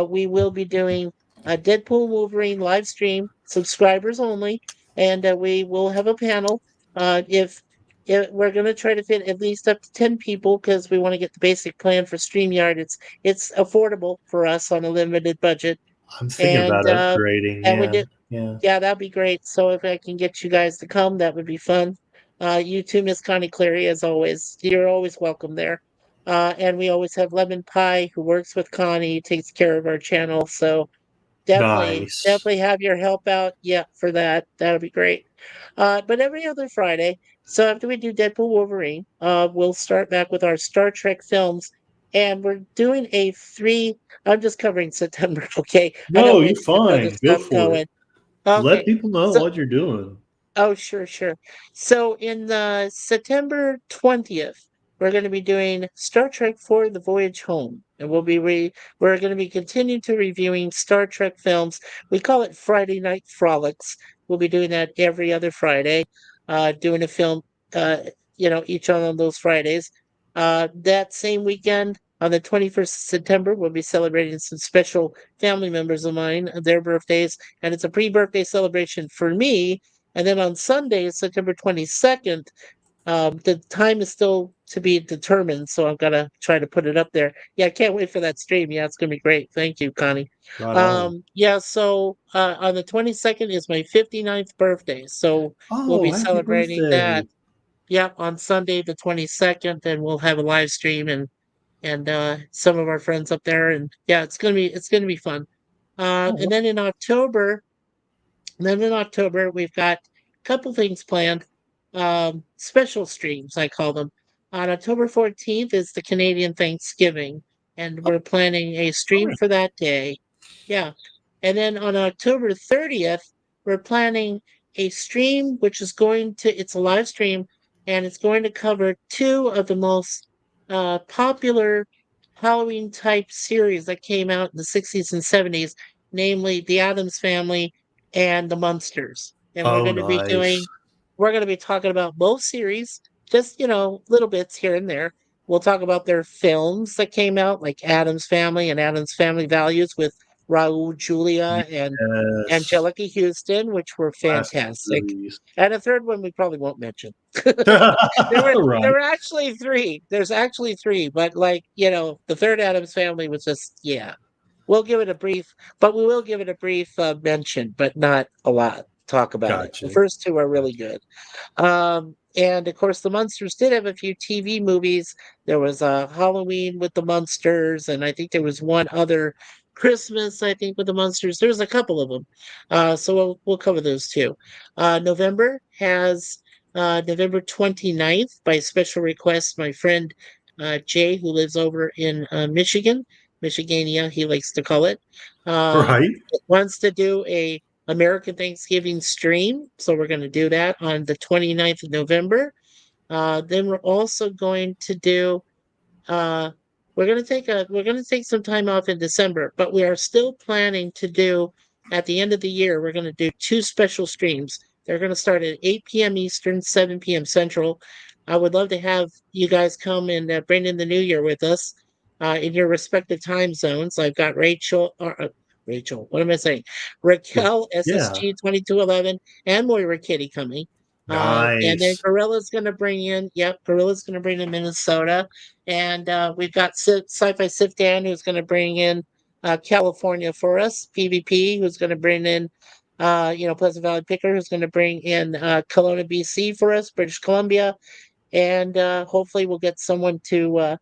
we will be doing a Deadpool Wolverine live stream, subscribers only, and we will have a panel. If we're going to try to fit at least up to 10 people because we want to get the basic plan for StreamYard. It's affordable for us on a limited budget, I'm thinking and about upgrading. we Yeah. do. Yeah. Yeah, that'd be great. So if I can get you guys to come, that would be fun. You too, Miss Connie Cleary, as always. You're always welcome there. And we always have Lemon Pie, who works with Connie, takes care of our channel. So Nice. definitely have your help out. Yeah, for that. That'll be great. But every other Friday, so after we do Deadpool Wolverine, we'll start back with our Star Trek films. And we're doing I'm just covering September, okay? I gotta No, wait you're to get the other fine. Go stuff for it. going. Let Okay. people know So what you're doing. oh, sure. So in the September 20th, we're going to be doing Star Trek for The Voyage Home. And we're going to be continuing to reviewing Star Trek films. We call it Friday Night Frolics. We'll be doing that every other Friday, doing a film, uh, each on those Fridays. That same weekend, on the 21st of September, we'll be celebrating some special family members of mine, their birthdays, and it's a pre-birthday celebration for me. And then on Sunday, September 22nd, the time is still to be determined, so I've got to try to put it up there. Yeah, I can't wait for that stream. Yeah, it's going to be great. Thank you, Connie. Right on. Yeah, so on the 22nd is my 59th birthday, so we'll be Oh, happy celebrating birthday. that. Yeah, on Sunday the 22nd, and we'll have a live stream and some of our friends up there, and yeah, it's gonna be fun. Oh, And then in October, we've got a couple things planned. Special streams, I call them. On October 14th is the Canadian Thanksgiving, and we're planning a all stream right. for that day. Yeah. And then on October 30th, we're planning a stream it's a live stream, and it's going to cover two of the most popular Halloween type series that came out in the 60s and 70s, namely The Addams Family and the Munsters. And Oh, nice. we're going to be talking about both series, just, little bits here and there. We'll talk about their films that came out, like Addams Family and Addams Family Values with Raul Julia and Yes. Angelica Houston, which were Classic fantastic. movies. And a third one we probably won't mention. There Right. were actually three. There's actually three, but like, the third Adams Family was just, yeah. We'll give it a brief, but we will give it a brief mention, but not a lot talk about it. The Gotcha. first two are really Gotcha. good. And of course, the Munsters did have a few TV movies. There was Halloween with the Munsters, and I think there was one other Christmas, I think, with the Munsters. There's a couple of them. So we'll cover those too. November has November 29th by special request. My friend Jay, who lives over in Michigan, Michigania, he likes to call it, uh, Right. wants to do a American Thanksgiving stream. So we're going to do that on the 29th of November. Then we're also going to do uh we're going to take some time off in December, but we are still planning to do at the end of the year we're going to do two special streams. They're going to start at 8 p.m. Eastern, 7 p.m. Central. I would love to have you guys come and bring in the new year with us in your respective time zones. I've got Rachel, what am I saying? Raquel Yeah. SSG 2211 and Moira Kitty coming. And then Nice. Gorilla's going to bring in Minnesota. And we've got Sci-Fi Sif Dan, who's going to bring in California for us. PvP, who's going to bring in, Pleasant Valley Picker, who's going to bring in Kelowna, BC for us, British Columbia. And hopefully we'll get someone to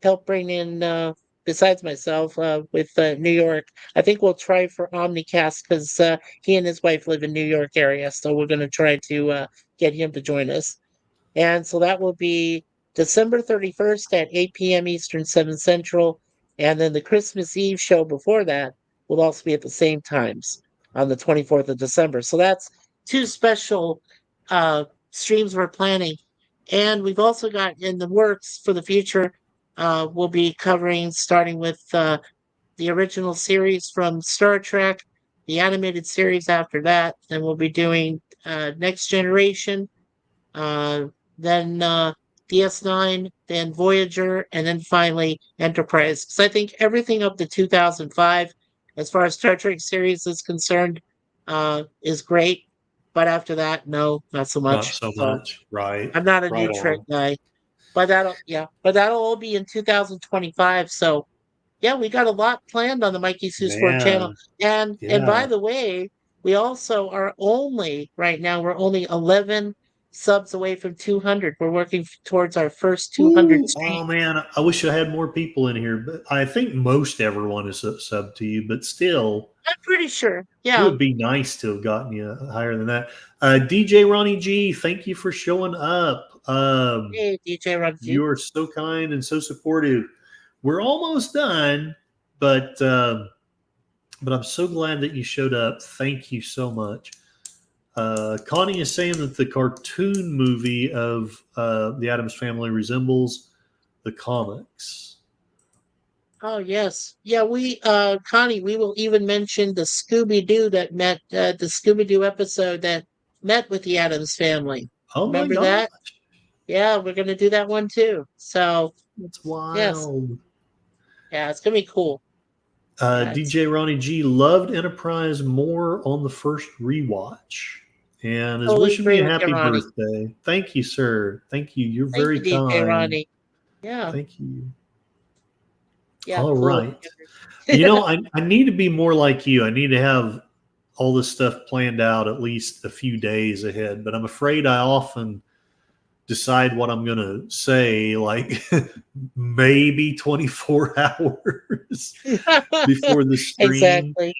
help bring in, besides myself, with New York. I think we'll try for Omnicast because he and his wife live in New York area. So we're going to try to get him to join us. And so that will be December 31st at 8 p.m. Eastern, 7 Central. And then the Christmas Eve show before that will also be at the same times on the 24th of December. So that's two special streams we're planning. And we've also got in the works for the future, we'll be covering starting with the original series from Star Trek, the animated series after that. Then we'll be doing Next Generation, uh, then DS9, then Voyager, and then finally Enterprise. Because I think everything up to 2005, as far as Star Trek series is concerned, is great. But after that, no, not so Not much. so So much. Right. I'm not a Right new Trek on. guy. But that'll all be in 2025. So yeah, we got a lot planned on the Mikey Sue Sport channel. Man. And by Yeah. the way, we also are only right now we're only 11 subs away from 200. We're working towards our first 200 Ooh, stream. oh man, I wish I had more people in here, but I think most everyone is sub to you, but still, I'm pretty sure. it Yeah. would be nice to have gotten you higher than that. DJ Ronnie G, thank you for showing up. Hey, DJ Rugby. You are so kind and so supportive. We're almost done, but I'm so glad that you showed up. Thank you so much. Connie is saying that the cartoon movie of the Addams Family resembles the comics. Oh yes. Yeah, Connie, we will even mention the Scooby-Doo that met the Scooby-Doo episode that met with the Addams family. Oh my Remember god, that? Yeah, we're gonna do that one too. So that's yes. wild. Yeah, it's gonna be cool. DJ Ronnie G loved Enterprise more on the first rewatch and is Totally wishing me agree a with you, happy Ronnie. birthday. Thank you, sir. Thank you. You're Thank very you, DJ kind. Ronnie. Yeah, Thank you. yeah, All cool. right. I need to be more like you. I need to have all this stuff planned out at least a few days ahead, but I'm afraid I often decide what I'm going to say like maybe 24 hours before the stream. Exactly.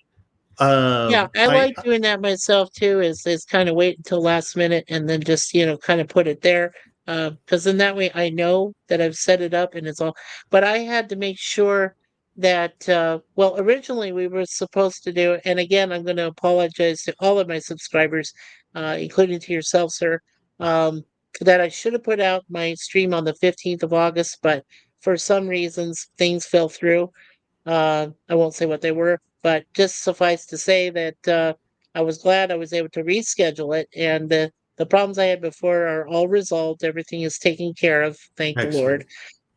Yeah, I I like doing that myself too, is kind of wait until last minute and then just, kind of put it there. Because in that way I know that I've set it up and it's all, but I had to make sure that, well, originally we were supposed to do, and again, I'm going to apologize to all of my subscribers, including to yourself, sir, that I should have put out my stream on the 15th of August, but for some reasons things fell through. I won't say what they were, but just suffice to say that I was glad I was able to reschedule it, and the problems I had before are all resolved. Everything is taken care of. Thank the Lord.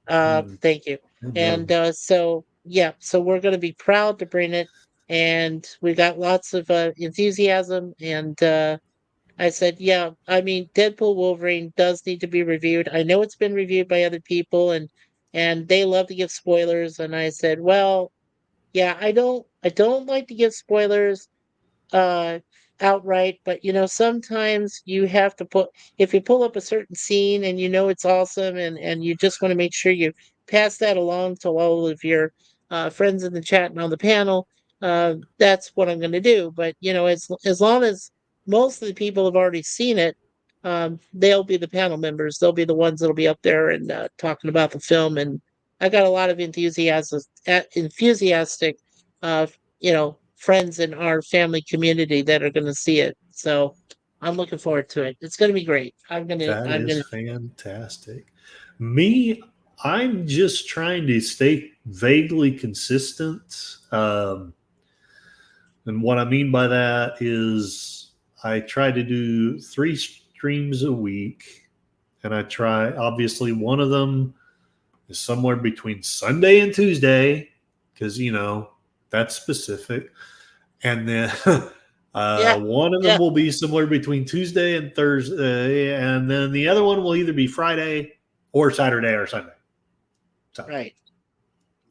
excellent. Mm, Thank you. And good. so yeah, so we're going to be proud to bring it. and we got lots of enthusiasm. And I said, yeah, I mean, Deadpool Wolverine does need to be reviewed. I know it's been reviewed by other people, and they love to give spoilers. And I said, well, yeah, I don't like to give spoilers uh outright, but sometimes you have to put if you pull up a certain scene and it's awesome, and you just want to make sure you pass that along to all of your friends in the chat and on the panel. That's what I'm going to do. But as long as most of the people have already seen it, they'll be the panel members. They'll be the ones that'll be up there and talking about the film. And I got a lot of enthusiastic uh friends in our family community that are going to see it. So I'm looking forward to it. It's going to be great. That I'm is gonna. fantastic. Me, I'm just trying to stay vaguely consistent. And what I mean by that is I try to do 3 streams a week. And I try, obviously, one of them is somewhere between Sunday and Tuesday, because, that's specific. And then Yeah, one of them yeah, will be somewhere between Tuesday and Thursday. And then the other one will either be Friday or Saturday or Sunday. So, right.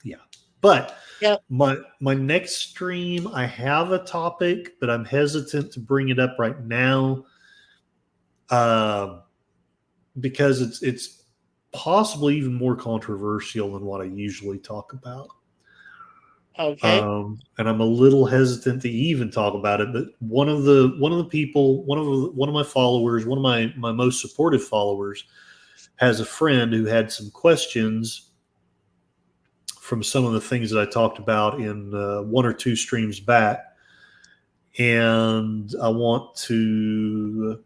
yeah. But Yeah. my next stream, I have a topic, but I'm hesitant to bring it up right now. Because it's possibly even more controversial than what I usually talk about. Okay. And I'm a little hesitant to even talk about it. But one of the people, one of my followers, one of my most supportive followers, has a friend who had some questions from some of the things that I talked about in 1 or 2 streams back, and I want to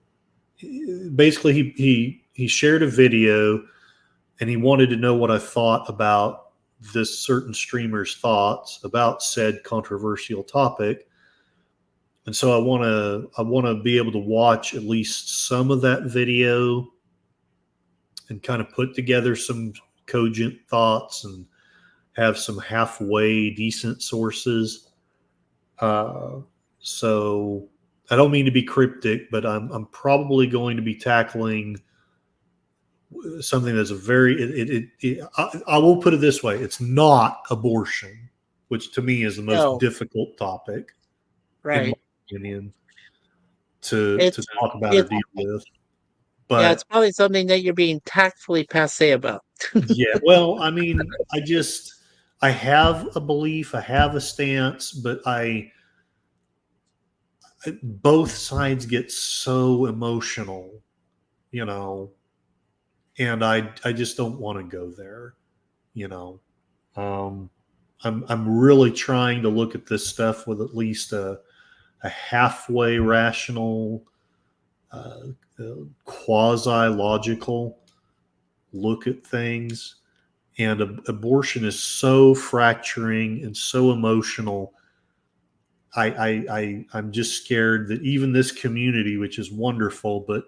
basically he shared a video, and he wanted to know what I thought about this certain streamer's thoughts about said controversial topic. And so I want to be able to watch at least some of that video and kind of put together some cogent thoughts and have some halfway decent sources. So I don't mean to be cryptic, but I'm probably going to be tackling something that's a very I will put it this way: it's not abortion, which to me is the most No. difficult topic, in my Right. opinion, to It's talk about or it's deal with. yeah. It's But probably something that you're being tactfully passe about. yeah, well, I mean, I have a belief, I have a stance, but both sides get so emotional, you know, and I just don't want to go there, you know. Um, I'm really trying to look at this stuff with at least a halfway rational, uh, quasi logical look at things. And abortion is so fracturing and so emotional. I'm just scared that even this community, which is wonderful, but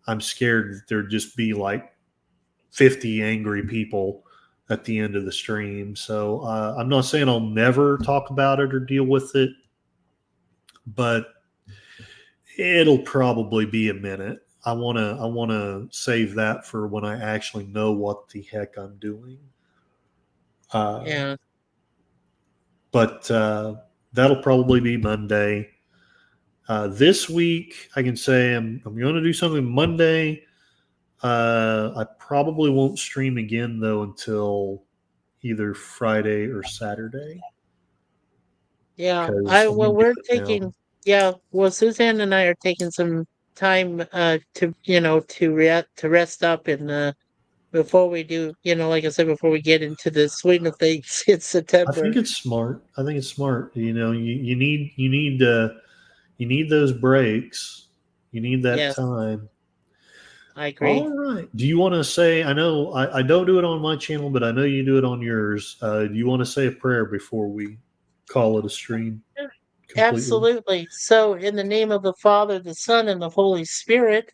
I'm scared that there'd just be like 50 angry people at the end of the stream. So I'm not saying I'll never talk about it or deal with it, but it'll probably be a minute. I want to save that for when I actually know what the heck I'm doing. Yeah. But that'll probably be Monday. This week, I can say I'm going to do something Monday. I probably won't stream again though until either Friday or Saturday. Yeah. Because I'm Well, going to be we're out of taking. town. Yeah. Well, Suzanne and I are taking some time to to rest up and before we do, like I said, before we get into the swing of things in I think September. it's smart. I think it's smart. You need those breaks. You need that Yes, time. I agree. All right. Do you want to say? I know I don't do it on my channel, but I know you do it on yours. Do you want to say a prayer before we call it a stream Yeah, completely? absolutely. So, in the name of the Father, the Son, and the Holy Spirit,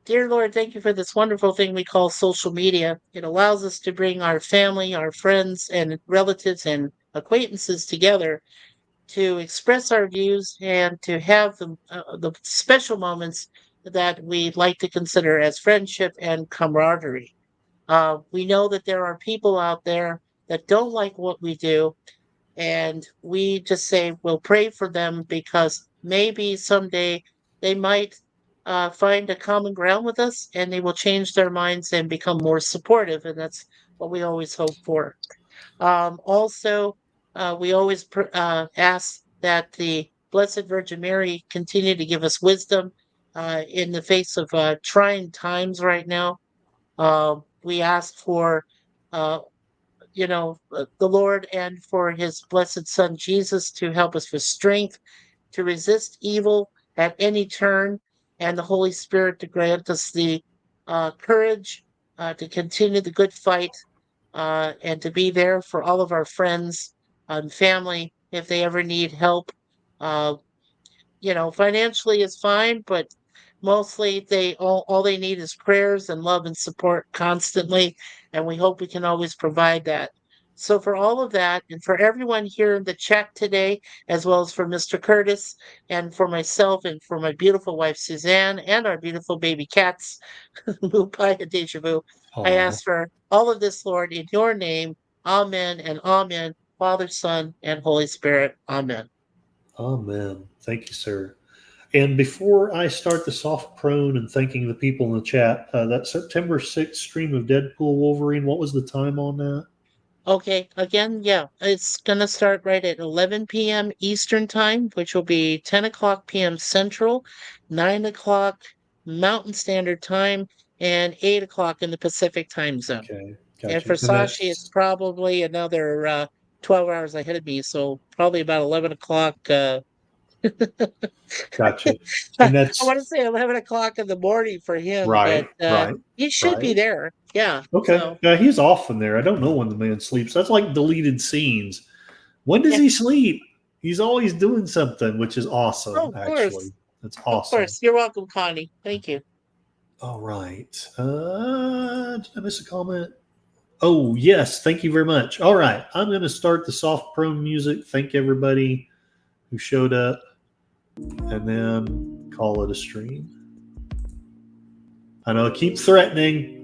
dear Lord, thank you for this wonderful thing we call social media. It allows us to bring our family, our friends, and relatives and acquaintances together to express our views and to have the special moments that we like to consider as friendship and camaraderie. We know that there are people out there that don't like what we do, and we just say we'll pray for them because maybe someday they might find a common ground with us and they will change their minds and become more supportive. And that's what we always hope for. Also, we always ask that the Blessed Virgin Mary continue to give us wisdom in the face of trying times right now. We ask for uh, the Lord and for his blessed son Jesus to help us with strength to resist evil at any turn, and the Holy Spirit to grant us the courage to continue the good fight and to be there for all of our friends and family if they ever need help. Uh, financially is fine, but mostly all they need is prayers and love and support constantly, and we hope we can always provide that. So for all of that, and for everyone here in the chat today, as well as for Mr. Curtis, and for myself, and for my beautiful wife Suzanne, and our beautiful baby cats, Lupai and Deja Vu, I Aw. ask for all of this, Lord, in your name. Amen and amen. Father, Son, and Holy Spirit. Amen. Amen. Thank you, sir. And before I start the soft prone and thanking the people in the chat, that September 6th stream of Deadpool Wolverine, what was the time on that? Okay, again, yeah, it's gonna start right at 11 p.m. Eastern Time, which will be 10 o'clock p.m. Central, 9 o'clock Mountain Standard Time, and 8 o'clock in the Pacific Time Zone. Okay, And gotcha. for And Sashi, it's that's probably another 12 hours ahead of me, so probably about 11 o'clock. gotcha. I And that's want to say 11 o'clock in the morning for him, but right, right, he should be right. there. Yeah, Okay. so. Yeah, he's off in there. I don't know when the man sleeps. That's like deleted scenes. When does Yeah. he sleep? He's always doing something, which is awesome, Oh, of actually. course. That's Of awesome. course. You're welcome, Connie. Thank you. All right. Did I miss a comment? Oh, yes. Thank you very much. All right. I'm going to start the soft prone music. Thank everybody who showed up and then call it a stream. I know I keep threatening.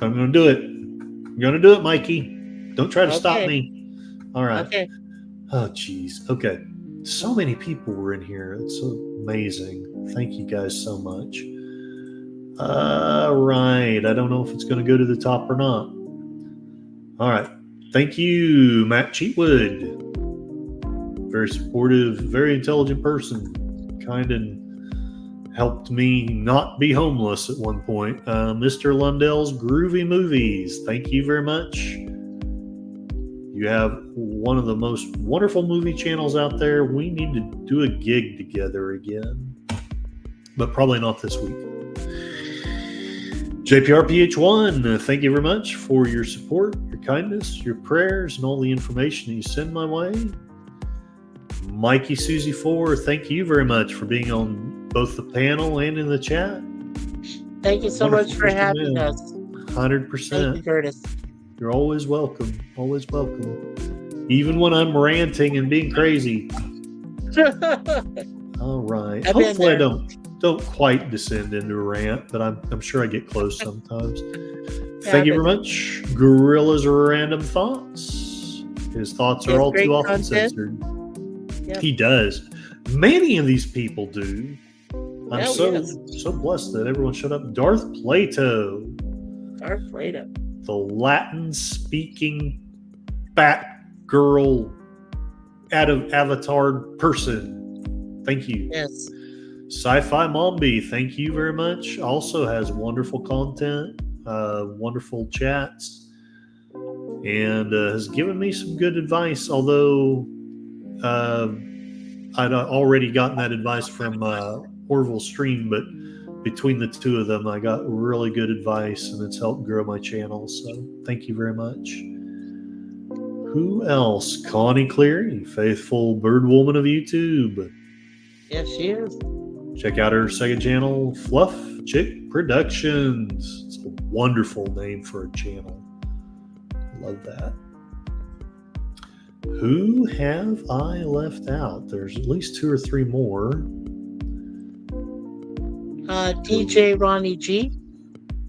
I'm going to do it. I'm going to do it, Mikey. Don't try to stop Okay. me. All right. Okay. Oh, geez. Okay. So many people were in here. It's so amazing. Thank you guys so much. Right. I don't know if it's going to go to the top or not. All right. Thank you, Matt Cheatwood. Very supportive, very intelligent person. Kind and helped me not be homeless at one point. Mr. Lundell's Groovy Movies. Thank you very much. You have one of the most wonderful movie channels out there. We need to do a gig together again, but probably not this week. JPRPH1, thank you very much for your support, your kindness, your prayers, and all the information that you send my way. Mikey Susie 4, thank you very much for being on both the panel and in the chat. Thank you so Wonderful much for having us. 100%. Thank you, Curtis. You're always welcome. Always welcome. Even when I'm ranting and being crazy. All right. I've been Hopefully I there. don't quite descend into a rant, but I'm sure I get close sometimes. Yeah, Thank you but- very much. Gorilla's Random Thoughts. His thoughts He are has all great too often content. censored. Yeah. He does. Many of these people do. I'm Oh, so yes. so blessed that everyone shut up. Darth Plato, Darth Vader. the Latin speaking bat girl out of Avatar person. Thank you. Yes. Sci-Fi Mombi, thank you very much. Also has wonderful content, wonderful chats, and has given me some good advice. Although I'd already gotten that advice from Orville Stream, but between the two of them, I got really good advice, and it's helped grow my channel. So thank you very much. Who else? Connie Cleary, faithful bird woman of YouTube. Yes, she is. Check out her second channel, Fluff Chick Productions. It's a wonderful name for a channel. Love that. Who have I left out? There's at least 2 or 3 more. DJ Ronnie G.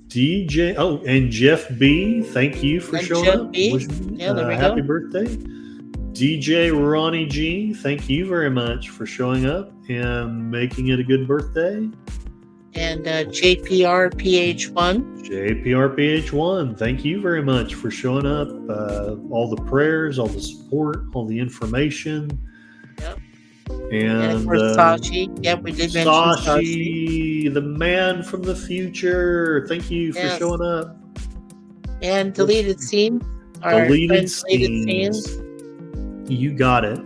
DJ, and Jeff B. Thank you for And showing Jeff up. B. Wish me, Yeah, there we happy go. birthday. DJ Ronnie G. Thank you very much for showing up and making it a good birthday. And JPRPH1. JPRPH1, thank you very much for showing up. All the prayers, all the support, all the information. Yep. And And of course, Sashi. Yep, we did mention Sashi. Sashi, the man from the future. Thank you for Yes. showing up. And Deleted Scene. Our Deleted friends Deleted Scenes. Scenes. You got it.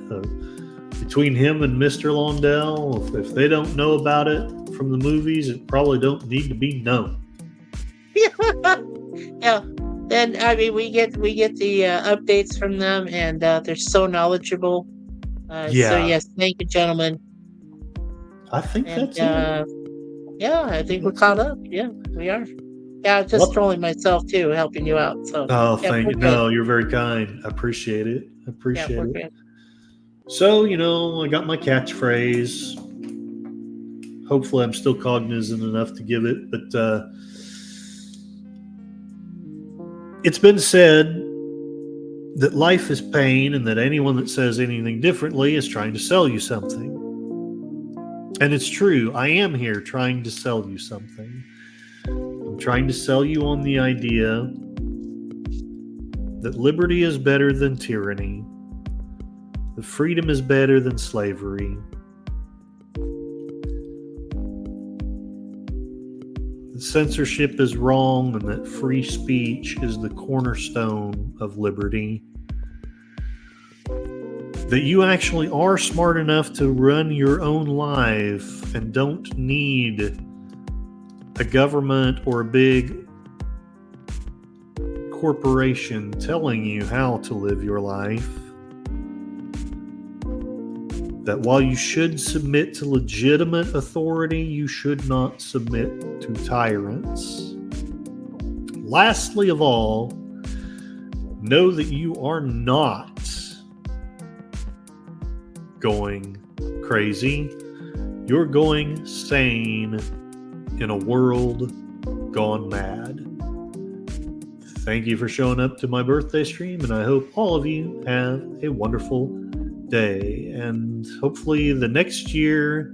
Between him and Mr. Londell, if they don't know about it from the movies, it probably don't need to be known. Yeah. Then I mean, we get the updates from them, and they're so knowledgeable. So yes, thank you, gentlemen. I think And that's it. yeah, I think we're caught up. Yeah, we are. Yeah, I'm just trolling myself too, helping you out. So yeah, thank we're you. good. No, you're very kind. I appreciate it. Yeah, we're good. So, I got my catchphrase. Hopefully I'm still cognizant enough to give it, but it's been said that life is pain and that anyone that says anything differently is trying to sell you something. And it's true. I am here trying to sell you something. I'm trying to sell you on the idea that liberty is better than tyranny, that freedom is better than slavery, that censorship is wrong, and that free speech is the cornerstone of liberty. That you actually are smart enough to run your own life and don't need a government or a big corporation telling you how to live your life. That while you should submit to legitimate authority, you should not submit to tyrants. Lastly of all, know that you are not going crazy. You're going sane in a world gone mad. Thank you for showing up to my birthday stream, and I hope all of you have a wonderful day. And hopefully the next year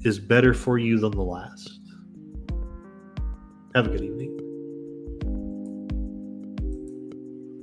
is better for you than the last. Have a good evening.